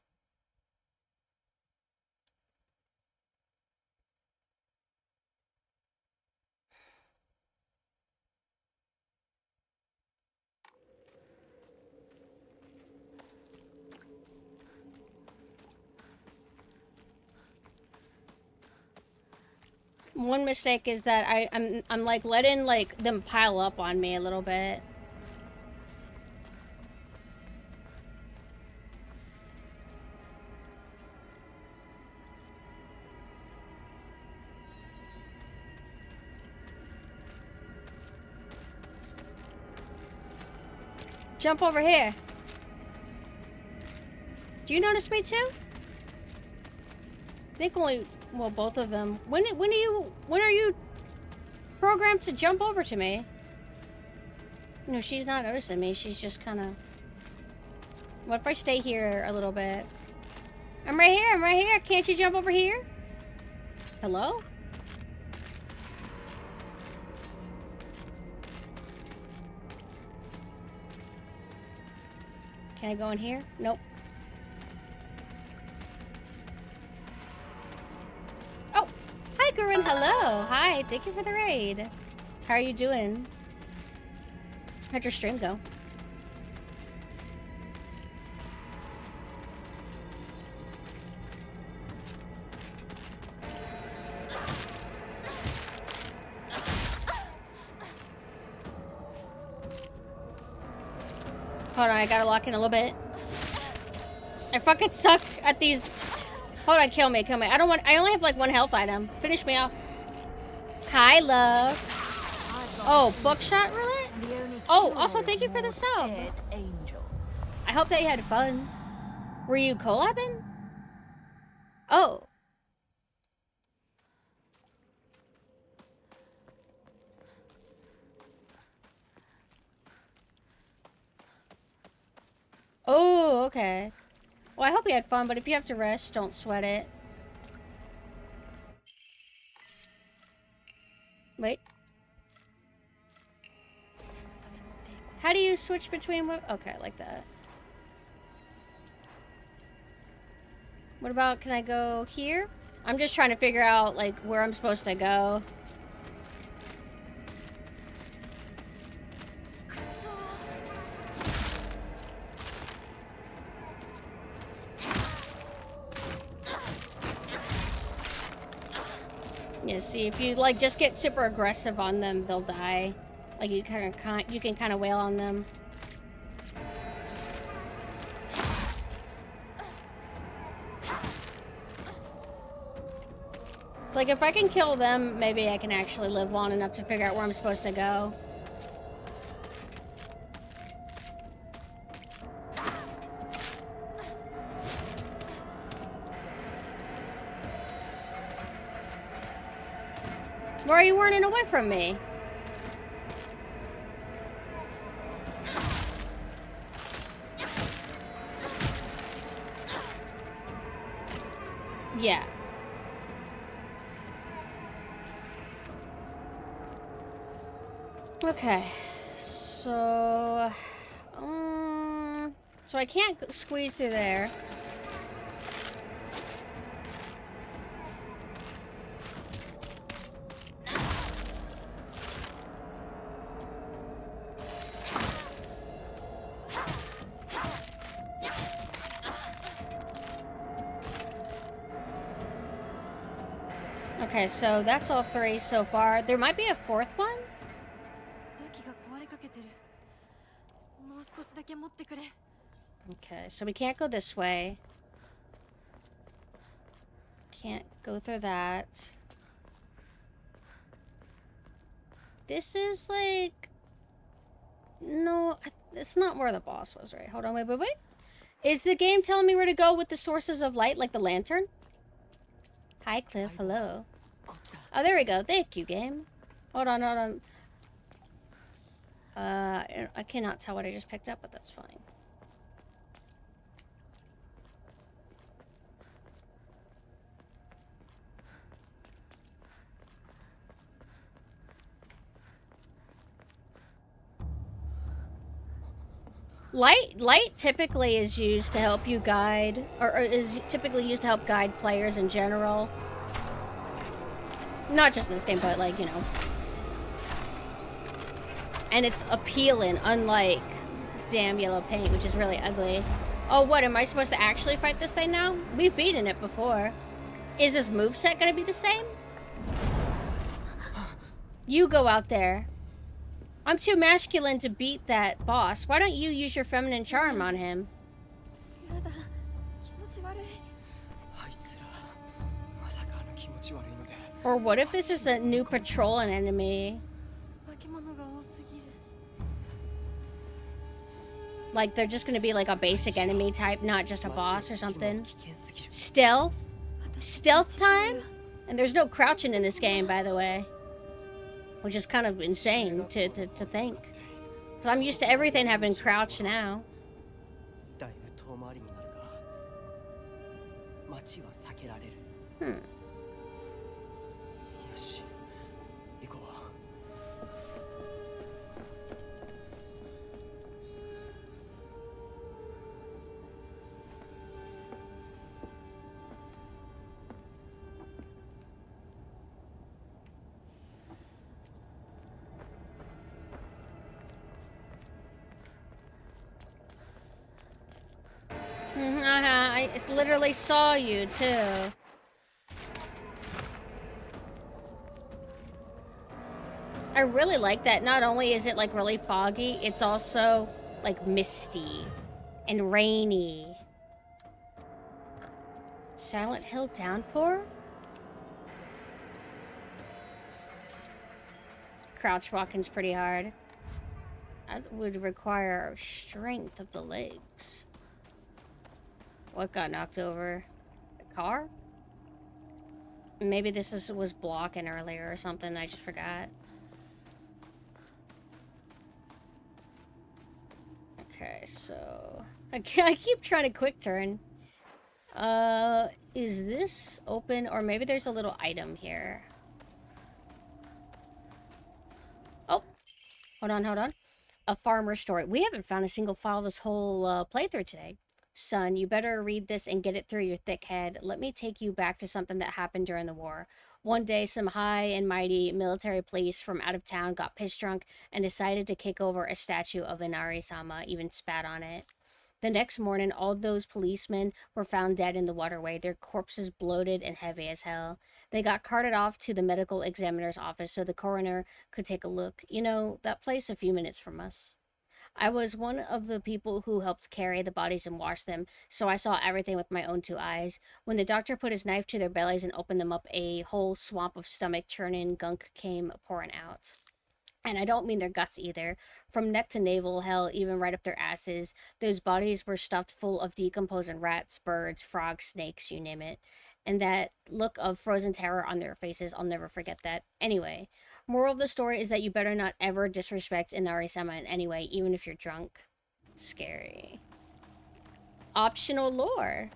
One mistake is that I'm like letting like them pile up on me a little bit. Jump over here. Do you notice me too? I think only, well, both of them. When are you programmed to jump over to me? No, she's not noticing me. She's just kind of. What if I stay here a little bit? I'm right here. I'm right here. Can't you jump over here? Hello? Can I go in here? Nope. Oh! Hi, Gurren. Hello. Hi. Thank you for the raid. How are you doing? How'd your stream go? Hold on, I gotta lock in a little bit. I fucking suck at these. Hold on, kill me, kill me. I don't want. I only have like one health item. Finish me off. Hi, love. Oh, buckshot roulette? Oh, also thank you for the sub. I hope that you had fun. Were you collabing? Oh. Oh, okay. Well, I hope you had fun, but if you have to rest, don't sweat it. Wait. How do you switch between... Okay, like that. What about, can I go here? I'm just trying to figure out, like, where I'm supposed to go. Yeah, see, if you, like, just get super aggressive on them, they'll die. Like, you can kind of wail on them. It's like, if I can kill them, maybe I can actually live long enough to figure out where I'm supposed to go. Why are you running away from me? Yeah. Okay. So I can't squeeze through there. Okay, so that's all 3 so far. There might be a 4th one? 武器が壊れかけてる。もう少しだけ持ってくれ。 Okay, so we can't go this way. Can't go through that. This is like... No, it's not where the boss was, right? Hold on, wait. Is the game telling me where to go with the sources of light, like the lantern? Hi, Cliff, hello. Oh, there we go. Thank you, game. Hold on. I cannot tell what I just picked up, but that's fine. Light typically is used to help you guide, or is typically used to help guide players in general. Not just this game, but like, you know. And it's appealing, unlike damn yellow paint, which is really ugly. Oh, what, am I supposed to actually fight this thing now? We've beaten it before. Is this moveset gonna be the same? You go out there. I'm too masculine to beat that boss. Why don't you use your feminine charm on him? やだ、気持ち悪い。あいつらまさか気持ち悪いので。 Or what if this is a new patrolling enemy? 化け物が多すぎる。 Like they're just gonna be like a basic enemy type, not just a boss or something. Stealth? Stealth time? And there's no crouching in this game, by the way. Which is kind of insane to think. Because I'm used to everything having crouch now. だいぶ遠回りになるが、街は避けられる。Hmm. よし、行こう。 I literally saw you too. I really like that. Not only is it like really foggy, it's also like misty and rainy. Silent Hill downpour? Crouch walking's pretty hard. That would require strength of the legs. What got knocked over? A car? Maybe this was blocking earlier or something. I just forgot. Okay, so... I keep trying to quick turn. Is this open? Or maybe there's a little item here. Oh! Hold on. A farmer's story. We haven't found a single file this whole playthrough today. Son, you better read this and get it through your thick head. Let me take you back to something that happened during the war. One day, some high and mighty military police from out of town got pissed drunk and decided to kick over a statue of Inari-sama, even spat on it. The next morning, all those policemen were found dead in the waterway, their corpses bloated and heavy as hell. They got carted off to the medical examiner's office so the coroner could take a look. You know, that place a few minutes from us. I was one of the people who helped carry the bodies and wash them, so I saw everything with my own 2 eyes. When the doctor put his knife to their bellies and opened them up, a whole swamp of stomach-churning gunk came pouring out. And I don't mean their guts either. From neck to navel, hell, even right up their asses, those bodies were stuffed full of decomposing rats, birds, frogs, snakes, you name it. And that look of frozen terror on their faces, I'll never forget that. Anyway... Moral of the story is that you better not ever disrespect Inari-sama in any way, even if you're drunk. Scary. Optional lore.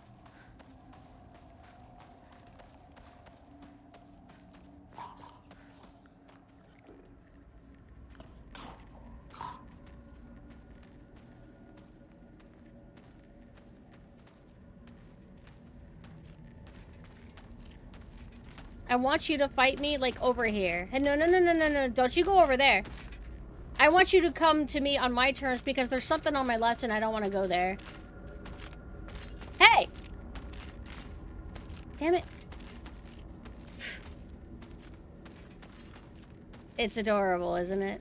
I want you to fight me, like, over here. Hey, no. Don't you go over there. I want you to come to me on my terms because there's something on my left and I don't want to go there. Hey! Damn it. It's adorable, isn't it?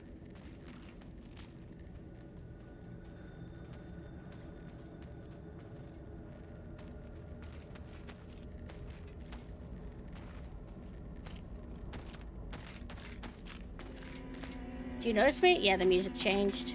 Do you notice me? Yeah, the music changed.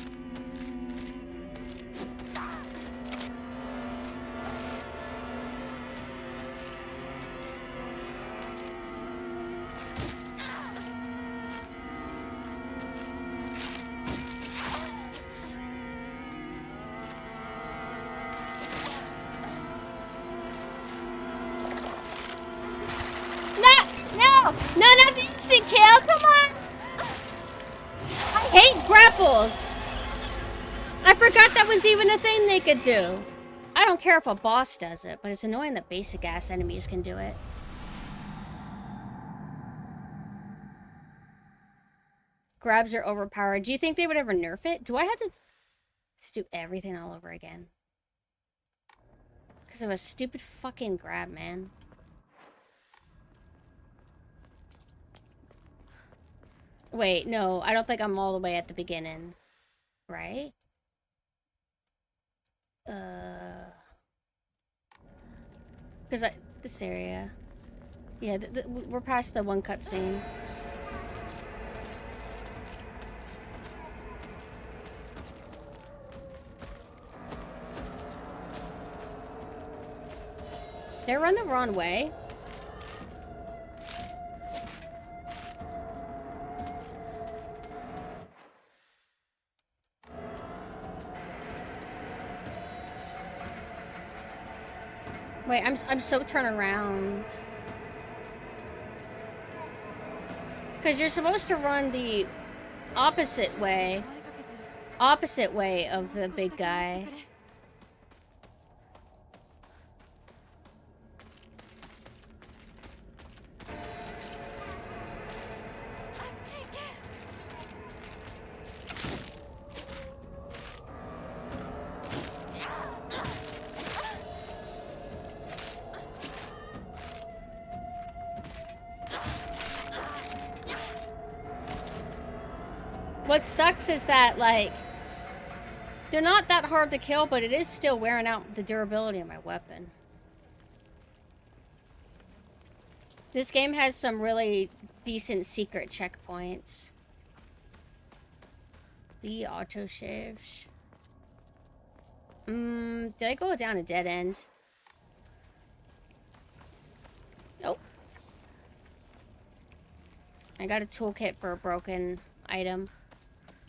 No, not the instant kill, come on! I hate grapples! I forgot that was even a thing they could do. I don't care if a boss does it, but it's annoying that basic-ass enemies can do it. Grabs are overpowered. Do you think they would ever nerf it? Do I have to do everything all over again? Because of a stupid fucking grab, man. Wait, no, I don't think I'm all the way at the beginning. Right? Because this area. Yeah, we're past the one cutscene. Did I run the wrong way? Wait, I'm so turned around. Because you're supposed to run the opposite way. Opposite way of the big guy. What sucks is that, like, they're not that hard to kill, but it is still wearing out the durability of my weapon. This game has some really decent secret checkpoints. The autosaves. Did I go down a dead end? Nope. I got a toolkit for a broken item.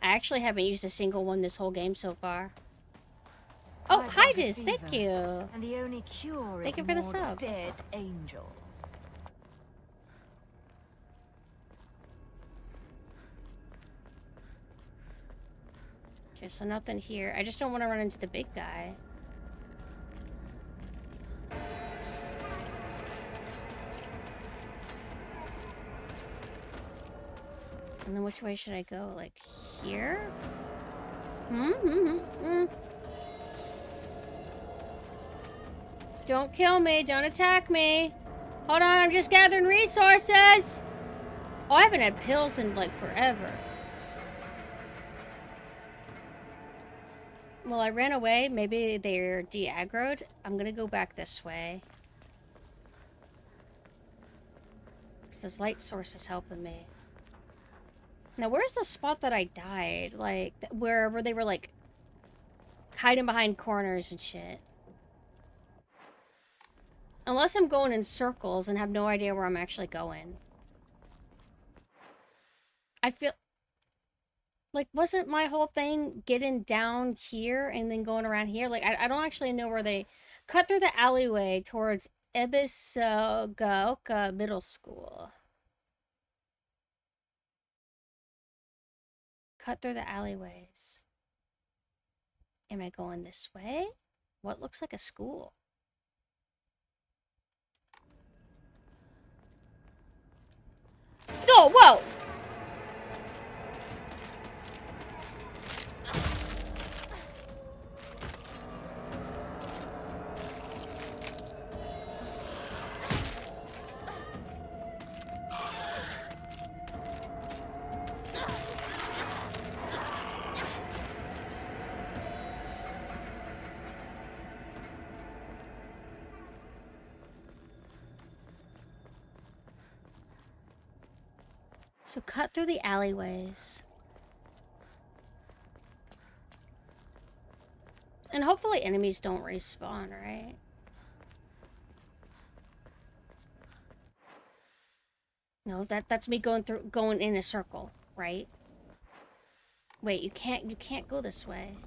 I actually haven't used a single one this whole game so far. Oh, hi, Diz. Thank you. And the only cure Thank you for the sub. Dead angels. Okay, so nothing here. I just don't want to run into the big guy. And then which way should I go? Like here? Don't kill me. Don't attack me. Hold on, I'm just gathering resources. Oh, I haven't had pills in like forever. Well, I ran away. Maybe they're de-aggroed. I'm gonna go back this way. Because this light source is helping me. Now, where's the spot that I died? Like, where they were, like, hiding behind corners and shit. Unless I'm going in circles and have no idea where I'm actually going. I feel... Like, wasn't my whole thing getting down here and then going around here? Like, I don't actually know where they... Cut through the alleyway towards Ebisogaoka Middle School. Cut through the alleyways. Am I going this way? What looks like a school? Oh, whoa! So cut through the alleyways. And hopefully enemies don't respawn, right? No, that's me going in a circle, right? Wait, you can't go this way.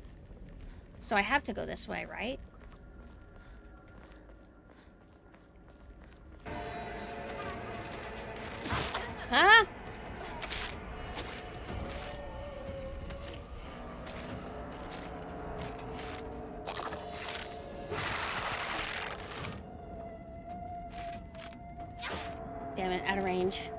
So I have to go this way, right? Huh? Damn it, out of range.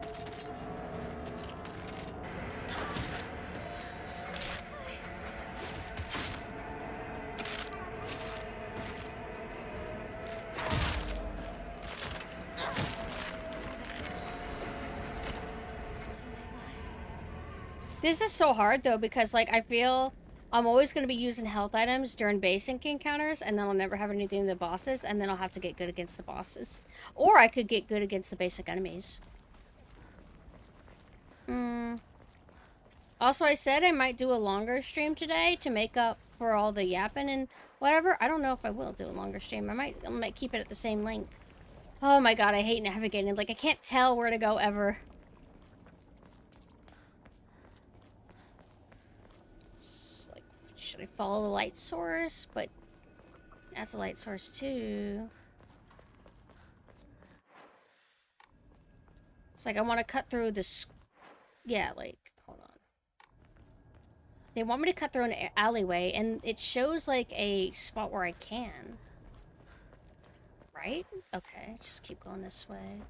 This is so hard though, because like I feel I'm always going to be using health items during basic encounters, and then I'll never have anything in the bosses, and then I'll have to get good against the bosses. Or I could get good against the basic enemies. Also, I said I might do a longer stream today to make up for all the yapping and whatever. I don't know if I will do a longer stream. I might keep it at the same length. Oh my god, I hate navigating. Like, I can't tell where to go ever. Should I follow the light source? But that's a light source too. It's like I want to cut through this. Yeah, like, hold on. They want me to cut through an alleyway, and it shows like a spot where I can. Right? Okay, just keep going this way.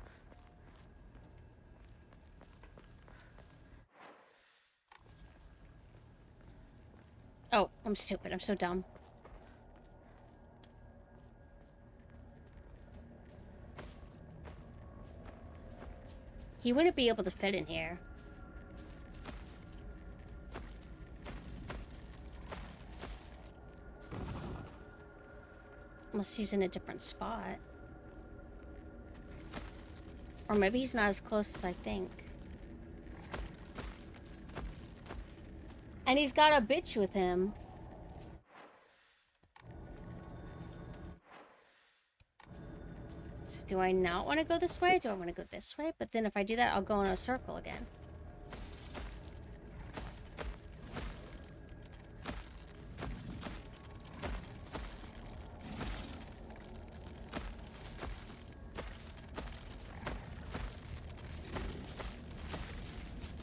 Oh, I'm stupid. I'm so dumb. He wouldn't be able to fit in here. Unless he's in a different spot. Or maybe he's not as close as I think. And he's got a bitch with him. So do I not want to go this way? Do I want to go this way? But then if I do that, I'll go in a circle again.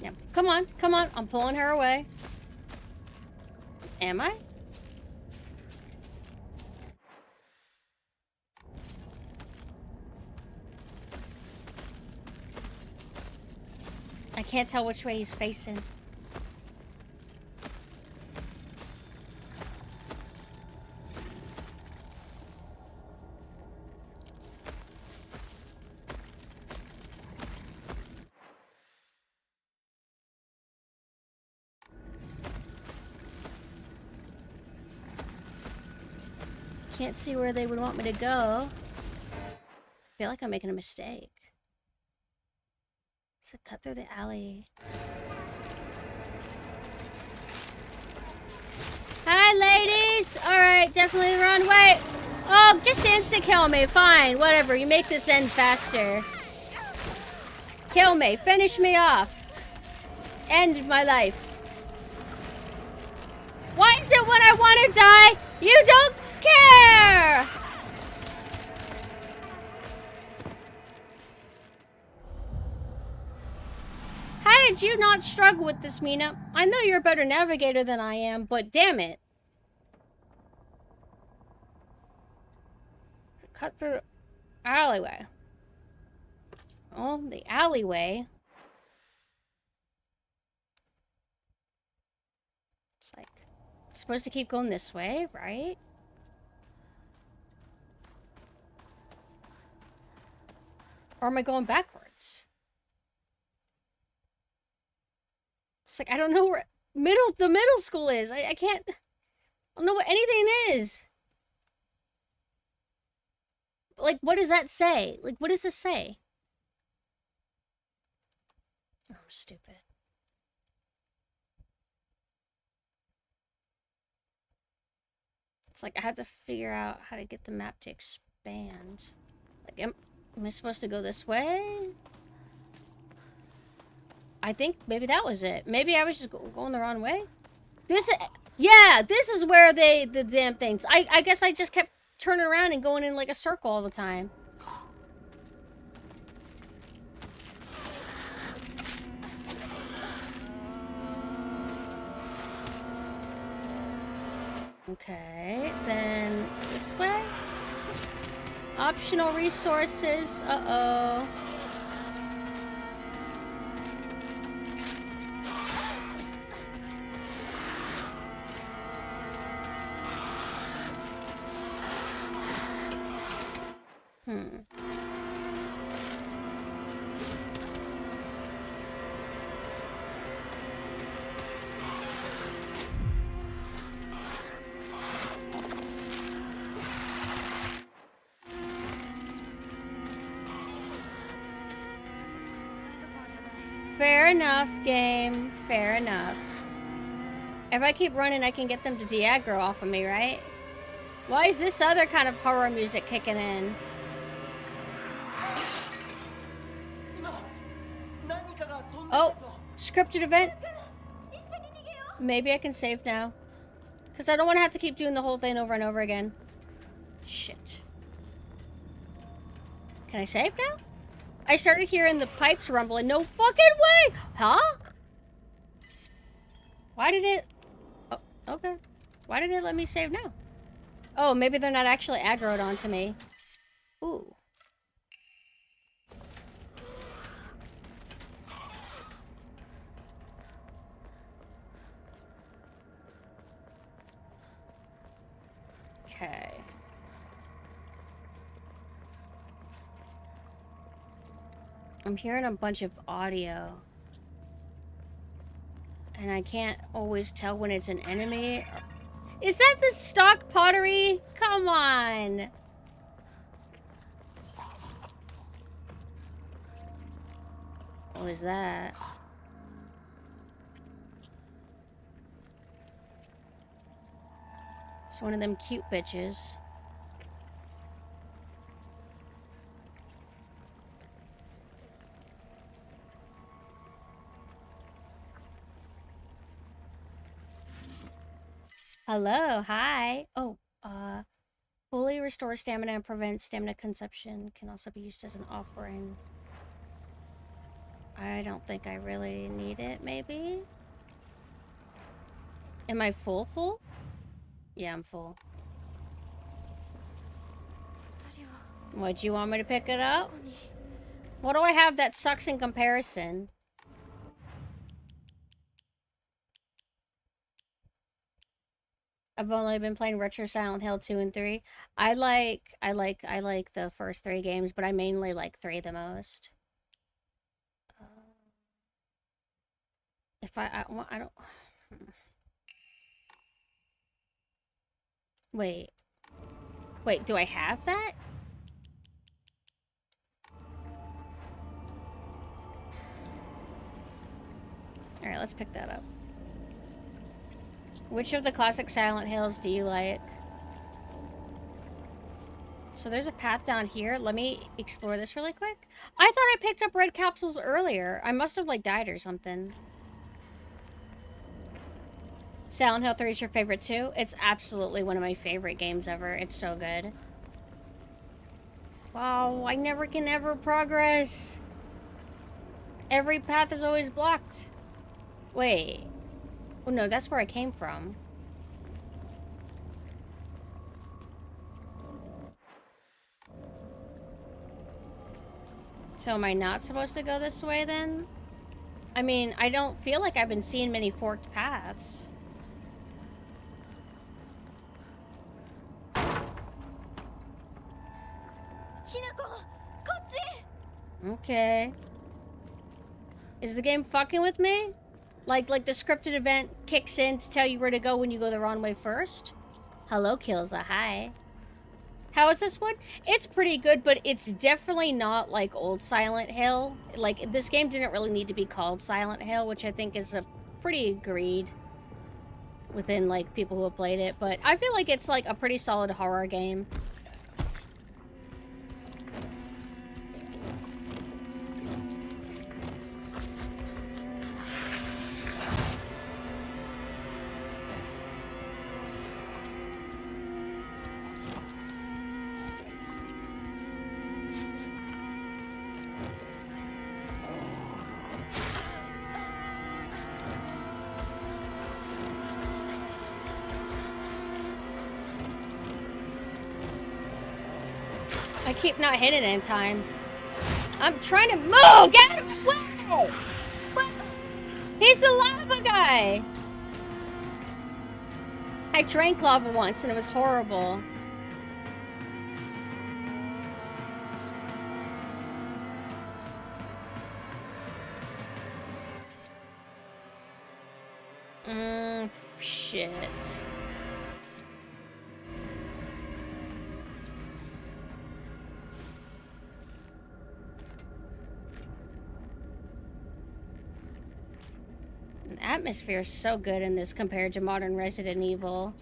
Yep. Come on, come on. I'm pulling her away. Am I? I can't tell which way he's facing. Can't see where they would want me to go. I feel like I'm making a mistake. So cut through the alley. Hi, ladies! Alright, definitely the wrong way. Oh, just instant kill me. Fine, whatever. You make this end faster. Kill me. Finish me off. End my life. Why is it when I want to die, you don't care? How did you not struggle with this, Mina? I know you're a better navigator than I am, but damn it. Cut through alleyway. Oh, the alleyway. It's like, supposed to keep going this way, right? Or am I going backwards? It's like, I don't know where the middle school is. I can't, I don't know what anything is. Like, what does that say? Like, what does this say? Oh, I'm stupid. It's like I have to figure out how to get the map to expand. Like, am I supposed to go this way? I think maybe that was it. Maybe I was just going the wrong way. Yeah, this is where the damn things. I guess I just kept turning around and going in like a circle all the time. Okay, then this way. Optional resources. Uh-oh. Fair enough, game. Fair enough. If I keep running, I can get them to de-aggro off of me, right? Why is this other kind of horror music kicking in? Oh, scripted event. Maybe I can save now. Because I don't want to have to keep doing the whole thing over and over again. Shit. Can I save now? I started hearing the pipes rumbling. No fucking way! Huh? Why did it... Oh, okay. Why did it let me save now? Oh, maybe they're not actually aggroed onto me. Ooh. Okay. I'm hearing a bunch of audio. And I can't always tell when it's an enemy. Is that the stock pottery? Come on. What was that? It's one of them cute bitches. Hello, hi. Oh, fully restore stamina and prevent stamina consumption. Can also be used as an offering. I don't think I really need it, maybe? Am I full? Yeah, I'm full. What, do you want me to pick it up? What do I have that sucks in comparison? I've only been playing Retro Silent Hill 2 and 3. I like the first 3 games, but I mainly like 3 the most. If I don't... Wait, do I have that? Alright, let's pick that up. Which of the classic Silent Hills do you like? So there's a path down here. Let me explore this really quick. I thought I picked up red capsules earlier. I must have, like, died or something. Silent Hill 3 is your favorite too? It's absolutely one of my favorite games ever. It's so good. Wow, I never can ever progress. Every path is always blocked. Wait. Oh no, that's where I came from. So am I not supposed to go this way then? I mean, I don't feel like I've been seeing many forked paths. Okay. Is the game fucking with me? Like the scripted event kicks in to tell you where to go when you go the wrong way first? Hello, Kilza. Hi. How is this one? It's pretty good, but it's definitely not like old Silent Hill. Like, this game didn't really need to be called Silent Hill, which I think is a pretty agreed. within like people who have played it, but I feel like it's like a pretty solid horror game. I keep not hitting it in time. I'm trying to move! Get out of my way! What? He's the lava guy! I drank lava once and it was horrible. Shit. The atmosphere is so good in this compared to modern Resident Evil.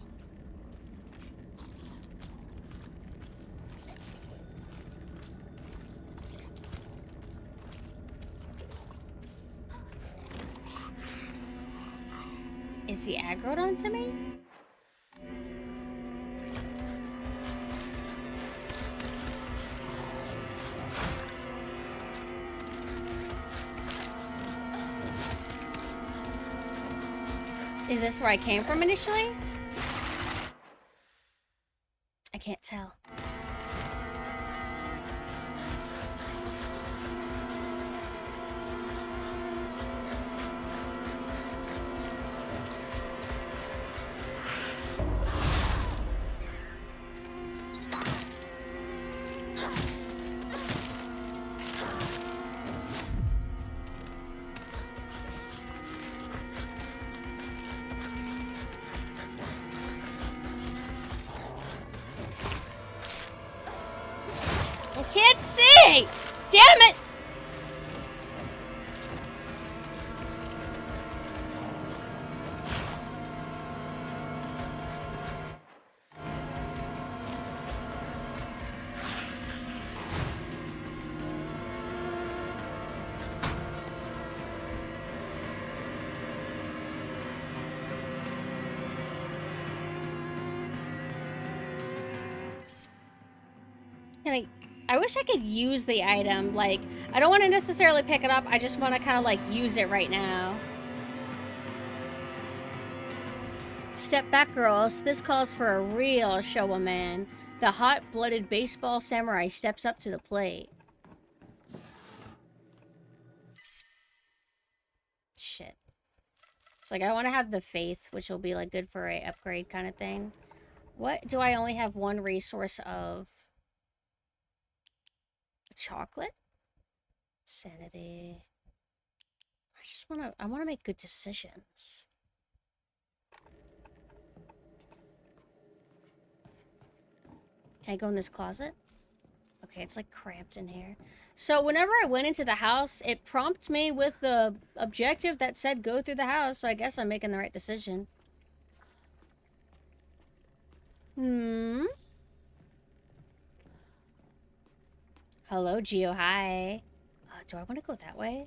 Is he aggroed onto me? Is this where I came from initially? I can't tell. Can't see! Damn it! I wish I could use the item. Like, I don't want to necessarily pick it up. I just want to kind of like use it right now. Step back, girls. This calls for a real show of man. The hot-blooded baseball samurai steps up to the plate. Shit. It's like I want to have the faith, which will be like good for a upgrade kind of thing. What do I only have one resource of? Chocolate? Sanity. I want to make good decisions. Can I go in this closet? Okay, it's like cramped in here. So whenever I went into the house, it prompted me with the objective that said go through the house, so I guess I'm making the right decision. Hello, Geo. Hi. Do I want to go that way?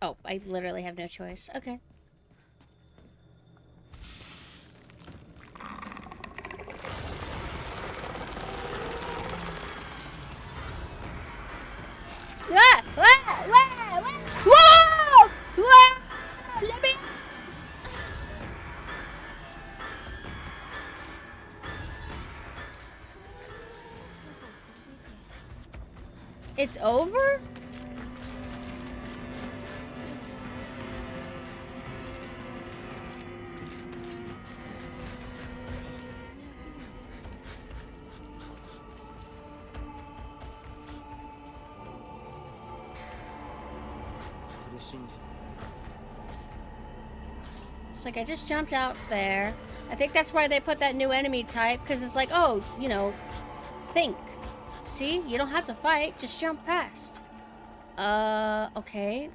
Oh, I literally have no choice. Okay. Ah! Whoa! Whoa! Let me... It's over? It's like I just jumped out there. I think that's why they put that new enemy type, because it's like, oh, you know, think. See? You don't have to fight, just jump past. Okay.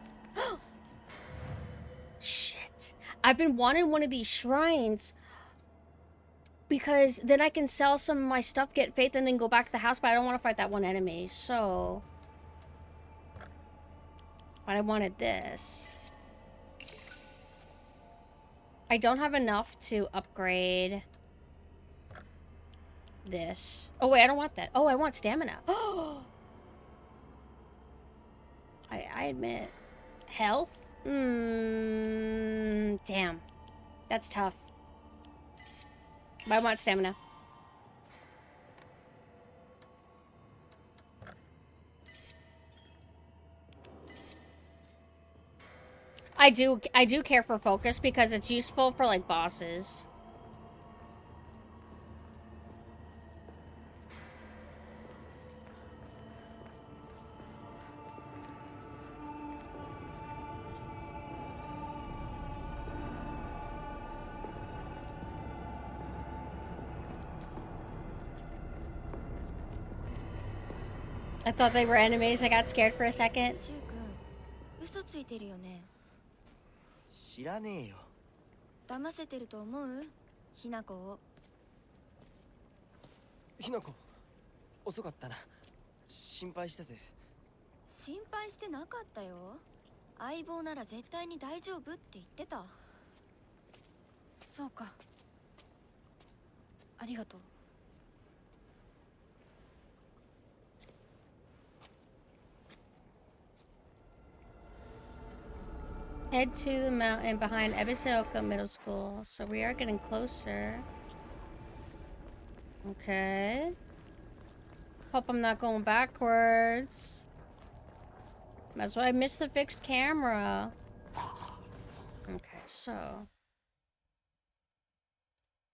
Shit. I've been wanting one of these shrines because then I can sell some of my stuff, get faith, and then go back to the house, but I don't want to fight that one enemy, so... But I wanted this. I don't have enough to upgrade this. Oh, wait, I don't want that. Oh, I want stamina. I admit. Health? Damn. That's tough. But I want stamina. I do care for focus because it's useful for, like, bosses. I thought they were enemies. I got scared for a second. シュウ君嘘ついてるよね。知らねえよ。騙せてると思う？ひなこを。ひなこ、遅かったな。心配したぜ。心配してなかったよ。相棒なら絶対に大丈夫って言ってた。そうか。ありがとう。Head to the mountain behind Ebiseoka Middle School. So we are getting closer. Okay. Hope I'm not going backwards. That's why I missed the fixed camera. Okay, so...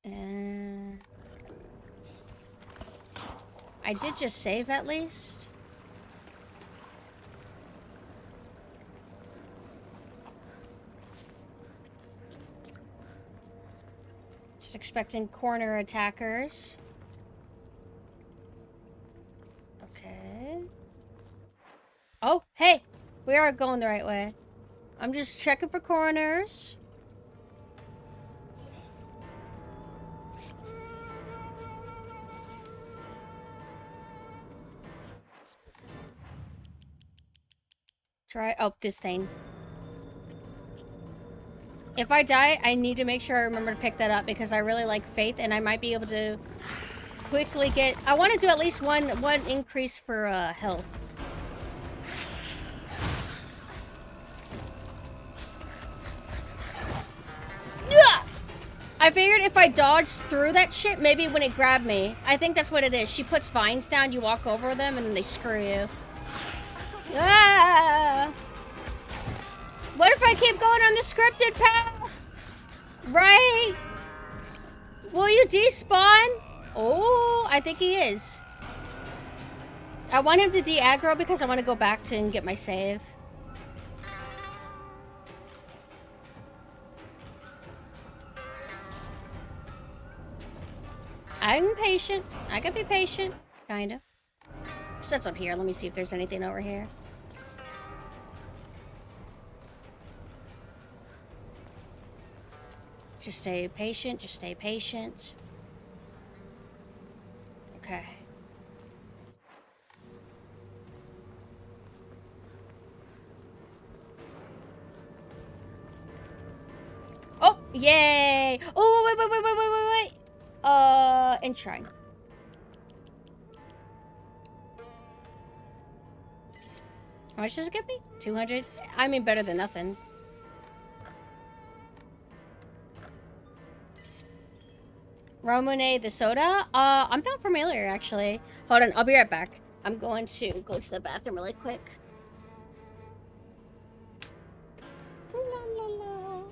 And... I did just save at least. Just expecting corner attackers. Okay. Oh, hey! We are going the right way. I'm just checking for corners. Try... Oh, this thing. If I die, I need to make sure I remember to pick that up because I really like Faith and I might be able to quickly get... I want to do at least one increase for health. Yeah! I figured if I dodged through that shit, maybe when it grabbed me. I think that's what it is. She puts vines down, you walk over them, and then they screw you. Ah! What if I keep going on the scripted path? Right? Will you despawn? Oh, I think he is. I want him to de-aggro because I want to go back to and get my save. I'm patient. I can be patient. Kinda. Sets up here. Let me see if there's anything over here. Just stay patient. Just stay patient. Okay. Oh, yay! Oh, wait. Enshrine. How much does it get me? 200? I mean, better than nothing. Ramune the soda? I'm not familiar, actually. Hold on, I'll be right back. I'm going to go to the bathroom really quick. La, la, la.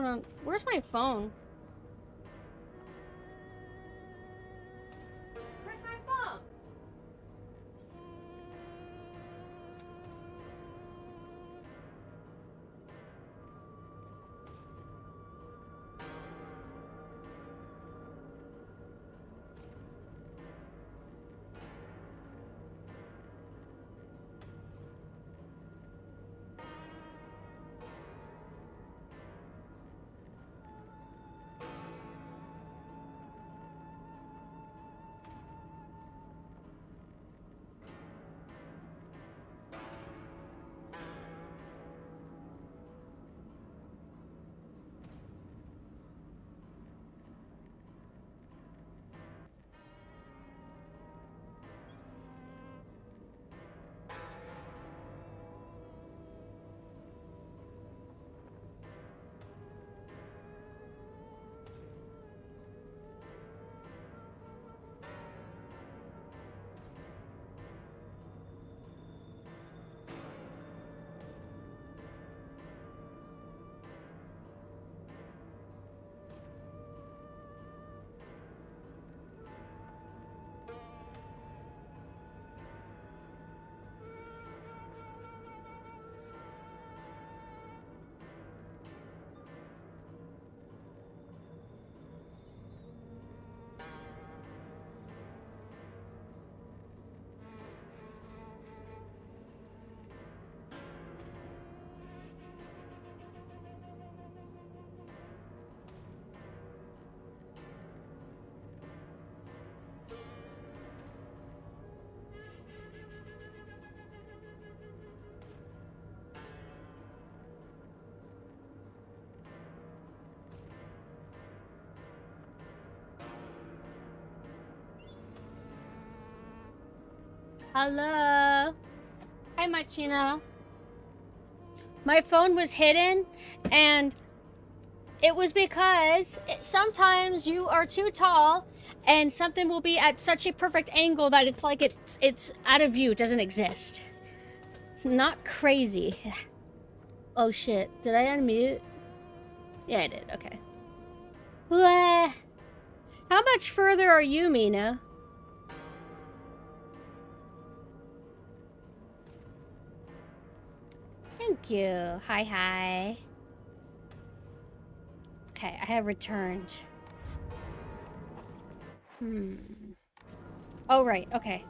Hold on. Where's my phone? Where's my phone? Hello. Hi, Machina. My phone was hidden, and it was because sometimes you are too tall, and something will be at such a perfect angle that it's like it's out of view. It doesn't exist. It's not crazy. Oh shit! Did I unmute? Yeah, I did. Okay. How much further are you, Mina? Thank you. Hi, hi. Okay, I have returned. Oh, right. Okay.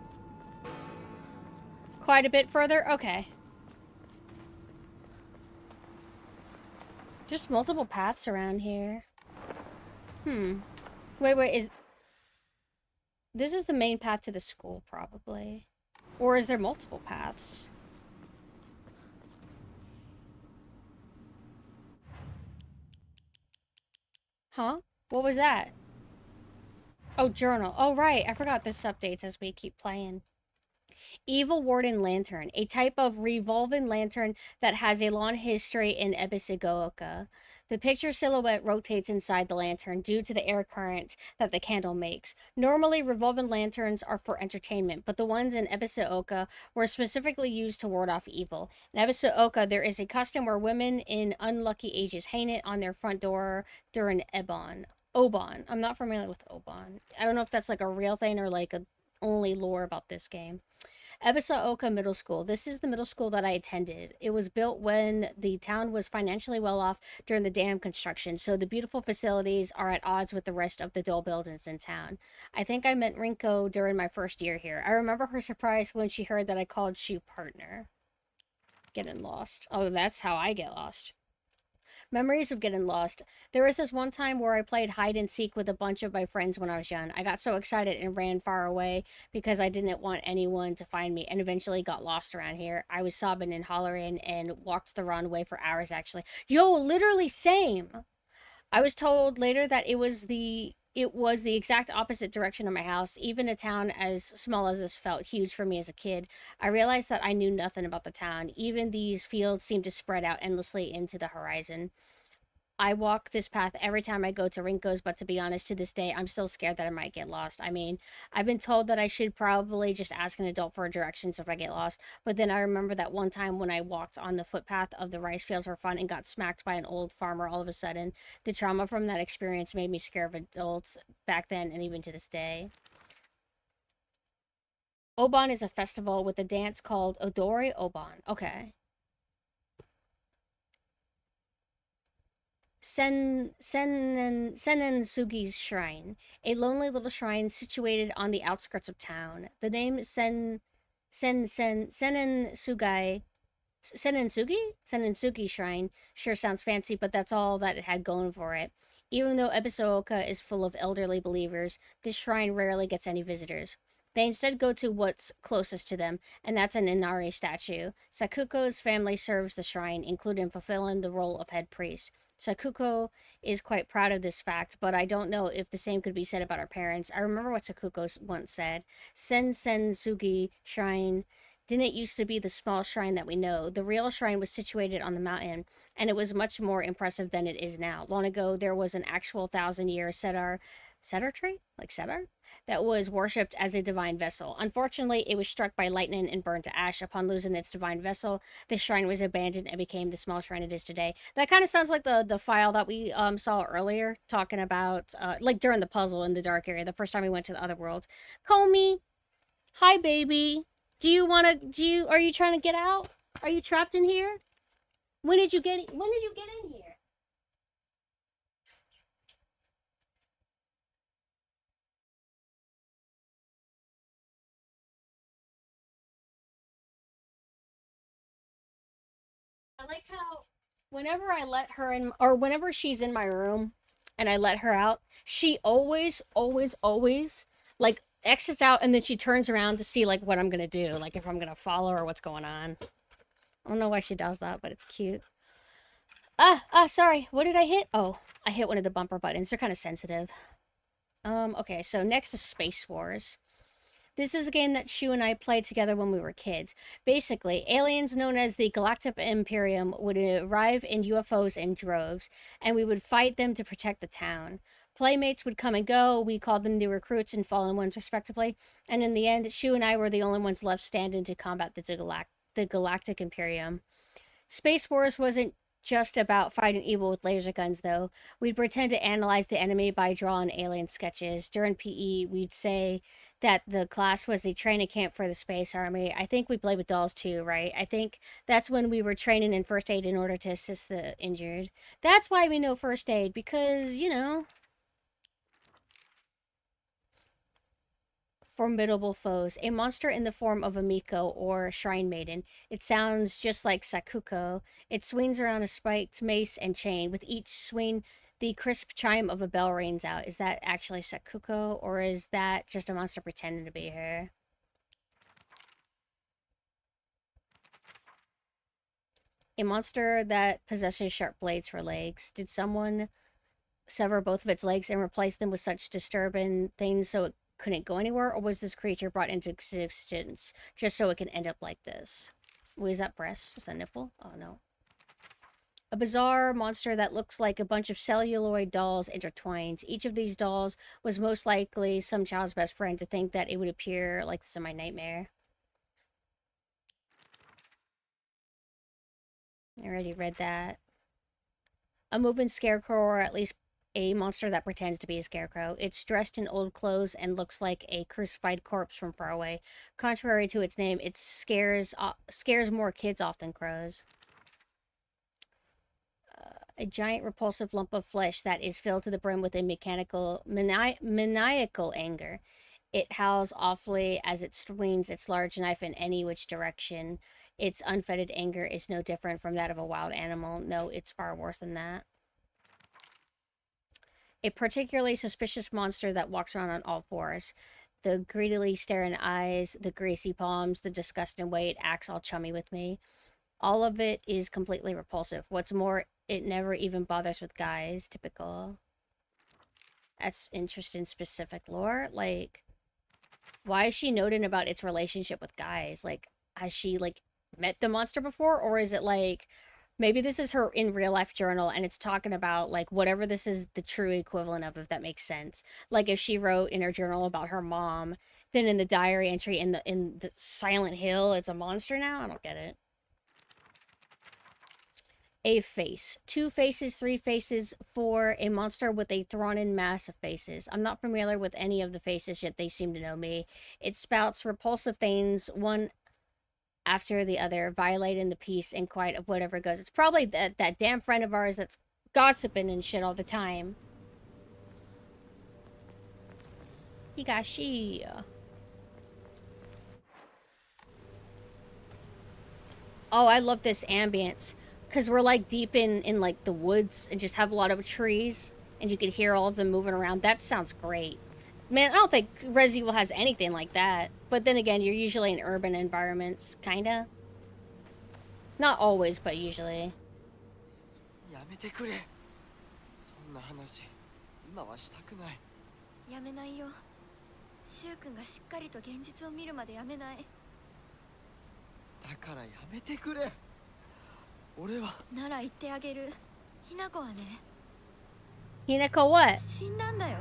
Quite a bit further? Okay. Just multiple paths around here. Wait, is... This is the main path to the school, probably. Or is there multiple paths? Huh? What was that? Oh, journal. Oh, right. I forgot this updates as we keep playing. Evil Warden Lantern, a type of revolving lantern that has a long history in Ebisugaoka. The picture silhouette rotates inside the lantern due to the air current that the candle makes. Normally, revolving lanterns are for entertainment, but the ones in Ebisugaoka were specifically used to ward off evil. In Ebisugaoka, there is a custom where women in unlucky ages hang it on their front door during Obon. I'm not familiar with Obon. I don't know if that's like a real thing or like a only lore about this game. Ebisugaoka Middle School. This is the middle school that I attended. It was built when the town was financially well off during the dam construction, so the beautiful facilities are at odds with the rest of the dull buildings in town. I think I met Rinko during my first year here. I remember her surprise when she heard that I called Shu partner. Getting lost. Oh, that's how I get lost. Memories of getting lost. There was this one time where I played hide and seek with a bunch of my friends when I was young. I got so excited and ran far away because I didn't want anyone to find me, and eventually got lost around here. I was sobbing and hollering and walked the wrong way for hours, actually. Yo, literally same. I was told later that it was the exact opposite direction of my house. Even a town as small as this felt huge for me as a kid. I realized that I knew nothing about the town. Even these fields seemed to spread out endlessly into the horizon. I walk this path every time I go to Rinko's, but to be honest, to this day, I'm still scared that I might get lost. I mean, I've been told that I should probably just ask an adult for directions if I get lost, but then I remember that one time when I walked on the footpath of the rice fields for fun and got smacked by an old farmer all of a sudden. The trauma from that experience made me scared of adults back then and even to this day. Oban is a festival with a dance called Odori Oban. Okay. Senensugi's Shrine, a lonely little shrine situated on the outskirts of town. The name Senensugi Senensugi Shrine sure sounds fancy, but that's all that it had going for it. Even though Ebisooka is full of elderly believers, this shrine rarely gets any visitors. They instead go to what's closest to them, and that's an Inari statue. Sakuko's family serves the shrine, including fulfilling the role of head priest. Sakuko is quite proud of this fact, but I don't know if the same could be said about her parents. I remember what Sakuko once said. Sensugi Shrine didn't used to be the small shrine that we know. The real shrine was situated on the mountain, and it was much more impressive than it is now. Long ago, there was an actual 1,000-year cedar tree? Like cedar? That was worshipped as a divine vessel. Unfortunately, it was struck by lightning and burned to ash. Upon losing its divine vessel, the shrine was abandoned and became the small shrine it is today. That kind of sounds like the file that we saw earlier, talking about, like during the puzzle in the dark area, the first time we went to the other world. Comey! Hi, baby! Are you trying to get out? Are you trapped in here? When did you get in here? I like how whenever I let her in, or whenever she's in my room and I let her out, she always, like, exits out and then she turns around to see, like, what I'm gonna do. Like, if I'm gonna follow or what's going on. I don't know why she does that, but it's cute. Sorry. What did I hit? Oh, I hit one of the bumper buttons. They're kind of sensitive. Okay, so next is Space Wars. This is a game that Shu and I played together when we were kids. Basically, aliens known as the Galactic Imperium would arrive in UFOs in droves, and we would fight them to protect the town. Playmates would come and go, we called them the recruits and fallen ones respectively, and in the end, Shu and I were the only ones left standing to combat the Galactic Imperium. Space Wars wasn't just about fighting evil with laser guns, though. We'd pretend to analyze the enemy by drawing alien sketches. During PE, we'd say that the class was a training camp for the Space Army. I think we played with dolls too, right? I think that's when we were training in first aid in order to assist the injured. That's why we know first aid, because, you know... Formidable foes. A monster in the form of a Miko or Shrine Maiden. It sounds just like Sakuko. It swings around a spiked mace and chain. With each swing, the crisp chime of a bell rings out. Is that actually Sakuko, or is that just a monster pretending to be her? A monster that possesses sharp blades for legs. Did someone sever both of its legs and replace them with such disturbing things so it couldn't go anywhere, or was this creature brought into existence just so it can end up like this? Wait, is that breast? Is that nipple? Oh no. A bizarre monster that looks like a bunch of celluloid dolls intertwined. Each of these dolls was most likely some child's best friend. To think that it would appear like this in my nightmare. I already read that. A moving scarecrow, or at least a monster that pretends to be a scarecrow. It's dressed in old clothes and looks like a crucified corpse from far away. Contrary to its name, it scares more kids off than crows. A giant repulsive lump of flesh that is filled to the brim with a maniacal anger. It howls awfully as it swings its large knife in any which direction. Its unfettered anger is no different from that of a wild animal. No, it's far worse than that. A particularly suspicious monster that walks around on all fours. The greedily staring eyes, the greasy palms, the disgusting way it acts all chummy with me. All of it is completely repulsive. What's more, it never even bothers with guys. Typical. That's interesting specific lore. Like, why is she noting about its relationship with guys? Like, has she, like, met the monster before? Or is it, like, Maybe this is her in real life journal and it's talking about like whatever this is the true equivalent of, if that makes sense. Like if she wrote in her journal about her mom, then in the diary entry in the Silent Hill, it's a monster now? I don't get it. A face. 2 faces, 3 faces for a monster with a thrown-in mass of faces. I'm not familiar with any of the faces, yet they seem to know me. It spouts repulsive things, one after the other, violating the peace and quiet of whatever goes. It's probably that damn friend of ours that's gossiping and shit all the time. Higashi. Oh, I love this ambience. Because we're like deep in like the woods and just have a lot of trees. And you can hear all of them moving around. That sounds great. Man, I don't think Resident Evil has anything like that. But then again, you're usually in urban environments, kinda. Not always, but usually. やめてくれ。そんな話今はしたくない。やめないよ。シュウ君がしっかりと現実を見るまでやめない。だからやめてくれ。俺はなら言ってあげる。ひな子はね。 Hinako what? 死んだんだよ。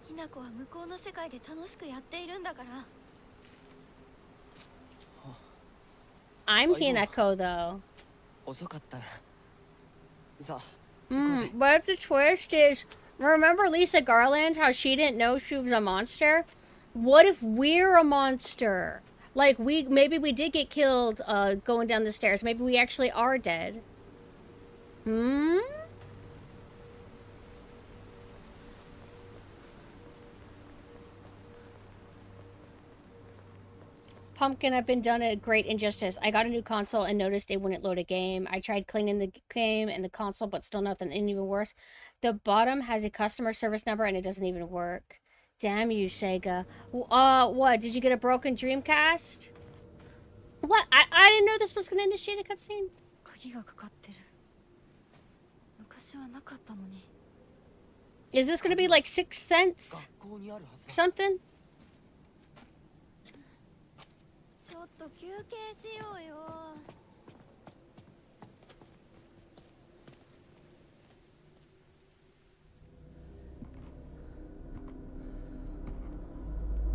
ひな子は向こうの世界で楽しくやっているんだから。 I'm Hinako though. 遅かったな。さあ。But if the twist is, remember Lisa Garland, how she didn't know she was a monster? What if we're a monster? Like, maybe we did get killed going down the stairs. Maybe we actually are dead. Pumpkin, I've been done a great injustice. I got a new console and noticed it wouldn't load a game. I tried cleaning the game and the console, but still nothing. And even worse, the bottom has a customer service number and it doesn't even work. Damn you, Sega. What? Did you get a broken Dreamcast? What? I didn't know this was going to initiate a cutscene. 鍵がかかってる。昔はなかったのに。 Is this going to be like Sixth Sense? 学校にあるはずだ。 Something? ちょっと休憩しようよ。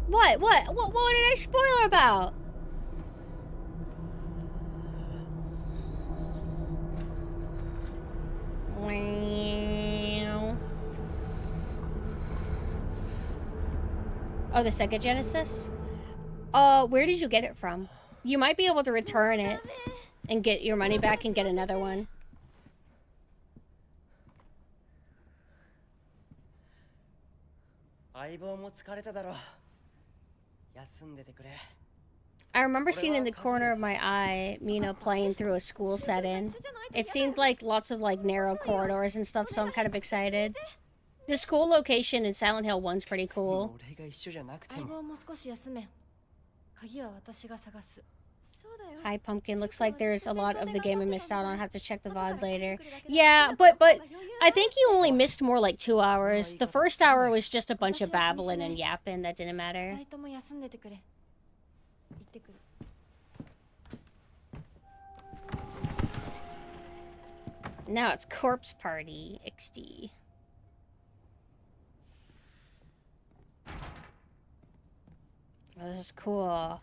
What did I spoil about? Oh, the Sega Genesis? Where did you get it from? You might be able to return it and get your money back and get another one. 相棒も疲れただろう。休んでてくれ。 I remember seeing in the corner of my eye Mina playing through a school setting. It seemed like lots of like narrow corridors and stuff, so I'm kind of excited. The school location in Silent Hill 1's pretty cool. 俺が一緒じゃなくて相も。棒も少し休め。鍵は私が探す。 Hi, Pumpkin. Looks like there's a lot of the game I missed out on. I'll have to check the VOD later. Yeah, but I think you only missed more like 2 hours. The first hour was just a bunch of babbling and yapping that didn't matter. 二人とも休んでてくれ。行ってくる。 Now it's Corpse Party XD. Oh, this is cool.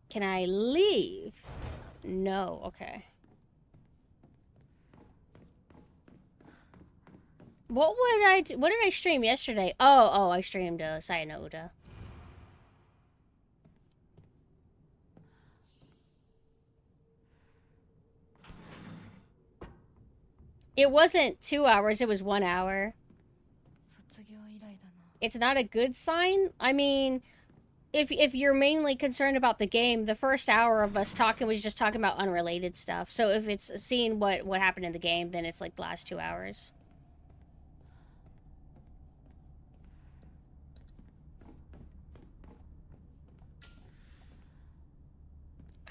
Can I leave? No, okay. What did I stream yesterday? Oh, I streamed Sayonara. It wasn't 2 hours, it was 1 hour. 卒業以来だな。 It's not a good sign. I mean, if you're mainly concerned about the game, the first hour of us talking was just talking about unrelated stuff. So if it's seeing what happened in the game, then it's like the last 2 hours.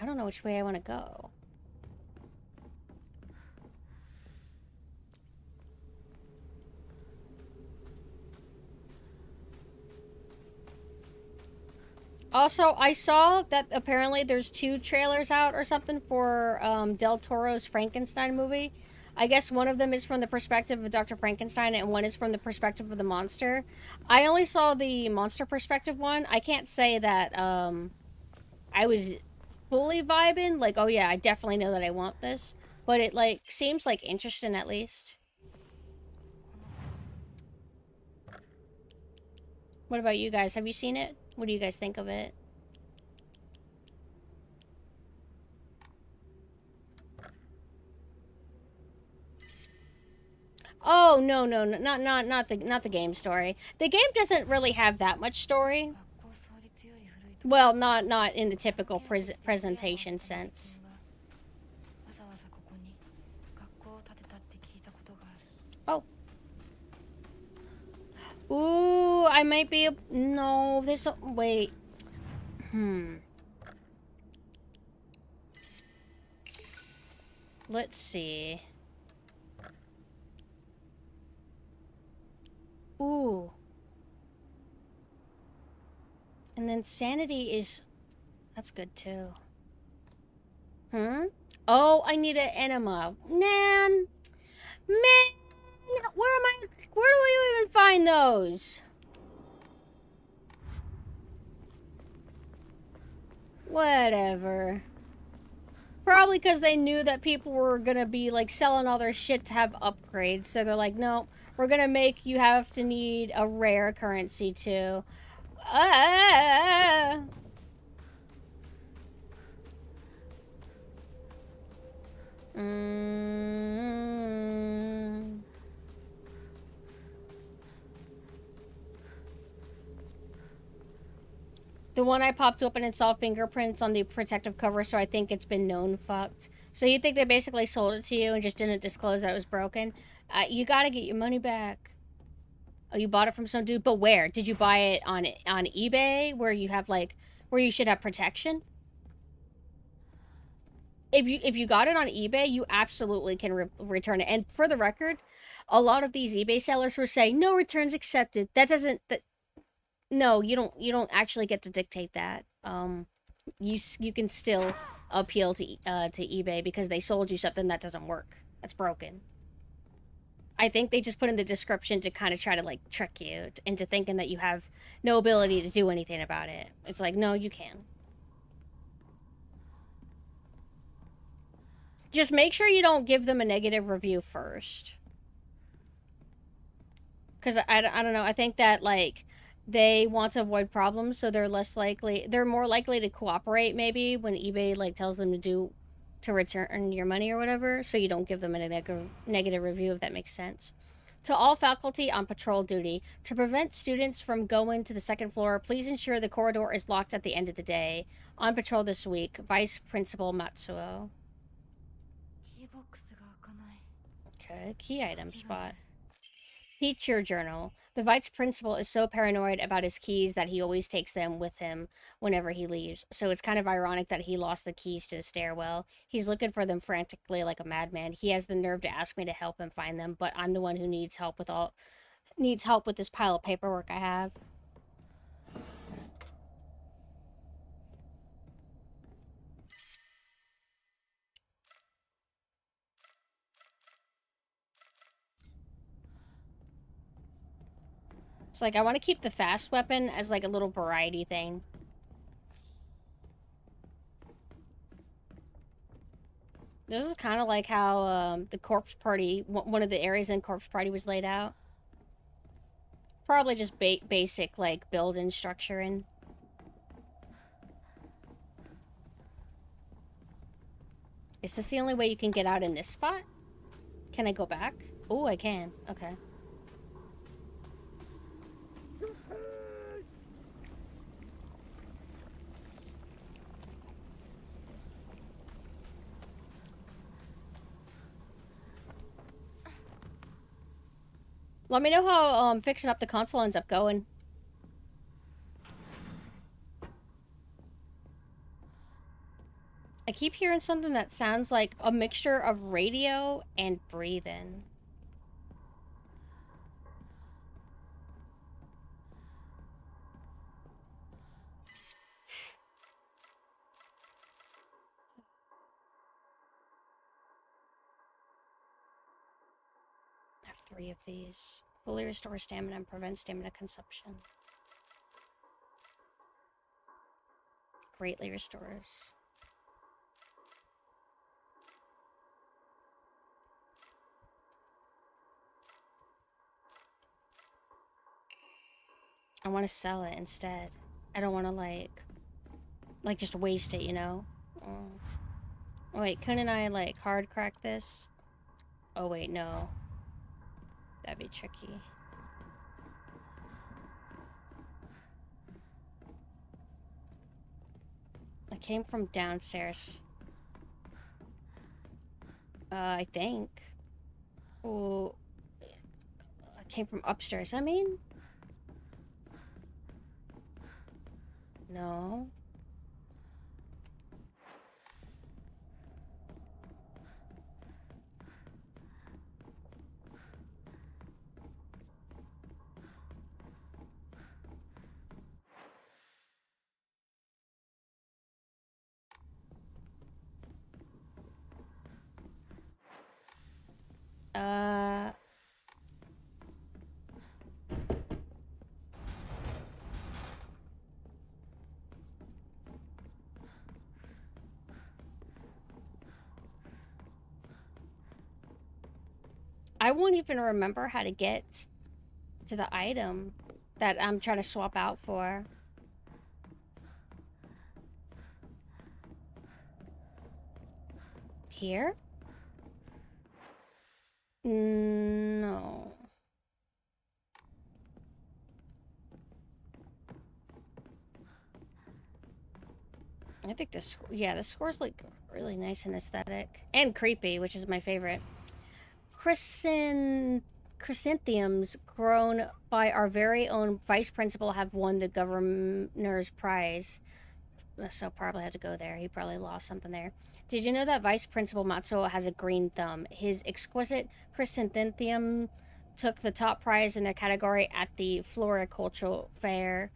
I don't know which way I want to go. Also, I saw that apparently there's 2 trailers out or something for Del Toro's Frankenstein movie. I guess one of them is from the perspective of Dr. Frankenstein and one is from the perspective of the monster. I only saw the monster perspective one. I can't say that I was fully vibing. Like, oh yeah, I definitely know that I want this. But it, like, seems, like, interesting at least. What about you guys? Have you seen it? What do you guys think of it? Oh, no, no, no, not the game story. The game doesn't really have that much story. 学校創立より古いと Well, not in the typical presentation sense. わざわざここに学校を建てたって聞いたことがある Oh. Ooh, I might be... No, this... Wait. Let's see. Ooh. And then sanity is... That's good, too. Oh, I need an enema. Man! Where do we even find those? Whatever. Probably because they knew that people were gonna be, like, selling all their shit to have upgrades. So they're like, no, we're gonna make you have to need a rare currency, too. The one I popped open and saw fingerprints on the protective cover, so I think it's been known fucked. So you think they basically sold it to you and just didn't disclose that it was broken? You gotta get your money back. Oh, you bought it from some dude? But where? Did you buy it on eBay, where you have, like, where you should have protection? If you got it on eBay, you absolutely can return it. And for the record, a lot of these eBay sellers were saying no returns accepted. That doesn't... No, you don't actually get to dictate that. You can still appeal to eBay because they sold you something that doesn't work. That's broken. I think they just put in the description to kind of try to, like, trick you into thinking that you have no ability to do anything about it. It's like, no, you can. Just make sure you don't give them a negative review first. Because I don't know, I think that, like, they want to avoid problems, so they're more likely to cooperate, maybe, when eBay, like, tells them to return your money or whatever, so you don't give them a negative review, if that makes sense. To all faculty on patrol duty, to prevent students from going to the second floor, please ensure the corridor is locked at the end of the day. On patrol this week, Vice Principal Matsuo. キーボックスが開かない Okay, key item spot. Teacher journal. The vice principal is so paranoid about his keys that he always takes them with him whenever he leaves. So it's kind of ironic that he lost the keys to the stairwell. He's looking for them frantically like a madman. He has the nerve to ask me to help him find them, but I'm the one who needs help with this pile of paperwork I have. It's like, I want to keep the fast weapon as, like, a little variety thing. This is kind of like how the corpse party, one of the areas in corpse party was laid out. Probably just basic, like, build and structuring. Is this the only way you can get out in this spot? Can I go back? Oh, I can. Okay. Let me know how fixing up the console ends up going. I keep hearing something that sounds like a mixture of radio and breathing. 3 of these. Fully restore stamina and prevent stamina consumption. Greatly restores. I want to sell it instead. I don't want to like just waste it, you know? Oh, wait, couldn't I like hard crack this? Oh wait, no. That'd be tricky. I came from downstairs. I think. Oh, I came from upstairs, I mean? No. I won't even remember how to get to the item that I'm trying to swap out for. Here? No. I think this, yeah, the score's like really nice and aesthetic. And creepy, which is my favorite. Chrysanthemums grown by our very own vice principal have won the governor's prize. So probably had to go there. He probably lost something there. Did you know that Vice Principal Matsuo has a green thumb? His exquisite chrysanthemum took the top prize in their category at the floricultural fair.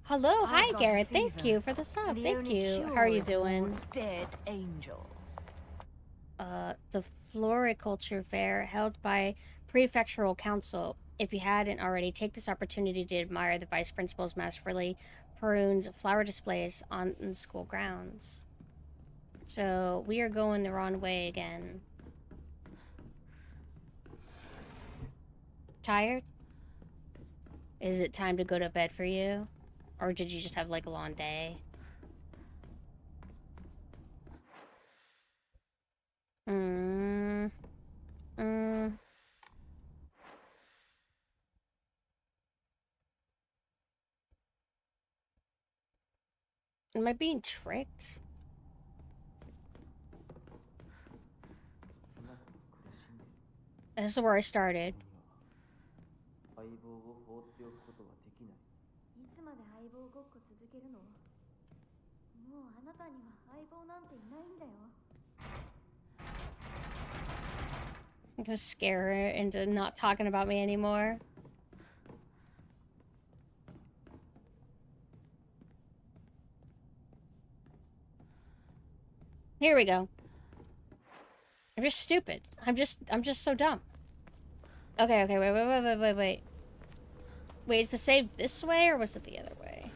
Hello, hi Garrett. Thank you for the sub. Thank you. How are you doing? Dead angels. The floriculture fair held by prefectural council. If you hadn't already, take this opportunity to admire the vice principal's masterfully pruned flower displays on the school grounds. So we are going the wrong way again. Tired? Is it time to go to bed for you? Or did you just have like a long day? Am I being tricked? This is where I started. 相棒を放っておくことはできない。いつまで相棒ごっこ続けるの？もうあなたには相棒なんていないんだよ。I'm gonna scare her into not talking about me anymore. Here we go. I'm just stupid. I'm just so dumb. Okay, wait. Wait, is the save this way or was it the other way?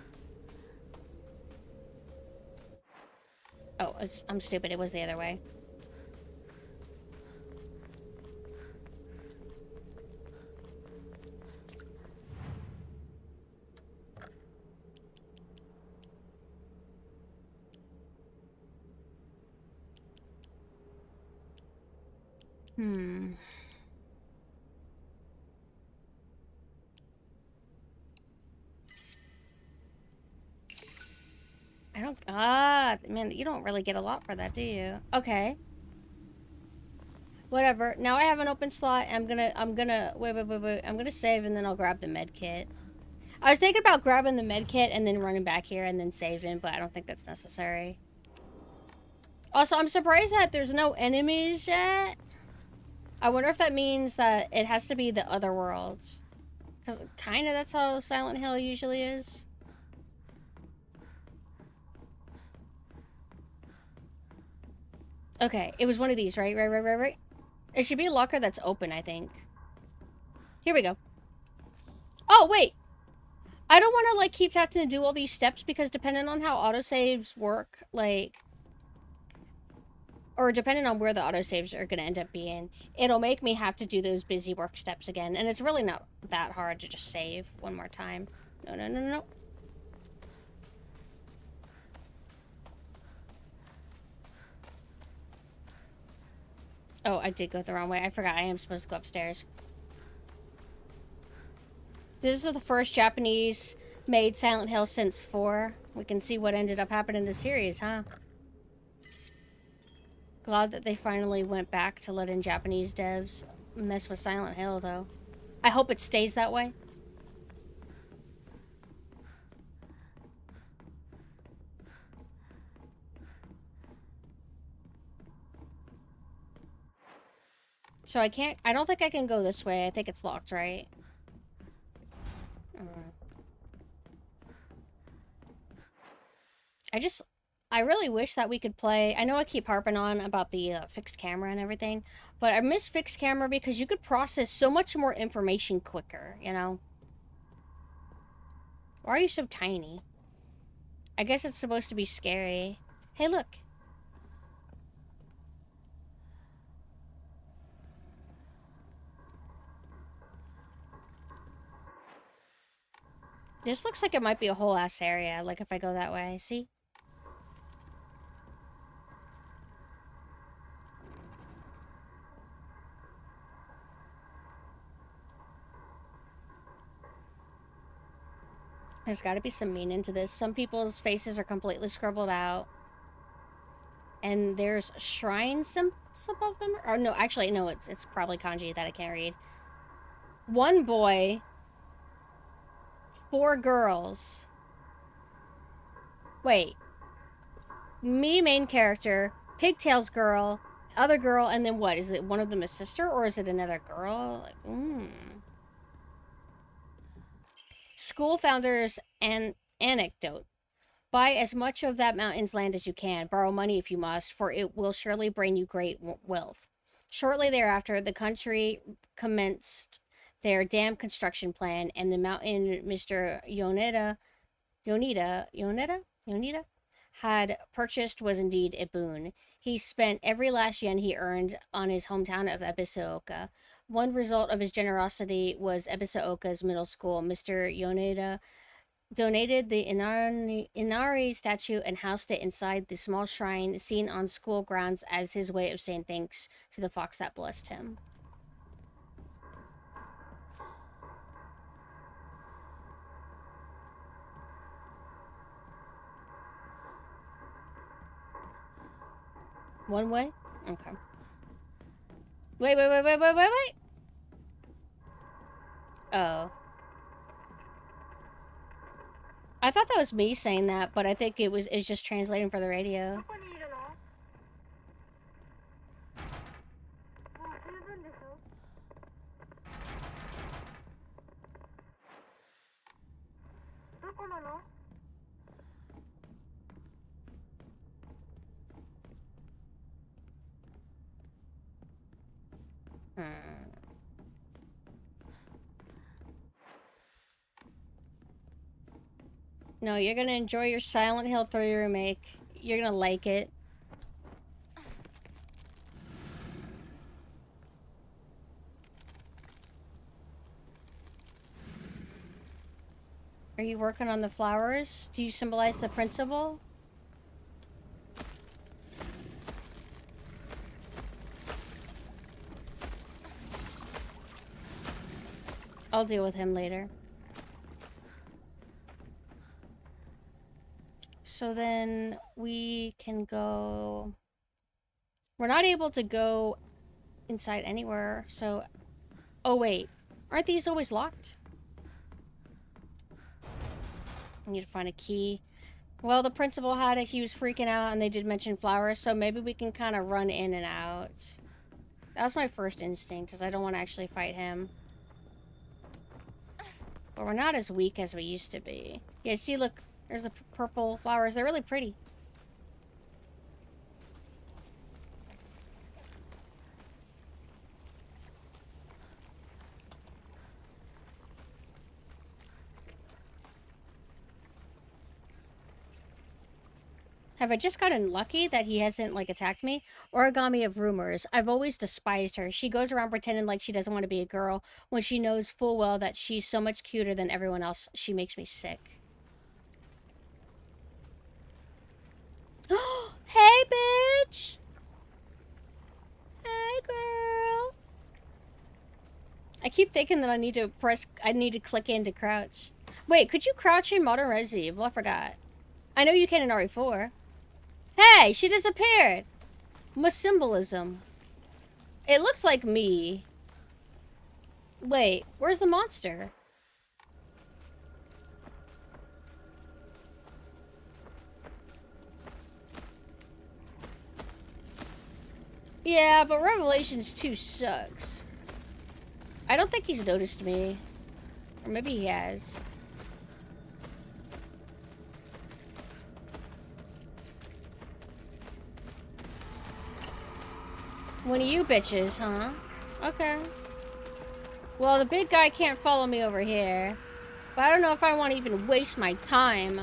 Oh, I'm stupid. It was the other way. I don't... man, you don't really get a lot for that, do you? Okay. Whatever. Now I have an open slot. I'm gonna... Wait. I'm gonna save and then I'll grab the med kit. I was thinking about grabbing the med kit and then running back here and then saving, but I don't think that's necessary. Also, I'm surprised that there's no enemies yet. I wonder if that means that it has to be the other worlds. Because kind of that's how Silent Hill usually is. Okay, it was one of these, right? Right. It should be a locker that's open, I think. Here we go. Oh, wait. I don't want to, like, keep having to do all these steps because depending on how autosaves work, like... Or depending on where the autosaves are going to end up being, it'll make me have to do those busy work steps again. And it's really not that hard to just save one more time. No, no, no, no. Oh, I did go the wrong way. I forgot I am supposed to go upstairs. This is the first Japanese-made Silent Hill since 4. We can see what ended up happening in the series, huh? Glad that they finally went back to letting Japanese devs mess with Silent Hill, though. I hope it stays that way. So I don't think I can go this way. I think it's locked, right? I really wish that we could play... I know I keep harping on about the fixed camera and everything, but I miss fixed camera because you could process so much more information quicker, you know? Why are you so tiny? I guess it's supposed to be scary. Hey, look. This looks like it might be a whole ass area, like if I go that way. See? There's got to be some meaning to this. Some people's faces are completely scribbled out. And there's shrine symbols above them. Or no, actually, no, it's probably kanji that I can't read. 1 boy. 4 girls. Wait. Me, main character. Pigtails girl. Other girl, and then what? Is it one of them a sister, or is it another girl? Like, School founders and anecdote. Buy as much of that mountain's land as you can. Borrow money if you must, for it will surely bring you great wealth. Shortly thereafter, the country commenced their dam construction plan, and the mountain Mr. Yoneda had purchased was indeed a boon. He spent every last yen he earned on his hometown of Ebisuoka. One result of his generosity was Ebisuoka's middle school. Mr. Yoneda donated the Inari statue and housed it inside the small shrine seen on school grounds as his way of saying thanks to the fox that blessed him. One way? Okay. Wait. Oh. I thought that was me saying that, but I think it's just translating for the radio. No, you're gonna enjoy your Silent Hill 3 remake. You're gonna like it. Are you working on the flowers? Do you symbolize the principal? I'll deal with him later. So then we can go... We're not able to go inside anywhere, so... Oh, wait. Aren't these always locked? I need to find a key. Well, the principal had it. He was freaking out, and they did mention flowers, so maybe we can kind of run in and out. That was my first instinct, because I don't want to actually fight him. But we're not as weak as we used to be. Yeah, see, look. There's the purple flowers. They're really pretty. Have I just gotten lucky that he hasn't, like, attacked me? Origami of rumors. I've always despised her. She goes around pretending like she doesn't want to be a girl when she knows full well that she's so much cuter than everyone else. She makes me sick. Hey, bitch! Hey, girl! I keep thinking that I need to click in to crouch. Wait, could you crouch in Modern Resident Evil? I forgot. I know you can in RE4. Hey, she disappeared! My symbolism. It looks like me. Wait, where's the monster? Yeah, but Revelations 2 sucks. I don't think he's noticed me. Or maybe he has. One of you bitches, huh? Okay. Well, the big guy can't follow me over here. But I don't know if I want to even waste my time.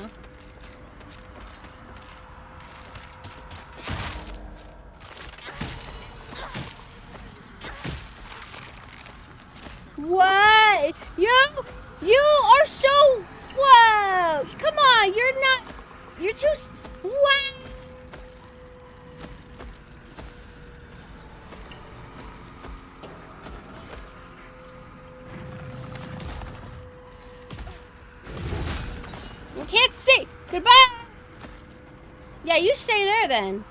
What? You are so... Whoa! Come on, you're not... You're too... What? You can't see! Goodbye! Yeah, you stay there then.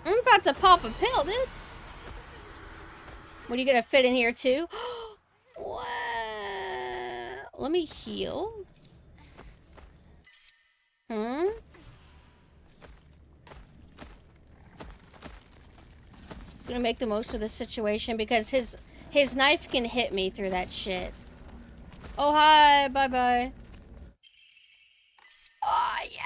I'm about to pop a pill, dude. What, are you gonna fit in here too? What? Let me heal. Gonna make the most of this situation because his knife can hit me through that shit. Oh, hi. Bye-bye. Oh, yeah.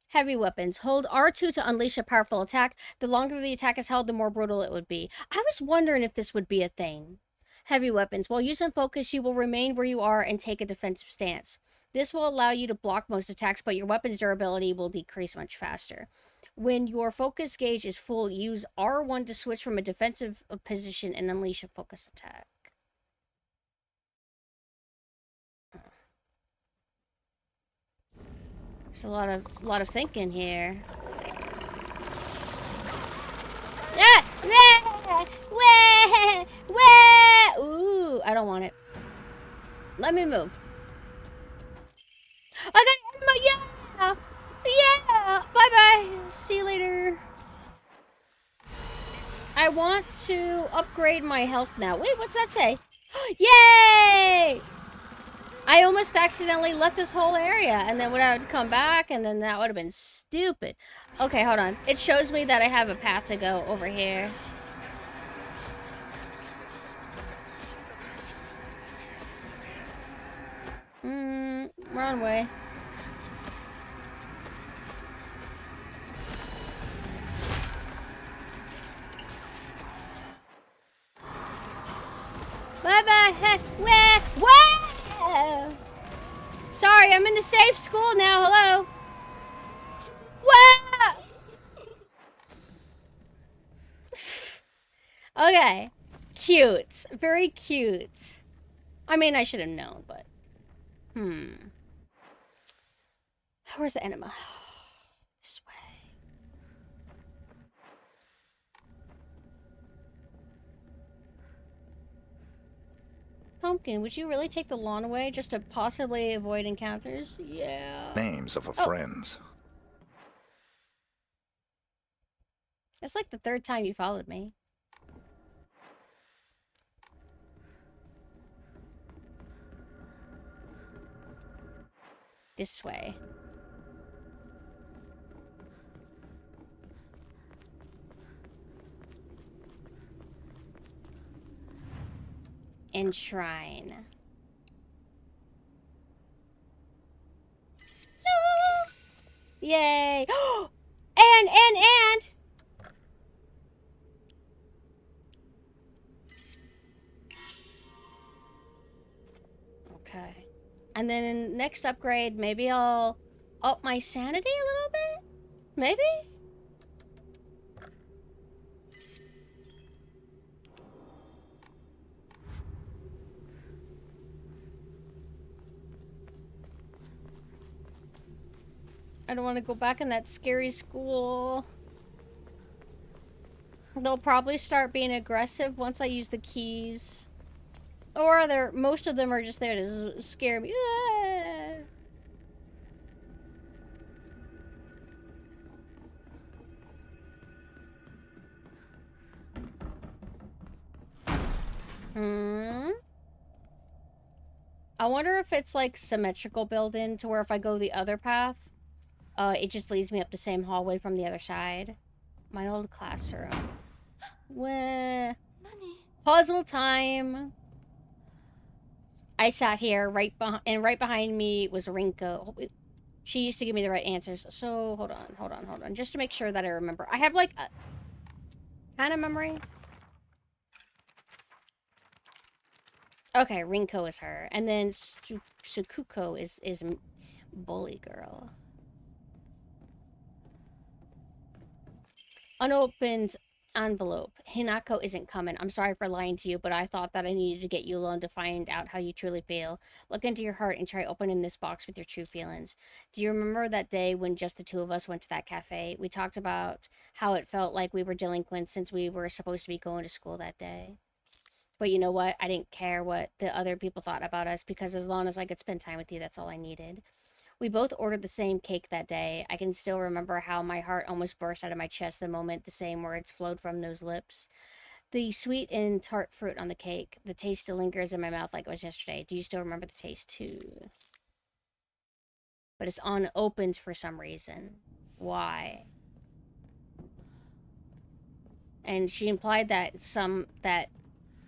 Heavy weapons. Hold R2 to unleash a powerful attack. The longer the attack is held, the more brutal it would be. I was wondering if this would be a thing. Heavy weapons. While using focus, you will remain where you are and take a defensive stance. This will allow you to block most attacks, but your weapon's durability will decrease much faster. When your focus gauge is full, use R1 to switch from a defensive position and unleash a focus attack. There's a lot of thinking here. Ah! Ooh, I don't want it. Let me move. I got ammo, yeah! Yeah! Bye-bye! See you later. I want to upgrade my health now. Wait, what's that say? Yay! I almost accidentally left this whole area, and then would I have to come back, and then that would have been stupid. Okay, hold on. It shows me that I have a path to go over here. Wrong way. Bye-bye. Whoa! Sorry, I'm in the safe school now. Hello? Whoa! Okay. Cute. Very cute. I mean, I should have known, but... Where's the enema? This way. Pumpkin, would you really take the lawn away just to possibly avoid encounters? Yeah. Names of our friends. It's like the third time you followed me. This way. Enshrine. Yay! And! Okay. And then next upgrade, maybe I'll up my sanity a little bit? Maybe? I don't want to go back in that scary school. They'll probably start being aggressive once I use the keys. Or most of them are just there to scare me. Ah! Hmm. I wonder if it's like symmetrical build-in to where if I go the other path, it just leads me up the same hallway from the other side. My old classroom. Wah. Puzzle time. I sat here right behind me was Rinko. She used to give me the right answers. So hold on, just to make sure that I remember. I have like a kind of memory. Okay, Rinko is her, and then Sukuko is bully girl. Unopened envelope. Hinako isn't coming. I'm sorry for lying to you, but I thought that I needed to get you alone to find out how you truly feel. Look into your heart and try opening this box with your true feelings. Do you remember that day when just the two of us went to that cafe? We talked about how it felt like we were delinquents since we were supposed to be going to school that day. But you know what? I didn't care what the other people thought about us because as long as I could spend time with you, that's all I needed. We both ordered the same cake that day. I can still remember how my heart almost burst out of my chest the moment the same words flowed from those lips. The sweet and tart fruit on the cake. The taste still lingers in my mouth like it was yesterday. Do you still remember the taste too? But it's unopened for some reason. Why? And she implied that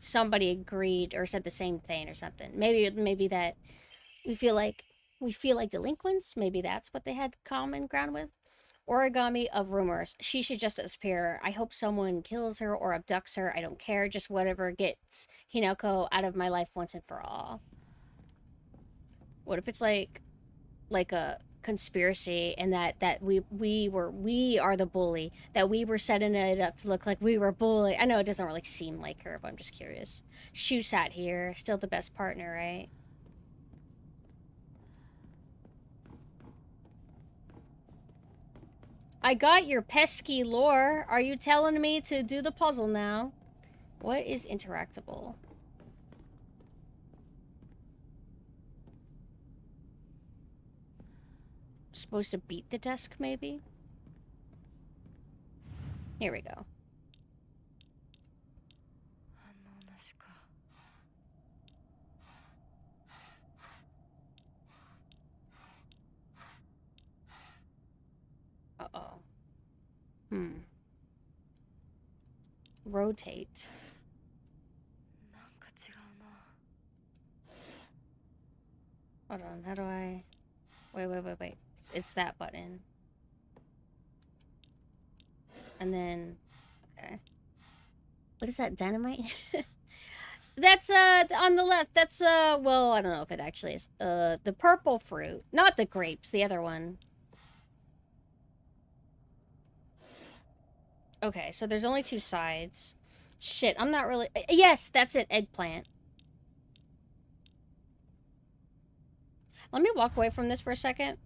somebody agreed or said the same thing or something. Maybe that we feel like delinquents. Maybe that's what they had common ground with. Origami of rumors. She should just disappear. I hope someone kills her or abducts her. I don't care. Just whatever gets Hinako out of my life once and for all. What if it's like a conspiracy and that we are the bully, that we were setting it up to look like we were bully. I know it doesn't really seem like her, but I'm just curious. Shu sat here, still the best partner, right? I got your pesky lore. Are you telling me to do the puzzle now? What is interactable? Supposed to beat the desk, maybe? Here we go. Uh-oh. Rotate. Hold on, how do I... Wait. It's that button. And then... Okay. What is that, dynamite? That's, on the left. That's, well, I don't know if it actually is. The purple fruit. Not the grapes, the other one. Okay, so there's only two sides. Shit, I'm not really... Yes, that's it, eggplant. Let me walk away from this for a second.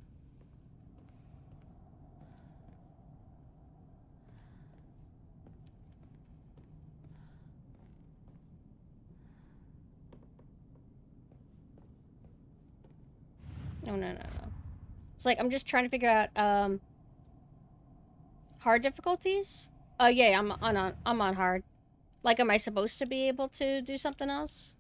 No. It's like, I'm just trying to figure out, hard difficulties? Oh, yeah, I'm on hard. Like, am I supposed to be able to do something else?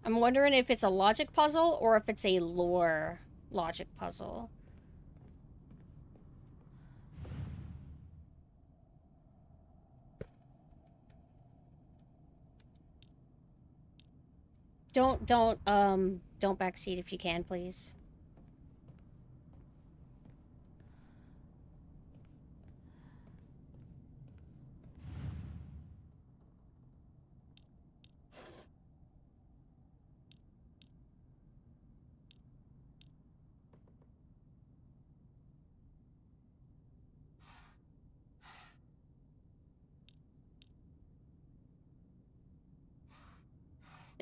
I'm wondering if it's a logic puzzle or if it's a lore logic puzzle. Don't backseat if you can, please.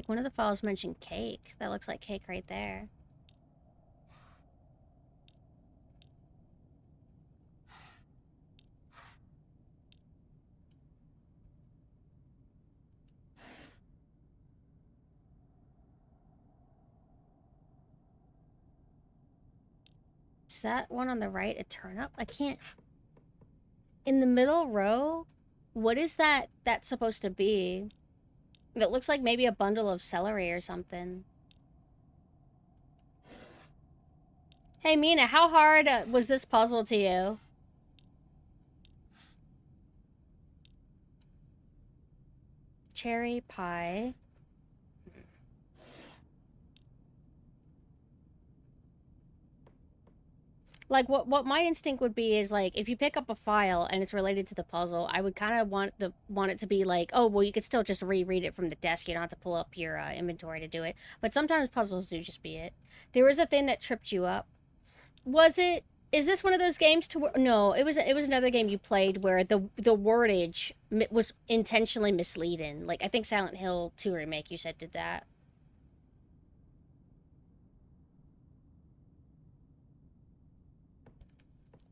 One of the files mentioned cake. That looks like cake right there. Is that one on the right a turnip? I can't... In the middle row? What is that's supposed to be? It looks like maybe a bundle of celery or something. Hey, Mina, how hard was this puzzle to you? Cherry pie. Like, what my instinct would be is, like, if you pick up a file and it's related to the puzzle, I would kind of want it to be like, oh, well, you could still just reread it from the desk. You don't have to pull up your inventory to do it. But sometimes puzzles do just be it. There was a thing that tripped you up. Was it... Is this one of those games to where... No, it was another game you played where the wordage was intentionally misleading. Like, I think Silent Hill 2 Remake, you said, did that.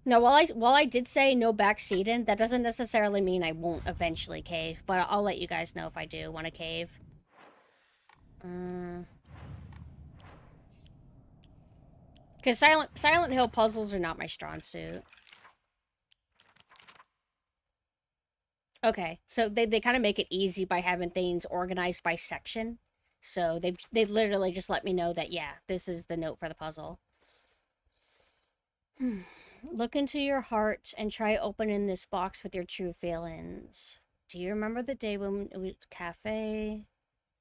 No, while I did say no backseating, that doesn't necessarily mean I won't eventually cave, but I'll let you guys know if I do want to cave. Because Silent Hill puzzles are not my strong suit. Okay, so they kind of make it easy by having things organized by section. So they've literally just let me know that, yeah, this is the note for the puzzle. Look into your heart and try opening this box with your true feelings. Do you remember the day when it was cafe,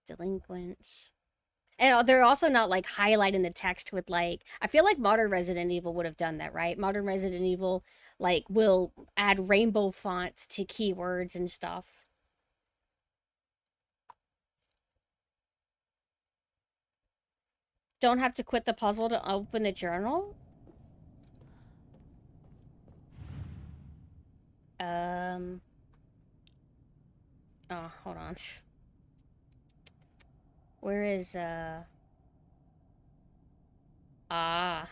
delinquents? And they're also not, like, highlighting the text with, like... I feel like modern Resident Evil would have done that, right? Modern Resident Evil, like, will add rainbow fonts to keywords and stuff. Don't have to quit the puzzle to open the journal? Oh, hold on. Where is, Ah.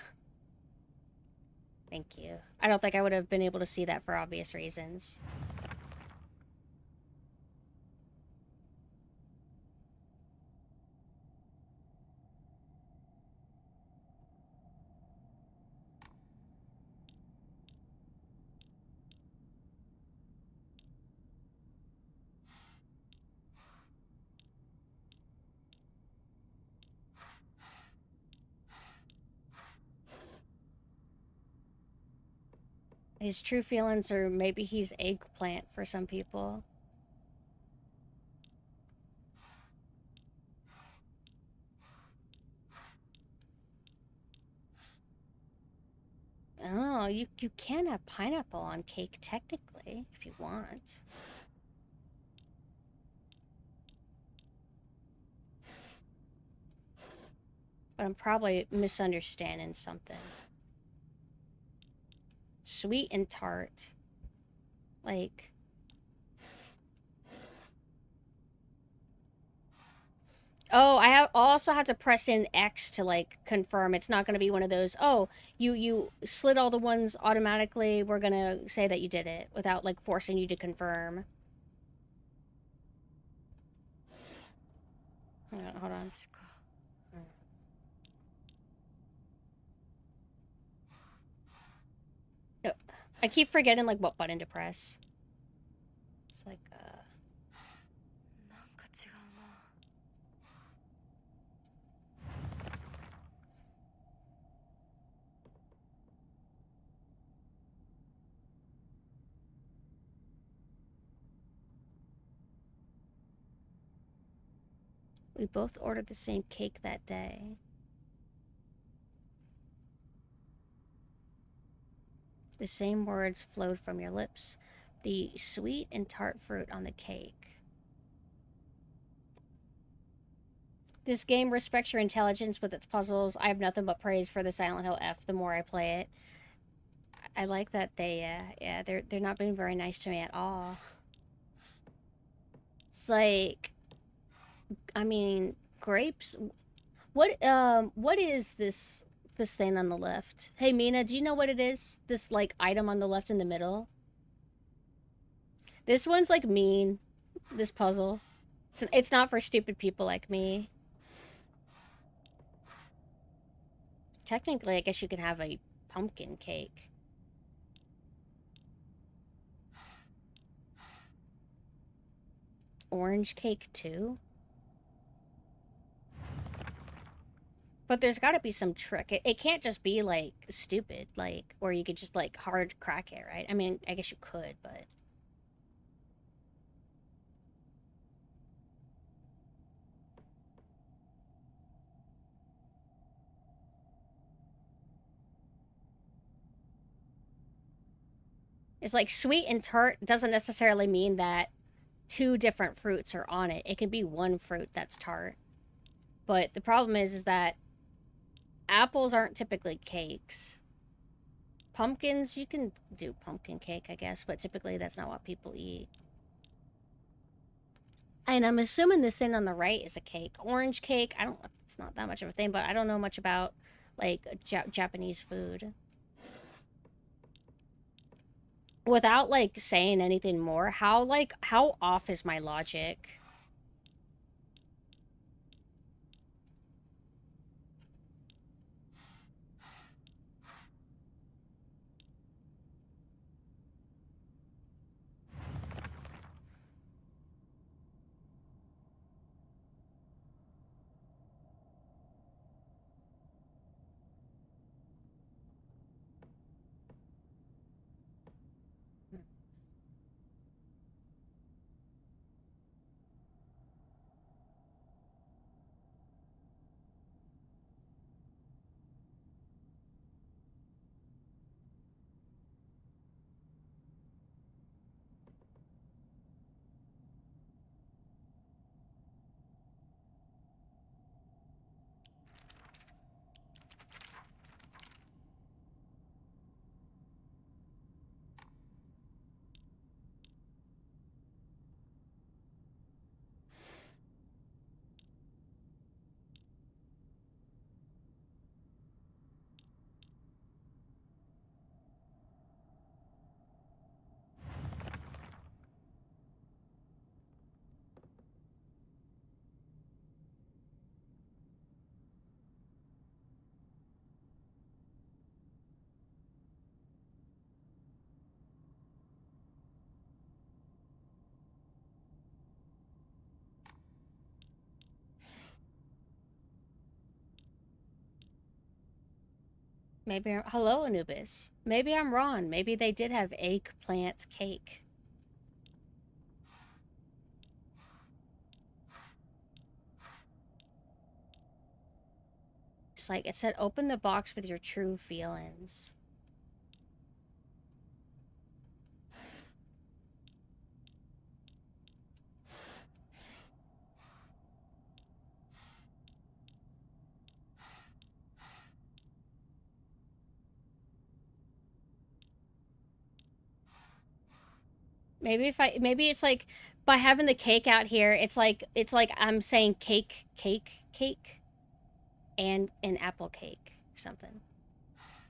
Thank you. I don't think I would have been able to see that for obvious reasons. His true feelings are maybe he's eggplant for some people. Oh, you can have pineapple on cake technically, if you want. But I'm probably misunderstanding something. Sweet and tart. Like... Oh, I also had to press in X to, like, confirm. It's not going to be one of those, oh, you slid all the ones automatically. We're going to say that you did it without, like, forcing you to confirm. Hold on. Oh, I keep forgetting, like, what button to press. It's like, we both ordered the same cake that day. The same words flowed from your lips. The sweet and tart fruit on the cake. This game respects your intelligence with its puzzles. I have nothing but praise for the Silent Hill F the more I play it. I like that they, yeah, they're not being very nice to me at all. It's like... I mean, grapes. What is this thing on the left? Hey Mina, do you know what it is? This like item on the left in the middle? This one's like mean. This puzzle. It's not for stupid people like me. Technically, I guess you can have a pumpkin cake. Orange cake too? But there's got to be some trick. It can't just be like stupid, like, or you could just like hard crack it, right? I mean, I guess you could, but. It's like sweet and tart doesn't necessarily mean that two different fruits are on it. It can be one fruit that's tart. But the problem is that apples aren't typically cakes. Pumpkins, you can do pumpkin cake, I guess, but typically that's not what people eat. And I'm assuming this thing on the right is a cake. Orange cake, it's not that much of a thing, but I don't know much about, like, Japanese food. Without, like, saying anything more, how off is my logic? Maybe, hello, Anubis. Maybe I'm wrong. Maybe they did have eggplant cake. It's like, it said, open the box with your true feelings. Maybe it's like, by having the cake out here, it's like I'm saying cake, and an apple cake or something.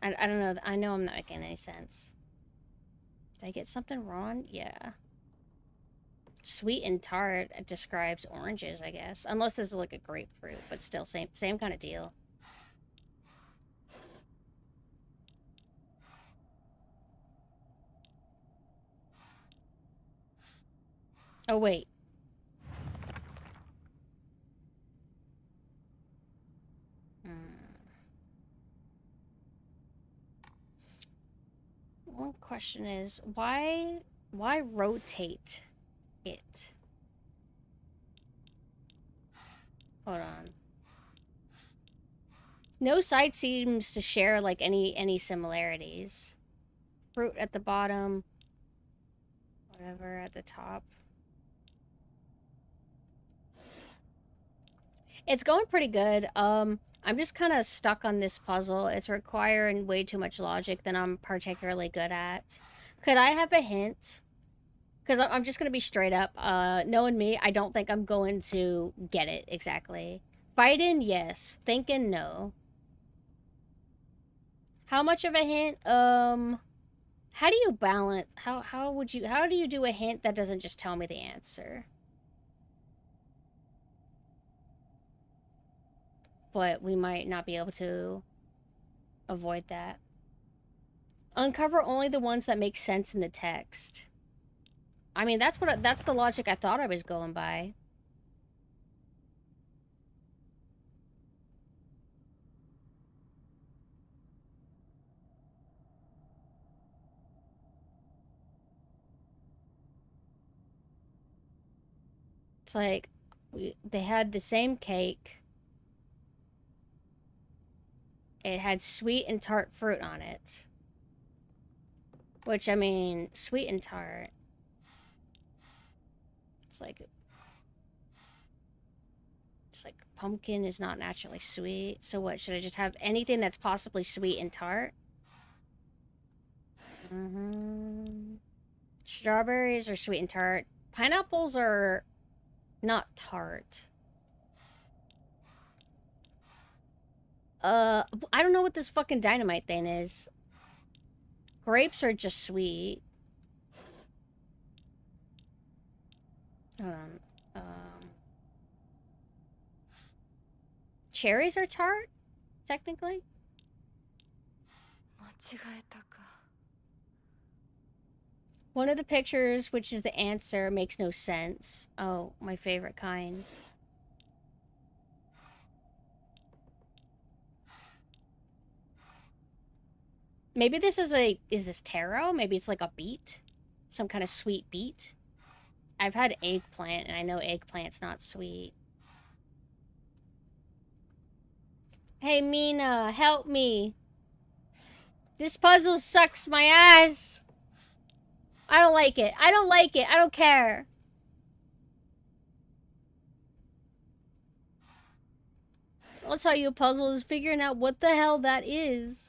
I don't know. I know I'm not making any sense. Did I get something wrong? Yeah. Sweet and tart describes oranges, I guess. Unless this is like a grapefruit, but still same kind of deal. Oh, wait. One question is, why rotate it? Hold on. No side seems to share like any similarities. Fruit at the bottom, whatever at the top. It's going pretty good. I'm just kind of stuck on this puzzle. It's requiring way too much logic than I'm particularly good at. Could I have a hint? Because I'm just going to be straight up. Knowing me, I don't think I'm going to get it exactly. Fighting, yes. Thinking, no. How much of a hint? How do you balance? How do you do a hint that doesn't just tell me the answer? But we might not be able to avoid that. Uncover only the ones that make sense in the text. I mean, that's the logic I thought I was going by. It's like they had the same cake. It had sweet and tart fruit on it. Which, I mean, sweet and tart. It's like pumpkin is not naturally sweet. So what, should I just have anything that's possibly sweet and tart? Strawberries are sweet and tart. Pineapples are not tart. I don't know what this fucking dynamite thing is. Grapes are just sweet. Cherries are tart, technically. 間違えたか。 One of the pictures, which is the answer, makes no sense. Oh, my favorite kind. Maybe this is is this taro? Maybe it's like a beet? Some kind of sweet beet? I've had eggplant, and I know eggplant's not sweet. Hey, Mina, help me. This puzzle sucks my ass. I don't like it. I don't like it. I don't care. I'll tell you, a puzzle is figuring out what the hell that is.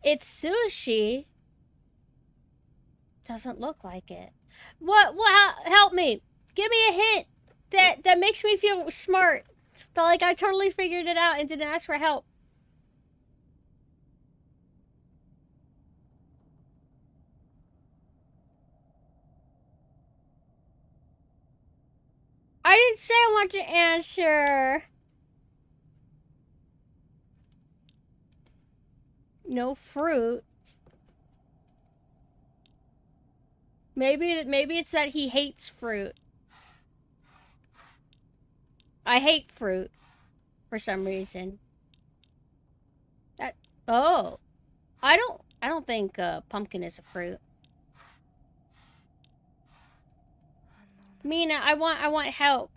It's sushi. Doesn't look like it. What? Help me. Give me a hint that makes me feel smart. That, like, I totally figured it out and didn't ask for help. I didn't say I want to answer. No fruit. Maybe it's that he hates fruit. I hate fruit for some reason. Oh, I don't think pumpkin is a fruit. Mina, I want help.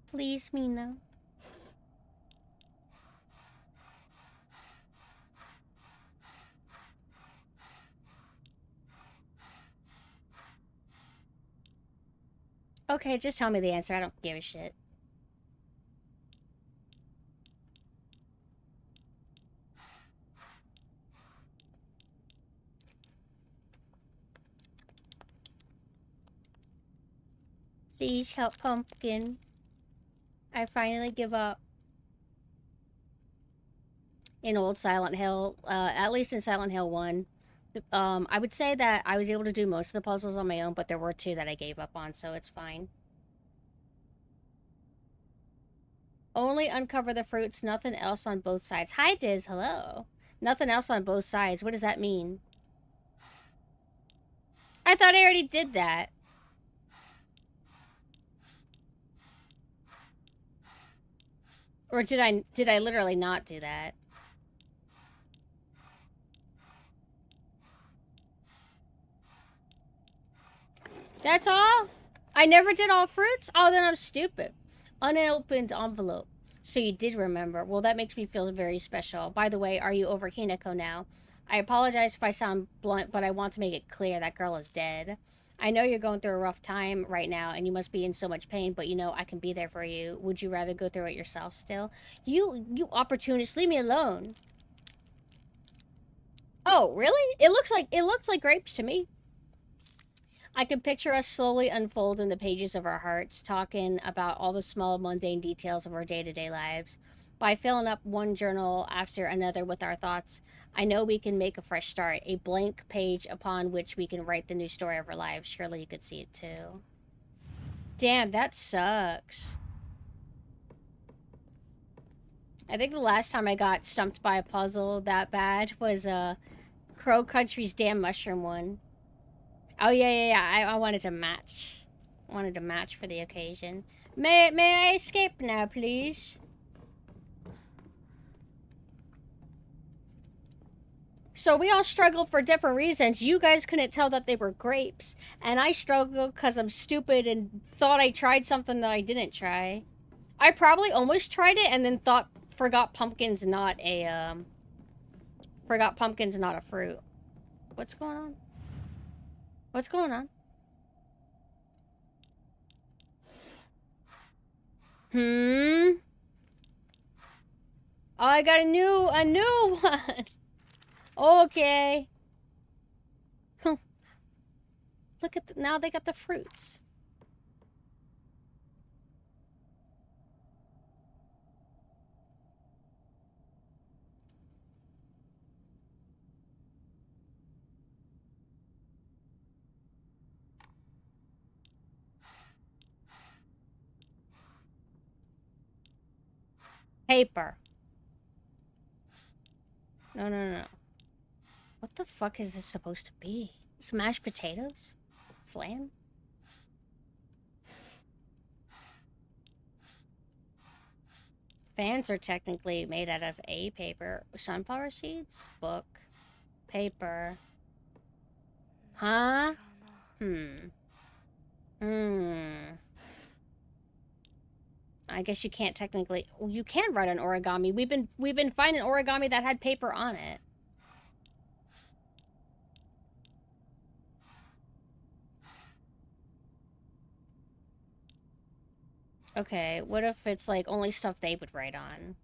Please, Mina. Okay, just tell me the answer. I don't give a shit. Please help Pumpkin. I finally give up. In old Silent Hill, at least in Silent Hill 1, I would say that I was able to do most of the puzzles on my own, but there were 2 that I gave up on, so it's fine. Only uncover the fruits, nothing else on both sides. Hi, Diz, hello. Nothing else on both sides. What does that mean? I thought I already did that. Or did I literally not do that? That's all? I never did all fruits? Oh, then I'm stupid. Unopened envelope. So you did remember. Well, that makes me feel very special. By the way, are you over Hinako now? I apologize if I sound blunt, but I want to make it clear that girl is dead. I know you're going through a rough time right now and you must be in so much pain, but you know, I can be there for you. Would you rather go through it yourself still? You opportunist, leave me alone. Oh, really? It looks like grapes to me. I can picture us slowly unfold in the pages of our hearts, talking about all the small, mundane details of our day-to-day lives. By filling up one journal after another with our thoughts, I know we can make a fresh start, a blank page upon which we can write the new story of our lives. Surely you could see it too. Damn, that sucks. I think the last time I got stumped by a puzzle that bad was Crow Country's damn mushroom one. Oh, yeah. I wanted to match. I wanted to match for the occasion. May I escape now, please? So we all struggled for different reasons. You guys couldn't tell that they were grapes. And I struggled because I'm stupid and thought I tried something that I didn't try. I probably almost tried it and then forgot pumpkin's not a fruit. What's going on? What's going on? Oh, I got a new one. Okay. Look at now they got the fruits. Paper. No. What the fuck is this supposed to be? Smashed potatoes? Flan? Fans are technically made out of A paper. Sunflower seeds? Book. Paper. Huh? I guess you can't technically... Well, you can write an origami. We've been finding origami that had paper on it. Okay, what if it's like only stuff they would write on?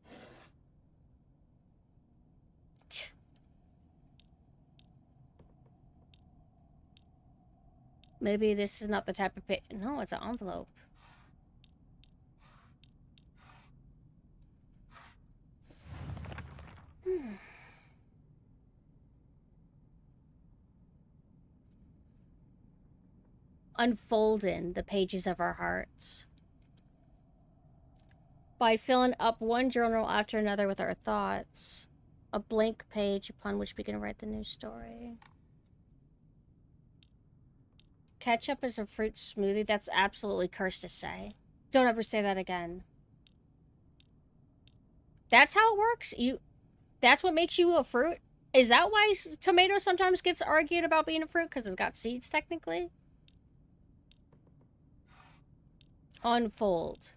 Maybe this is not the type of No, it's an envelope. Unfolding the pages of our hearts. By filling up one journal after another with our thoughts. A blank page upon which we can write the new story. Ketchup is a fruit smoothie? That's absolutely cursed to say. Don't ever say that again. That's how it works? That's what makes you a fruit? Is that why tomato sometimes gets argued about being a fruit? Because it's got seeds, technically? Unfold.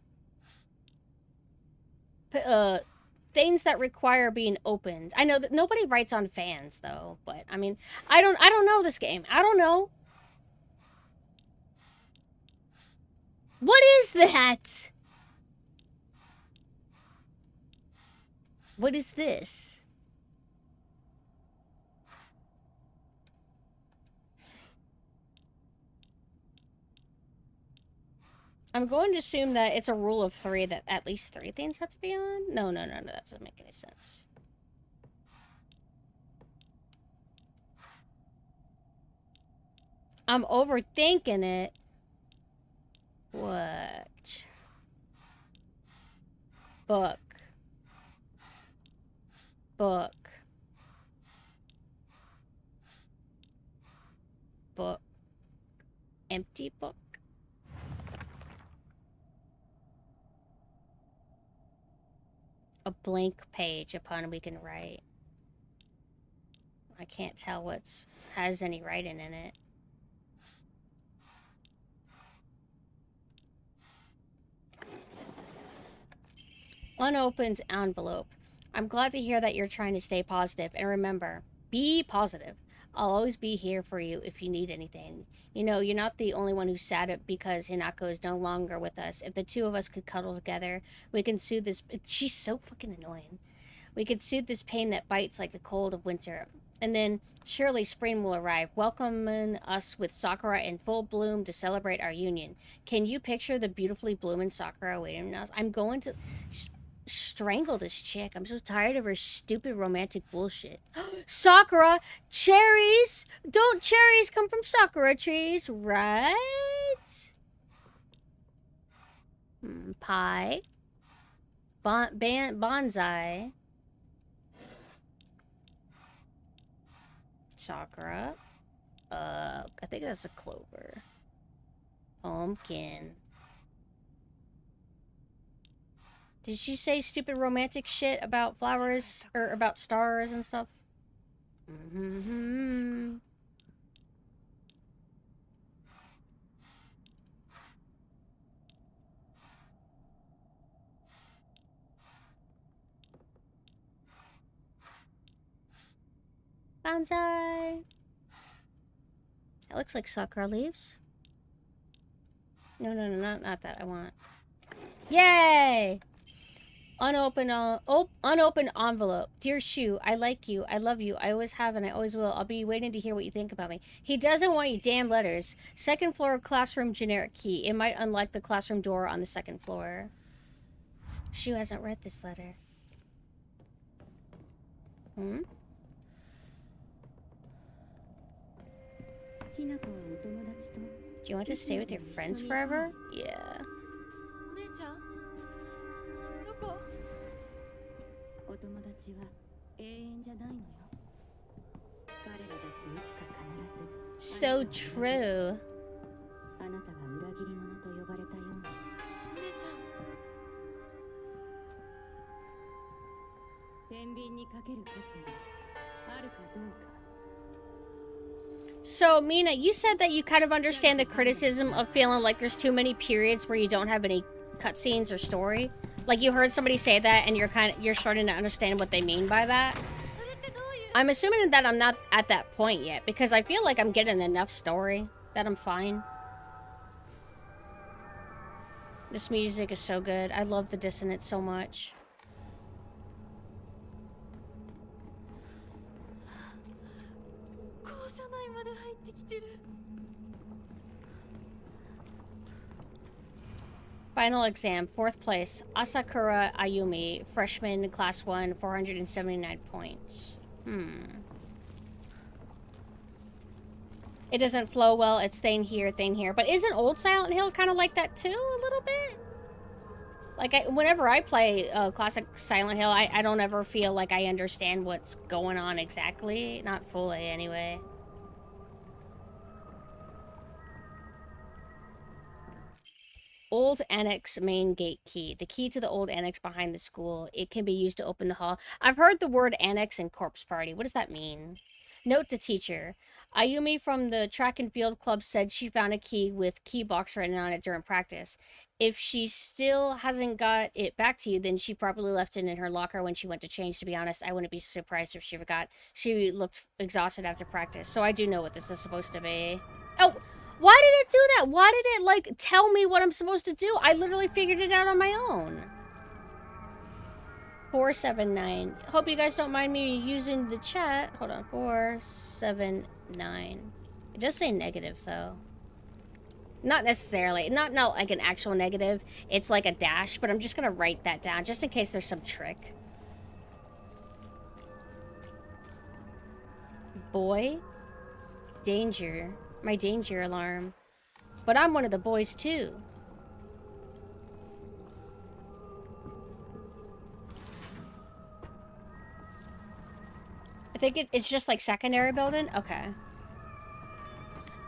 Things that require being opened. I know that nobody writes on fans, though. But, I mean, I don't know this game. I don't know. What is that? What is this? I'm going to assume that it's a rule of 3 that at least 3 things have to be on. No, that doesn't make any sense. I'm overthinking it. What? Book. Empty book. A blank page upon we can write. I can't tell has any writing in it. Unopened envelope. I'm glad to hear that you're trying to stay positive. And remember, be positive. I'll always be here for you if you need anything. You know, you're not the only one who's sad because Hinako is no longer with us. If the two of us could cuddle together, we can soothe this... She's so fucking annoying. We could soothe this pain that bites like the cold of winter. And then, surely spring will arrive, welcoming us with Sakura in full bloom to celebrate our union. Can you picture the beautifully blooming Sakura waiting on us? I'm going to strangle this chick. I'm so tired of her stupid romantic bullshit. Sakura! Cherries! Don't cherries come from Sakura trees, right? Pie. Bonsai. Sakura. I think that's a clover. Pumpkin. Did she say stupid romantic shit about flowers or about stars and stuff? Bonsai. That looks like Sakura leaves. No, not that. I want. Yay! Unopened envelope. Dear Shu, I like you. I love you. I always have and I always will. I'll be waiting to hear what you think about me. He doesn't want you damn letters. Second floor classroom generic key. It might unlock the classroom door on the second floor. Shu hasn't read this letter. Do you want to stay with your friends forever? Yeah. お姉ちゃんどこ？お友達は永遠じゃないのよ。彼らだっていつか必ず So true. あなたが裏切り者と呼ばれたように。お姉ちゃん。天秤にかける価値があるかどうか。 So, Mina, you said that you kind of understand the criticism of feeling like there's too many periods where you don't have any cutscenes or story. Like you heard somebody say that and you're starting to understand what they mean by that. I'm assuming that I'm not at that point yet because I feel like I'm getting enough story that I'm fine. This music is so good. I love the dissonance so much. Final exam, 4th place, Asakura Ayumi, freshman, class 1, 479 points. It doesn't flow well, it's thing here. But isn't old Silent Hill kind of like that too, a little bit? Like, whenever I play classic Silent Hill, I don't ever feel like I understand what's going on exactly. Not fully, anyway. Old Annex main gate key. The key to the old annex behind the school. It can be used to open the hall. I've heard the word annex and corpse party. What does that mean? Note to teacher. Ayumi from the track and field club said she found a key with key box written on it during practice. If she still hasn't got it back to you, then she probably left it in her locker when she went to change. To be honest, I wouldn't be surprised if she forgot. She looked exhausted after practice. So I do know what this is supposed to be. Oh! Why did it do that? Why did it, like, tell me what I'm supposed to do? I literally figured it out on my own. 479. Hope you guys don't mind me using the chat. Hold on. 479. It does say negative, though. Not necessarily. Not like an actual negative. It's like a dash, but I'm just going to write that down just in case there's some trick. Boy. Danger. My danger alarm. But I'm one of the boys, too. I think it's just like secondary building? Okay.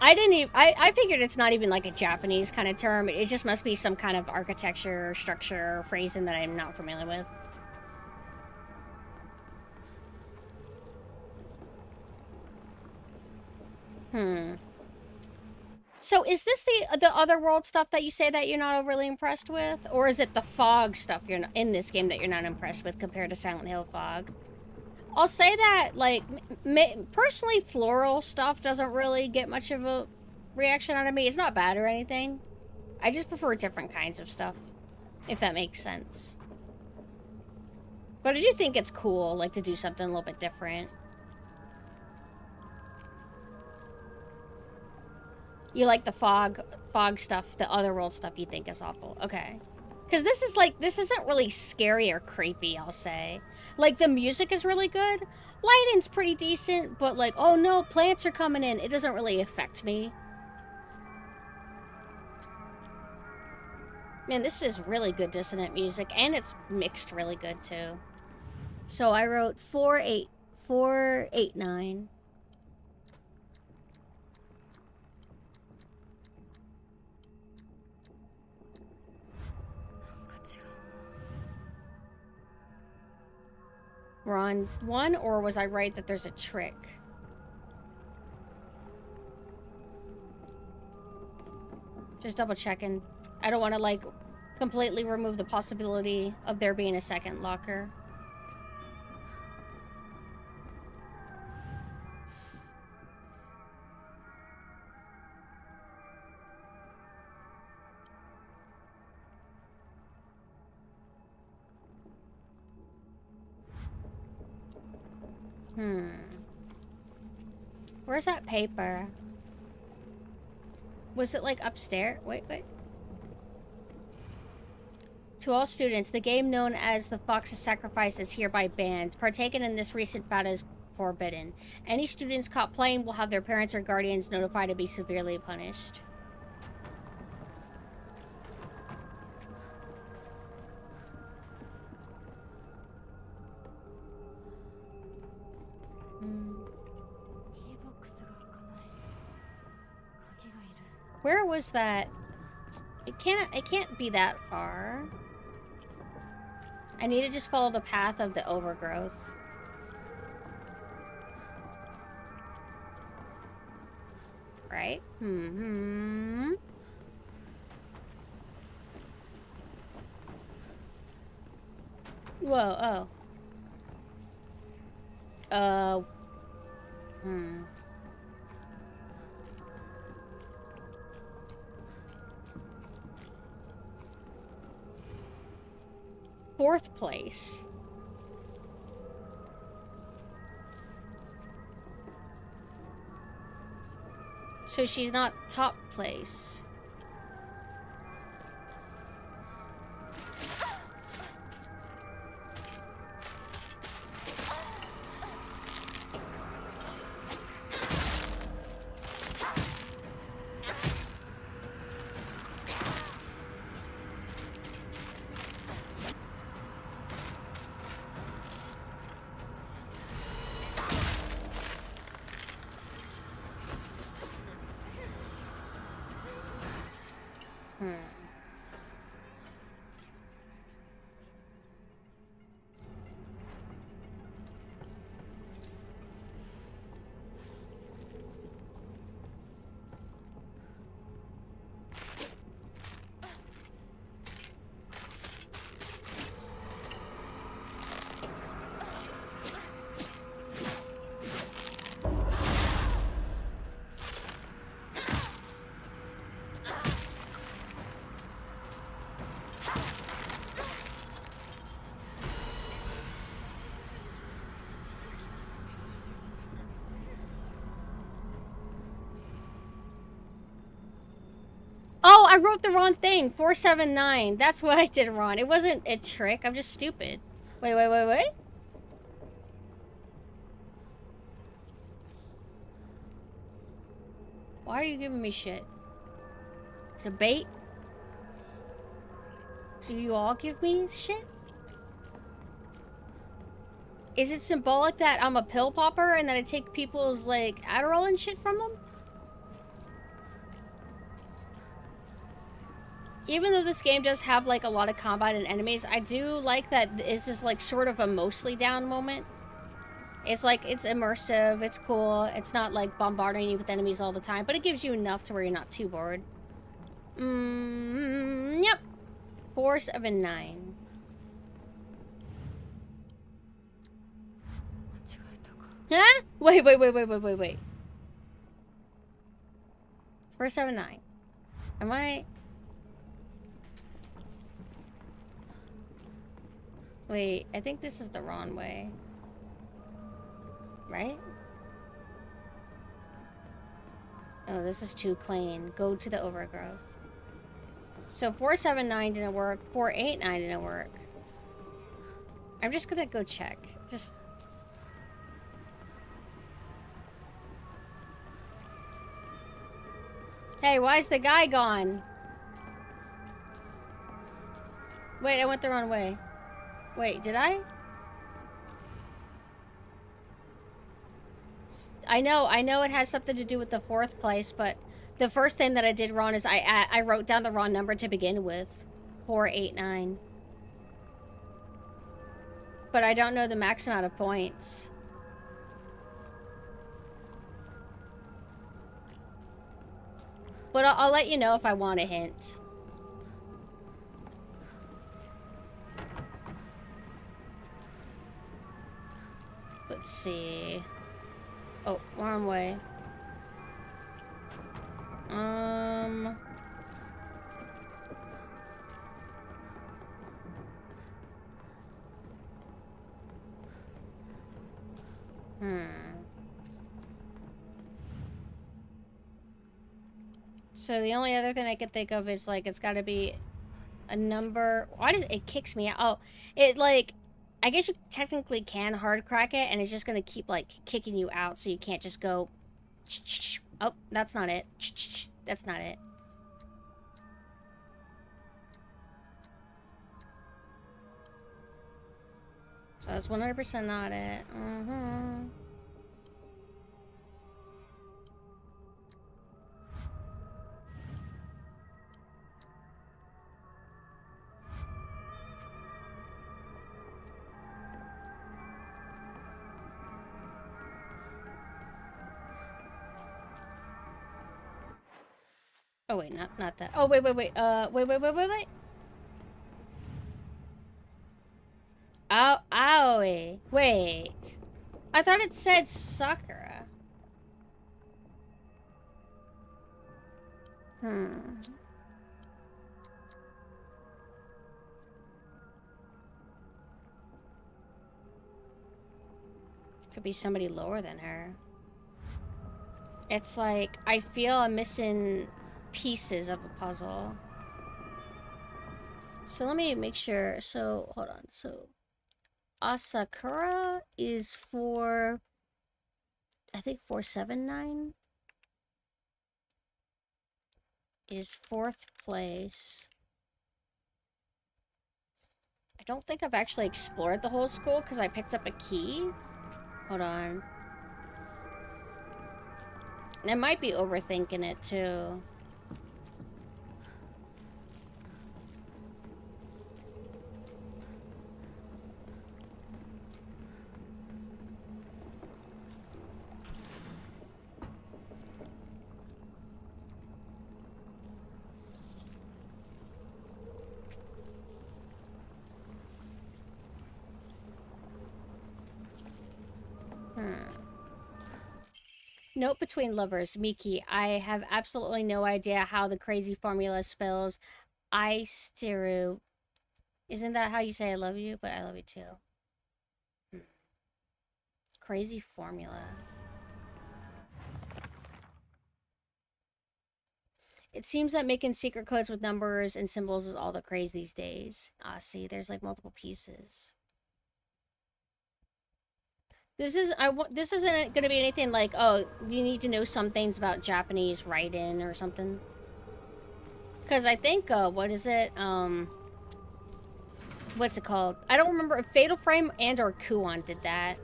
I figured it's not even like a Japanese kind of term. It just must be some kind of architecture or structure or phrasing that I'm not familiar with. So is this the other world stuff that you say that you're not overly impressed with? Or is it the fog stuff you're not, in this game that you're not impressed with compared to Silent Hill fog? I'll say that, like, personally, floral stuff doesn't really get much of a reaction out of me. It's not bad or anything. I just prefer different kinds of stuff, if that makes sense. But I do think it's cool, like, to do something a little bit different. You like the fog stuff, the otherworld stuff you think is awful. Okay. Because this is, like, this isn't really scary or creepy, I'll say. Like, the music is really good. Lighting's pretty decent, but, like, oh no, plants are coming in. It doesn't really affect me. Man, this is really good dissonant music, and it's mixed really good, too. So I wrote 489. We're on 1, or was I right that there's a trick? Just double checking. I don't want to, like, completely remove the possibility of there being a second locker. Where's that paper? Was it, like, upstairs? Wait. To all students, the game known as the Fox's Sacrifice is hereby banned. Partaking in this recent fad is forbidden. Any students caught playing will have their parents or guardians notified to be severely punished. Where was that? It can't be that far. I need to just follow the path of the overgrowth. Right? Whoa, oh. Fourth place. So she's not top place. Oh, I wrote the wrong thing. 479. That's what I did wrong. It wasn't a trick. I'm just stupid. Wait. Why are you giving me shit? It's a bait? So you all give me shit? Is it symbolic that I'm a pill popper and that I take people's, like, Adderall and shit from them? Even though this game does have, like, a lot of combat and enemies, I do like that it's just, like, sort of a mostly down moment. It's, like, it's immersive, it's cool, it's not, like, bombarding you with enemies all the time, but it gives you enough to where you're not too bored. Yep. 479. Huh? Wait. 479. Am I... Wait, I think this is the wrong way. Right? Oh, this is too clean. Go to the overgrowth. So 479 didn't work. 489 didn't work. I'm just gonna go check. Just... Hey, why's the guy gone? Wait, I went the wrong way. Wait, did I? I know it has something to do with the 4th place, but the first thing that I did wrong is I wrote down the wrong number to begin with. 489. But I don't know the max amount of points. But I'll let you know if I want a hint. Let's see. Oh, wrong way. So the only other thing I could think of is, like, it's gotta be a number. Why does it kicks me out? Oh, it, like, I guess you technically can hard crack it, and it's just gonna keep, like, kicking you out, so you can't just go... Oh, that's not it. That's not it. So that's 100% not it. Oh wait, not that. Oh wait. Wait. Oh, owie. Wait. I thought it said Sakura. Could be somebody lower than her. It's like, I feel I'm missing pieces of a puzzle. So let me make sure. So, hold on. So, Asakura is for, I think 479 is 4th place. I don't think I've actually explored the whole school because I picked up a key. Hold on. And I might be overthinking it too. Note between lovers, Miki. I have absolutely no idea how the crazy formula spells I stereo. Isn't that how you say I love you? But I love you too. Crazy formula. It seems that making secret codes with numbers and symbols is all the craze these days. Ah, see, there's like multiple pieces. This isn't gonna be anything like, oh, you need to know some things about Japanese writing or something. Because I think, what is it? What's it called? I don't remember if Fatal Frame and or Kuon did that.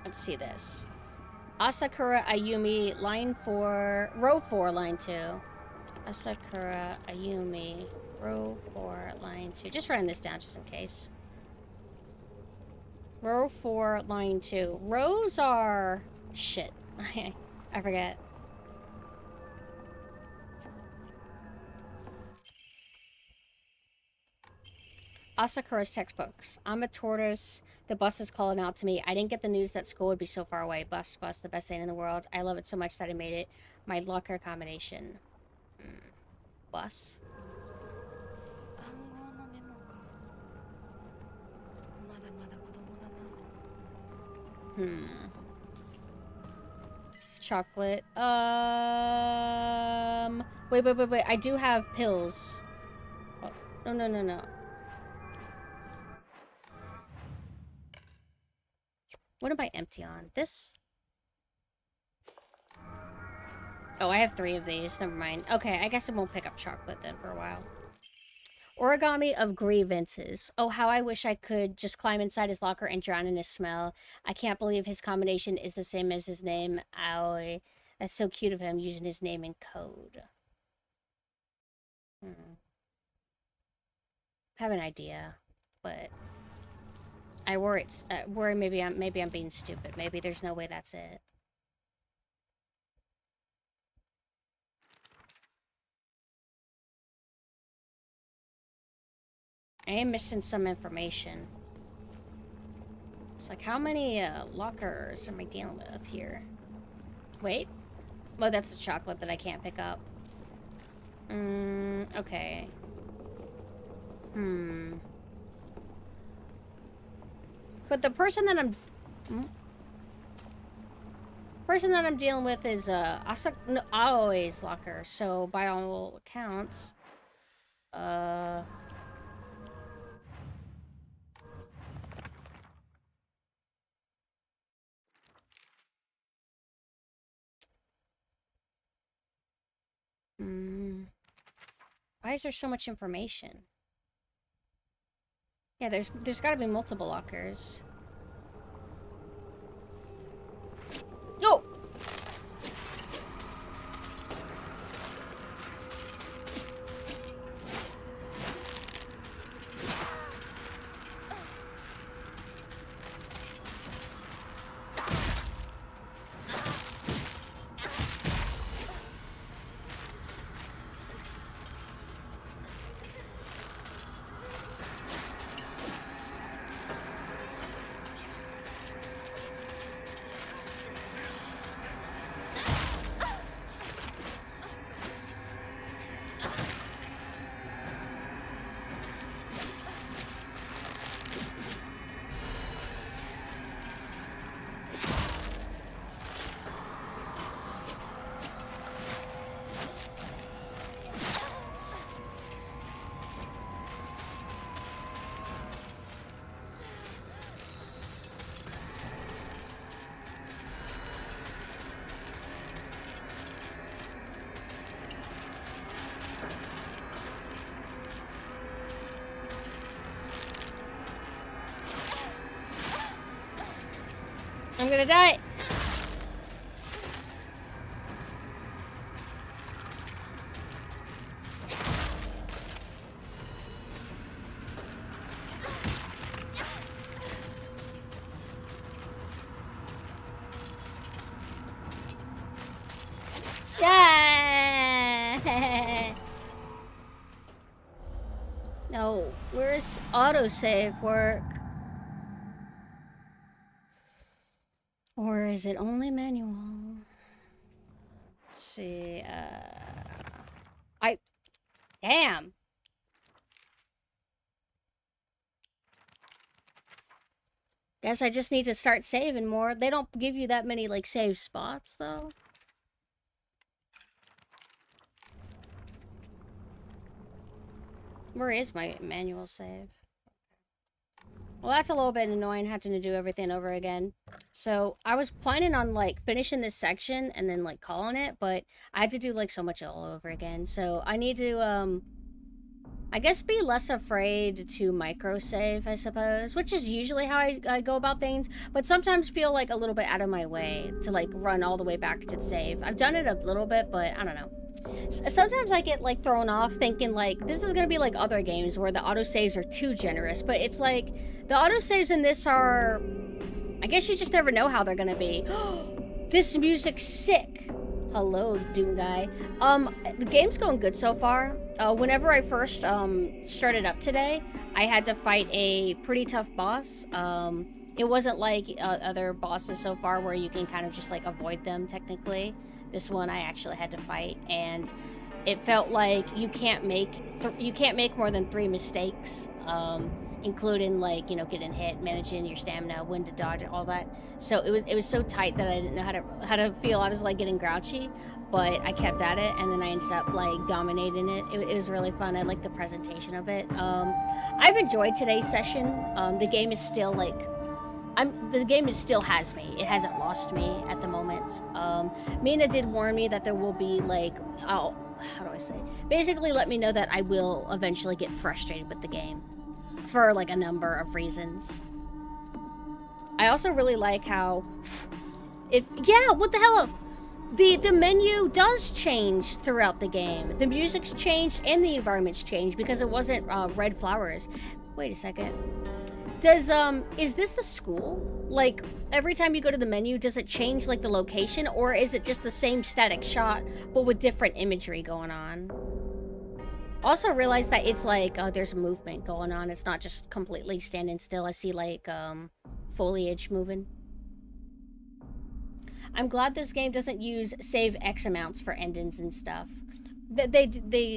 Let's see this. Asakura Ayumi, line 4, row 4, line 2. Asakura Ayumi, row 4, line 2. Just writing this down just in case. Row 4, line 2. Rows are... Shit. I forget. Asakura's textbooks. I'm a tortoise. The bus is calling out to me. I didn't get the news that school would be so far away. Bus, the best thing in the world. I love it so much that I made it my locker combination. Bus. 暗号のメモか。まだまだ子供だな。Chocolate. Wait. I do have pills. Oh, no. What am I empty on? This? Oh, I have 3 of these. Never mind. Okay, I guess I won't pick up chocolate then for a while. Origami of grievances. Oh, how I wish I could just climb inside his locker and drown in his smell. I can't believe his combination is the same as his name, Aoi. That's so cute of him, using his name in code. I have an idea, but I worry maybe I'm being stupid. Maybe there's no way that's it. I am missing some information. It's like, how many lockers am I dealing with here? Wait. Well, that's the chocolate that I can't pick up. Okay. But the person that I'm dealing with is Aoi's locker. So by all accounts, why is there so much information? Yeah, there's got to be multiple lockers. Yo! I'm gonna die. Yeah. No, where's autosave work? Or is it only manual? Let's see, damn. Guess I just need to start saving more. They don't give you that many, like, save spots, though. Where is my manual save? Well, that's a little bit annoying, having to do everything over again. So, I was planning on, like, finishing this section and then, like, calling it, but I had to do, like, so much all over again. So, I need to, I guess be less afraid to microsave, I suppose, which is usually how I go about things, but sometimes feel, like, a little bit out of my way to, like, run all the way back to the save. I've done it a little bit, but I don't know. Sometimes I get, like, thrown off thinking, like, this is gonna be like other games where the autosaves are too generous, but it's like, the autosaves in this are, I guess you just never know how they're gonna be. This music's sick. Hello, Doom Guy. The game's going good so far. Whenever I first started up today, I had to fight a pretty tough boss. It wasn't like other bosses so far where you can kind of just like avoid them technically. This one I actually had to fight, and it felt like you can't make more than 3 mistakes, including like, you know, getting hit, managing your stamina, when to dodge, all that. So it was so tight that I didn't know how to feel. I was like getting grouchy, but I kept at it, and then I ended up like dominating it. It was really fun. I like the presentation of it. I've enjoyed today's session. The game is still like, the game still has me. It hasn't lost me at the moment. Mina did warn me that there will be like, how do I say? Basically let me know that I will eventually get frustrated with the game for like a number of reasons. I also really like how, yeah, what the hell? The menu does change throughout the game. The music's changed and the environment's changed because it wasn't red flowers. Wait a second. Is this the school? Like, every time you go to the menu, does it change, like, the location? Or is it just the same static shot, but with different imagery going on? Also realized that it's like, there's movement going on. It's not just completely standing still. I see, like, foliage moving. I'm glad this game doesn't use save X amounts for endings and stuff. They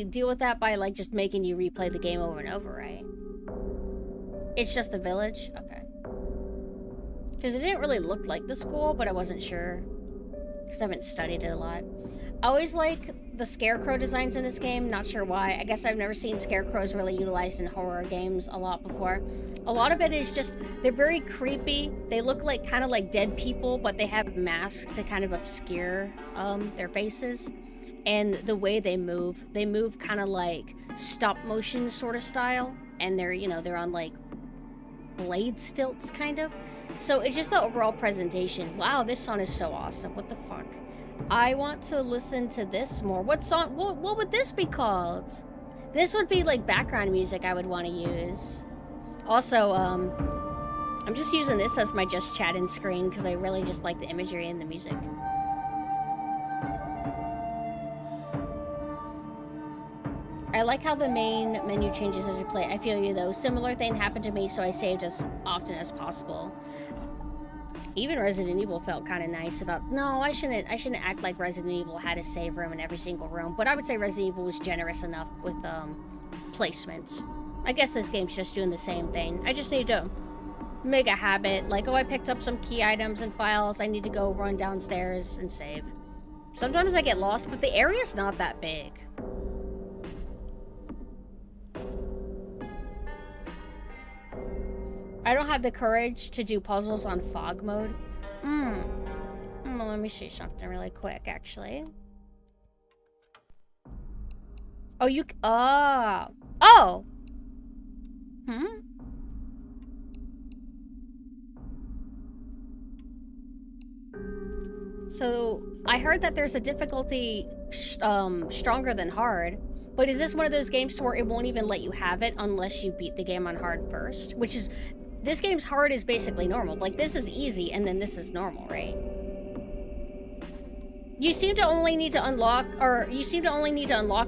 deal with that by, like, just making you replay the game over and over, right? It's just the village? Okay. Because it didn't really look like the school, but I wasn't sure. Because I haven't studied it a lot. I always like the scarecrow designs in this game. Not sure why. I guess I've never seen scarecrows really utilized in horror games a lot before. A lot of it is just, they're very creepy. They look like kind of like dead people, but they have masks to kind of obscure their faces. And the way they move kind of like stop motion sort of style. And they're, you know, they're on like blade stilts, kind of. So it's just the overall presentation. Wow, this song is so awesome. What the fuck? I want to listen to this more. What song? What would this be called? This would be like background music I would want to use. Also, I'm just using this as my just chatting screen because I really just like the imagery and the music. I like how the main menu changes as you play. I feel you though. Similar thing happened to me, so I saved as often as possible. Even Resident Evil felt kind of nice about. No, I shouldn't act like Resident Evil had a save room in every single room. But I would say Resident Evil was generous enough with placement. I guess this game's just doing the same thing. I just need to make a habit. Like, oh, I picked up some key items and files. I need to go run downstairs and save. Sometimes I get lost, but the area's not that big. I don't have the courage to do puzzles on fog mode. Let me see something really quick, actually. Oh, you... Oh! So, I heard that there's a difficulty stronger than hard. But is this one of those games to where it won't even let you have it unless you beat the game on hard first? Which is... This game's hard is basically normal. Like, this is easy, and then this is normal, right? You seem to only need to unlock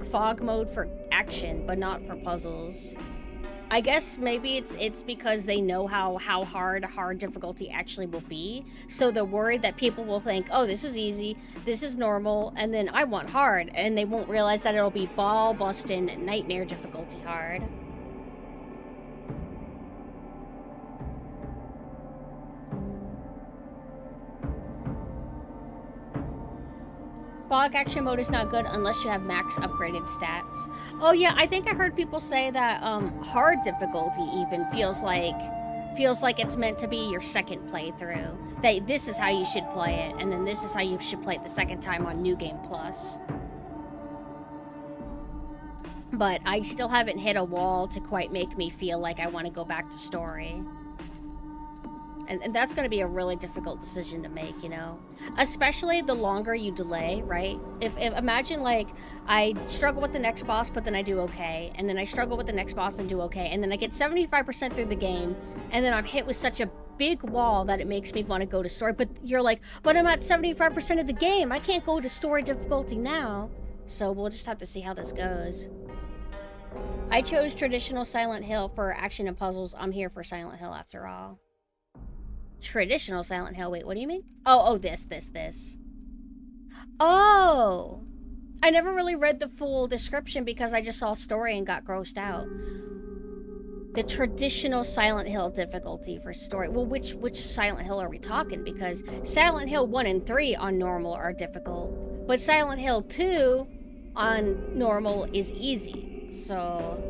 fog mode for action, but not for puzzles. I guess maybe it's because they know how hard difficulty actually will be. So they're worried that people will think, oh, this is easy, this is normal, and then I want hard, and they won't realize that it'll be ball-busting nightmare difficulty hard. Fog action mode is not good unless you have max upgraded stats. Oh yeah, I think I heard people say that hard difficulty even feels like it's meant to be your second playthrough. That this is how you should play it, and then this is how you should play it the second time on New Game Plus. But I still haven't hit a wall to quite make me feel like I want to go back to story. And that's going to be a really difficult decision to make, you know? Especially the longer you delay, right? If imagine, like, I struggle with the next boss, but then I do okay. And then I struggle with the next boss and do okay. And then I get 75% through the game. And then I'm hit with such a big wall that it makes me want to go to story. But you're like, but I'm at 75% of the game. I can't go to story difficulty now. So we'll just have to see how this goes. I chose traditional Silent Hill for action and puzzles. I'm here for Silent Hill after all. Traditional Silent Hill. Wait, what do you mean? Oh, this. Oh! I never really read the full description because I just saw story and got grossed out. The traditional Silent Hill difficulty for story. Well, which Silent Hill are we talking? Because Silent Hill 1 and 3 on normal are difficult, but Silent Hill 2 on normal is easy. So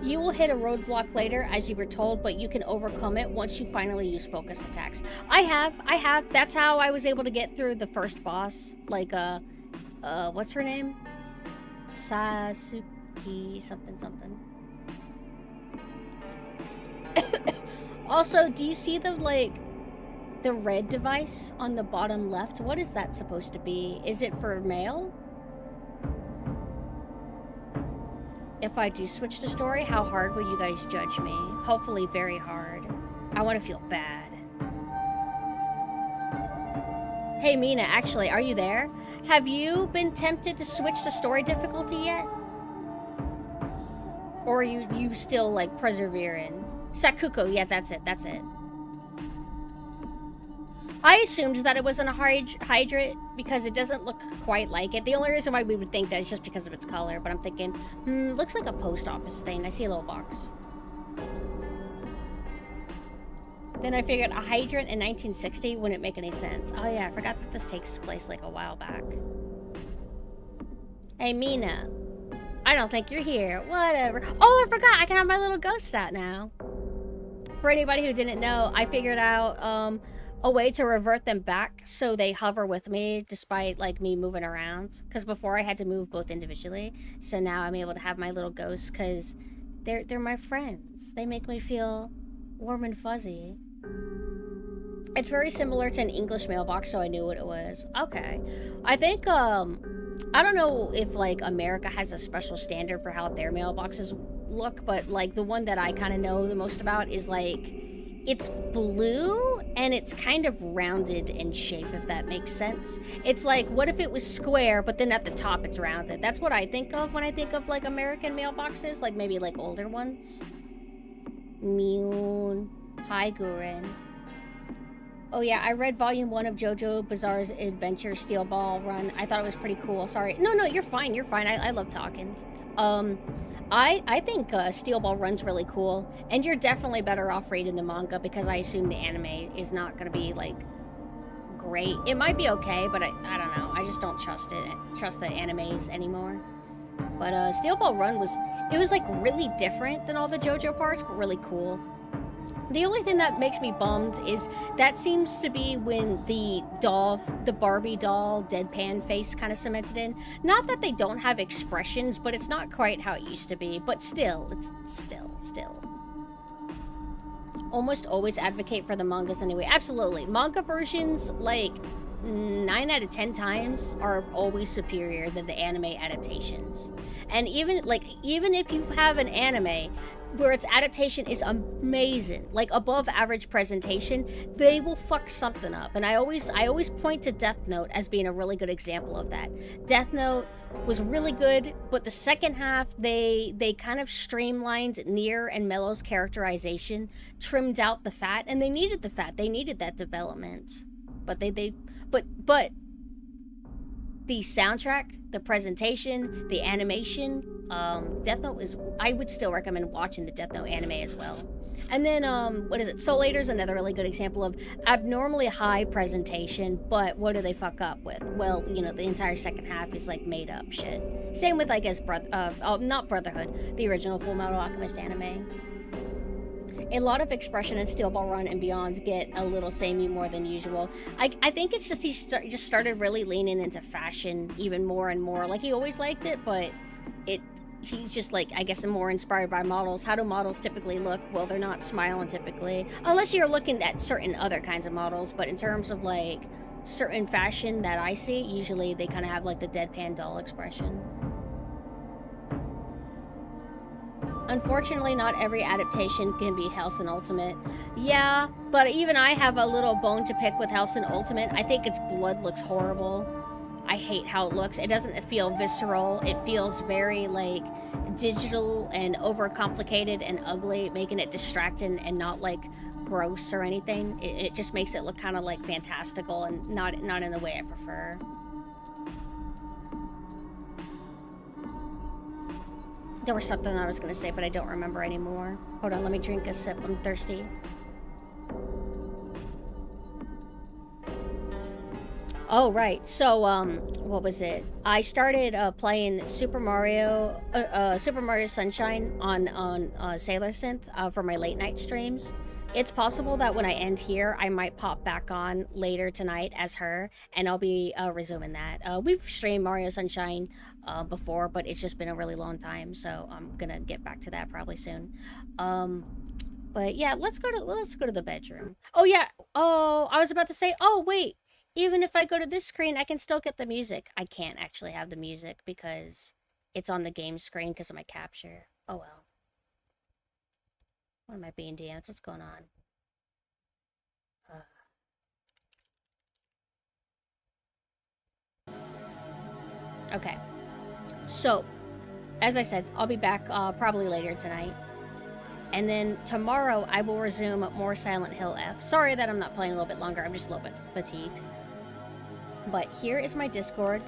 you will hit a roadblock later, as you were told, but you can overcome it once you finally use focus attacks. I have. That's how I was able to get through the first boss. Like, what's her name? Sasuke something. Also, do you see the, like, the red device on the bottom left? What is that supposed to be? Is it for mail? If I do switch to story, how hard will you guys judge me? Hopefully very hard. I want to feel bad. Hey Mina, actually, are you there? Have you been tempted to switch to story difficulty yet? Or are you still, like, persevering? Sakuko, yeah, that's it. I assumed that it wasn't a hydrant because it doesn't look quite like it. The only reason why we would think that is just because of its color, but I'm thinking, looks like a post office thing. I see a little box. Then I figured a hydrant in 1960 wouldn't make any sense. Oh yeah, I forgot that this takes place like a while back. Hey Mina, I don't think you're here. Whatever. Oh, I forgot, I can have my little ghost out now. For anybody who didn't know, I figured out, a way to revert them back so they hover with me despite, like, me moving around. Because before I had to move both individually. So now I'm able to have my little ghosts because they're my friends. They make me feel warm and fuzzy. It's very similar to an English mailbox, so I knew what it was. Okay. I think, I don't know if, like, America has a special standard for how their mailboxes look, but, like, the one that I kind of know the most about is, like, it's blue, and it's kind of rounded in shape, if that makes sense. It's like, what if it was square, but then at the top it's rounded? That's what I think of when I think of, like, American mailboxes, like, maybe, like, older ones. Moon. Hi, Guren. Oh, yeah, I read Volume 1 of JoJo Bizarre's Adventure Steel Ball Run. I thought it was pretty cool. Sorry. No, you're fine. I love talking. I think Steel Ball Run's really cool, and you're definitely better off reading the manga because I assume the anime is not going to be, like, great. It might be okay, but I don't know. I just don't trust the animes anymore. But Steel Ball Run was like really different than all the JoJo parts, but really cool. The only thing that makes me bummed is that seems to be when the Barbie doll deadpan face kind of cemented in. Not that they don't have expressions, but it's not quite how it used to be. But still, it's still. Almost always advocate for the mangas anyway. Absolutely. Manga versions, like, 9 out of 10 times are always superior than the anime adaptations. And even if you have an anime where its adaptation is amazing, like above average presentation, they will fuck something up. And I always point to Death Note as being a really good example of that. Death Note was really good, but the second half they kind of streamlined Nier and Mellow's characterization, trimmed out the fat, and they needed the fat. They needed that development. But but the soundtrack, the presentation, the animation, Death Note is, I would still recommend watching the Death Note anime as well. And then, what is it? Soul Eater's another really good example of abnormally high presentation, but what do they fuck up with? Well, you know, the entire second half is, like, made up shit. Same with, I guess, not Brotherhood, the original Full Metal Alchemist anime. A lot of expression in Steel Ball Run and Beyond get a little samey more than usual. I think it's just he just started really leaning into fashion even more and more. Like, he always liked it, but he's just, like, I guess, more inspired by models. How do models typically look? Well, they're not smiling typically. Unless you're looking at certain other kinds of models, but in terms of, like, certain fashion that I see, usually they kind of have, like, the deadpan doll expression. Unfortunately, not every adaptation can be Hellsing Ultimate. Yeah, but even I have a little bone to pick with Hellsing Ultimate. I think its blood looks horrible. I hate how it looks. It doesn't feel visceral. It feels very, like, digital and overcomplicated and ugly, making it distracting and not, like, gross or anything. It just makes it look kind of, like, fantastical and not in the way I prefer. There was something I was going to say, but I don't remember anymore. Hold on, let me drink a sip. I'm thirsty. Oh, right. So, what was it? I started playing Super Mario Sunshine on Sailor Synth for my late night streams. It's possible that when I end here, I might pop back on later tonight as her, and I'll be resuming that. We've streamed Mario Sunshine before, but it's just been a really long time, so I'm gonna get back to that probably soon. But yeah, let's go to the bedroom. Oh yeah. Oh, I was about to say. Oh wait. Even if I go to this screen, I can still get the music. I can't actually have the music because it's on the game screen because of my capture. Oh well. What am I being DM'd? What's going on? Okay. So, as I said, I'll be back probably later tonight. And then tomorrow, I will resume more Silent Hill F. Sorry that I'm not playing a little bit longer. I'm just a little bit fatigued. But here is my Discord.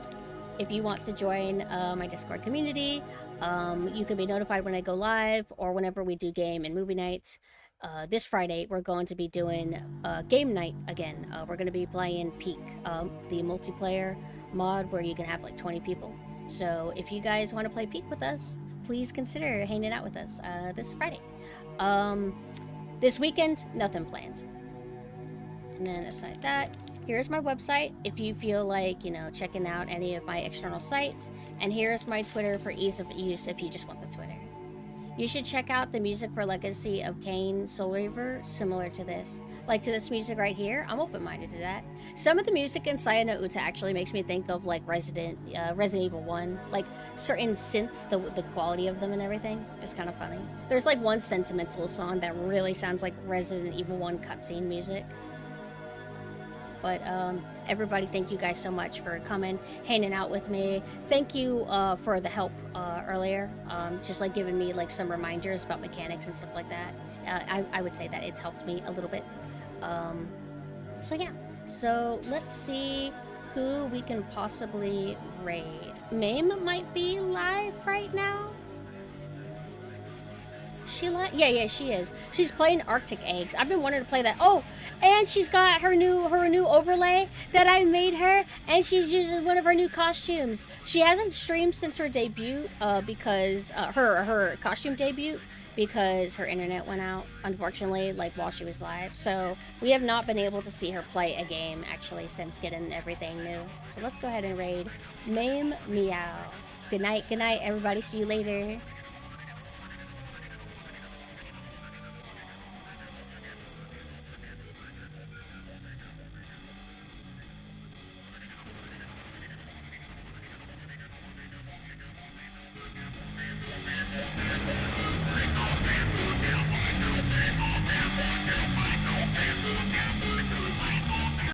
If you want to join my Discord community, you can be notified when I go live or whenever we do game and movie nights. This Friday, we're going to be doing game night again. We're going to be playing Peak, the multiplayer mod where you can have like 20 people. So if you guys want to play Peak with us, please consider hanging out with us this Friday. This weekend, nothing planned. And then aside that, here's my website if you feel like, you know, checking out any of my external sites. And here's my Twitter for ease of use if you just want the Twitter. You should check out the music for Legacy of Kain Soul Reaver, similar to this. Like to this music right here, I'm open-minded to that. Some of the music in Sayano Uta actually makes me think of like Resident Evil 1. Like certain synths, the quality of them and everything. It's kind of funny. There's like one sentimental song that really sounds like Resident Evil 1 cutscene music. But everybody, thank you guys so much for coming, hanging out with me. Thank you for the help earlier, just like giving me like some reminders about mechanics and stuff like that. I would say that it's helped me a little bit. So yeah, so let's see who we can possibly raid. Mame might be live right now. She yeah, she is. She's playing Arctic Eggs. I've been wanting to play that. Oh, and she's got her new overlay that I made her, and she's using one of her new costumes. She hasn't streamed since her debut, because her costume debut, because her internet went out, unfortunately, like while she was live. So we have not been able to see her play a game actually since getting everything new. So let's go ahead and raid Mame Meow. Good night, everybody. See you later.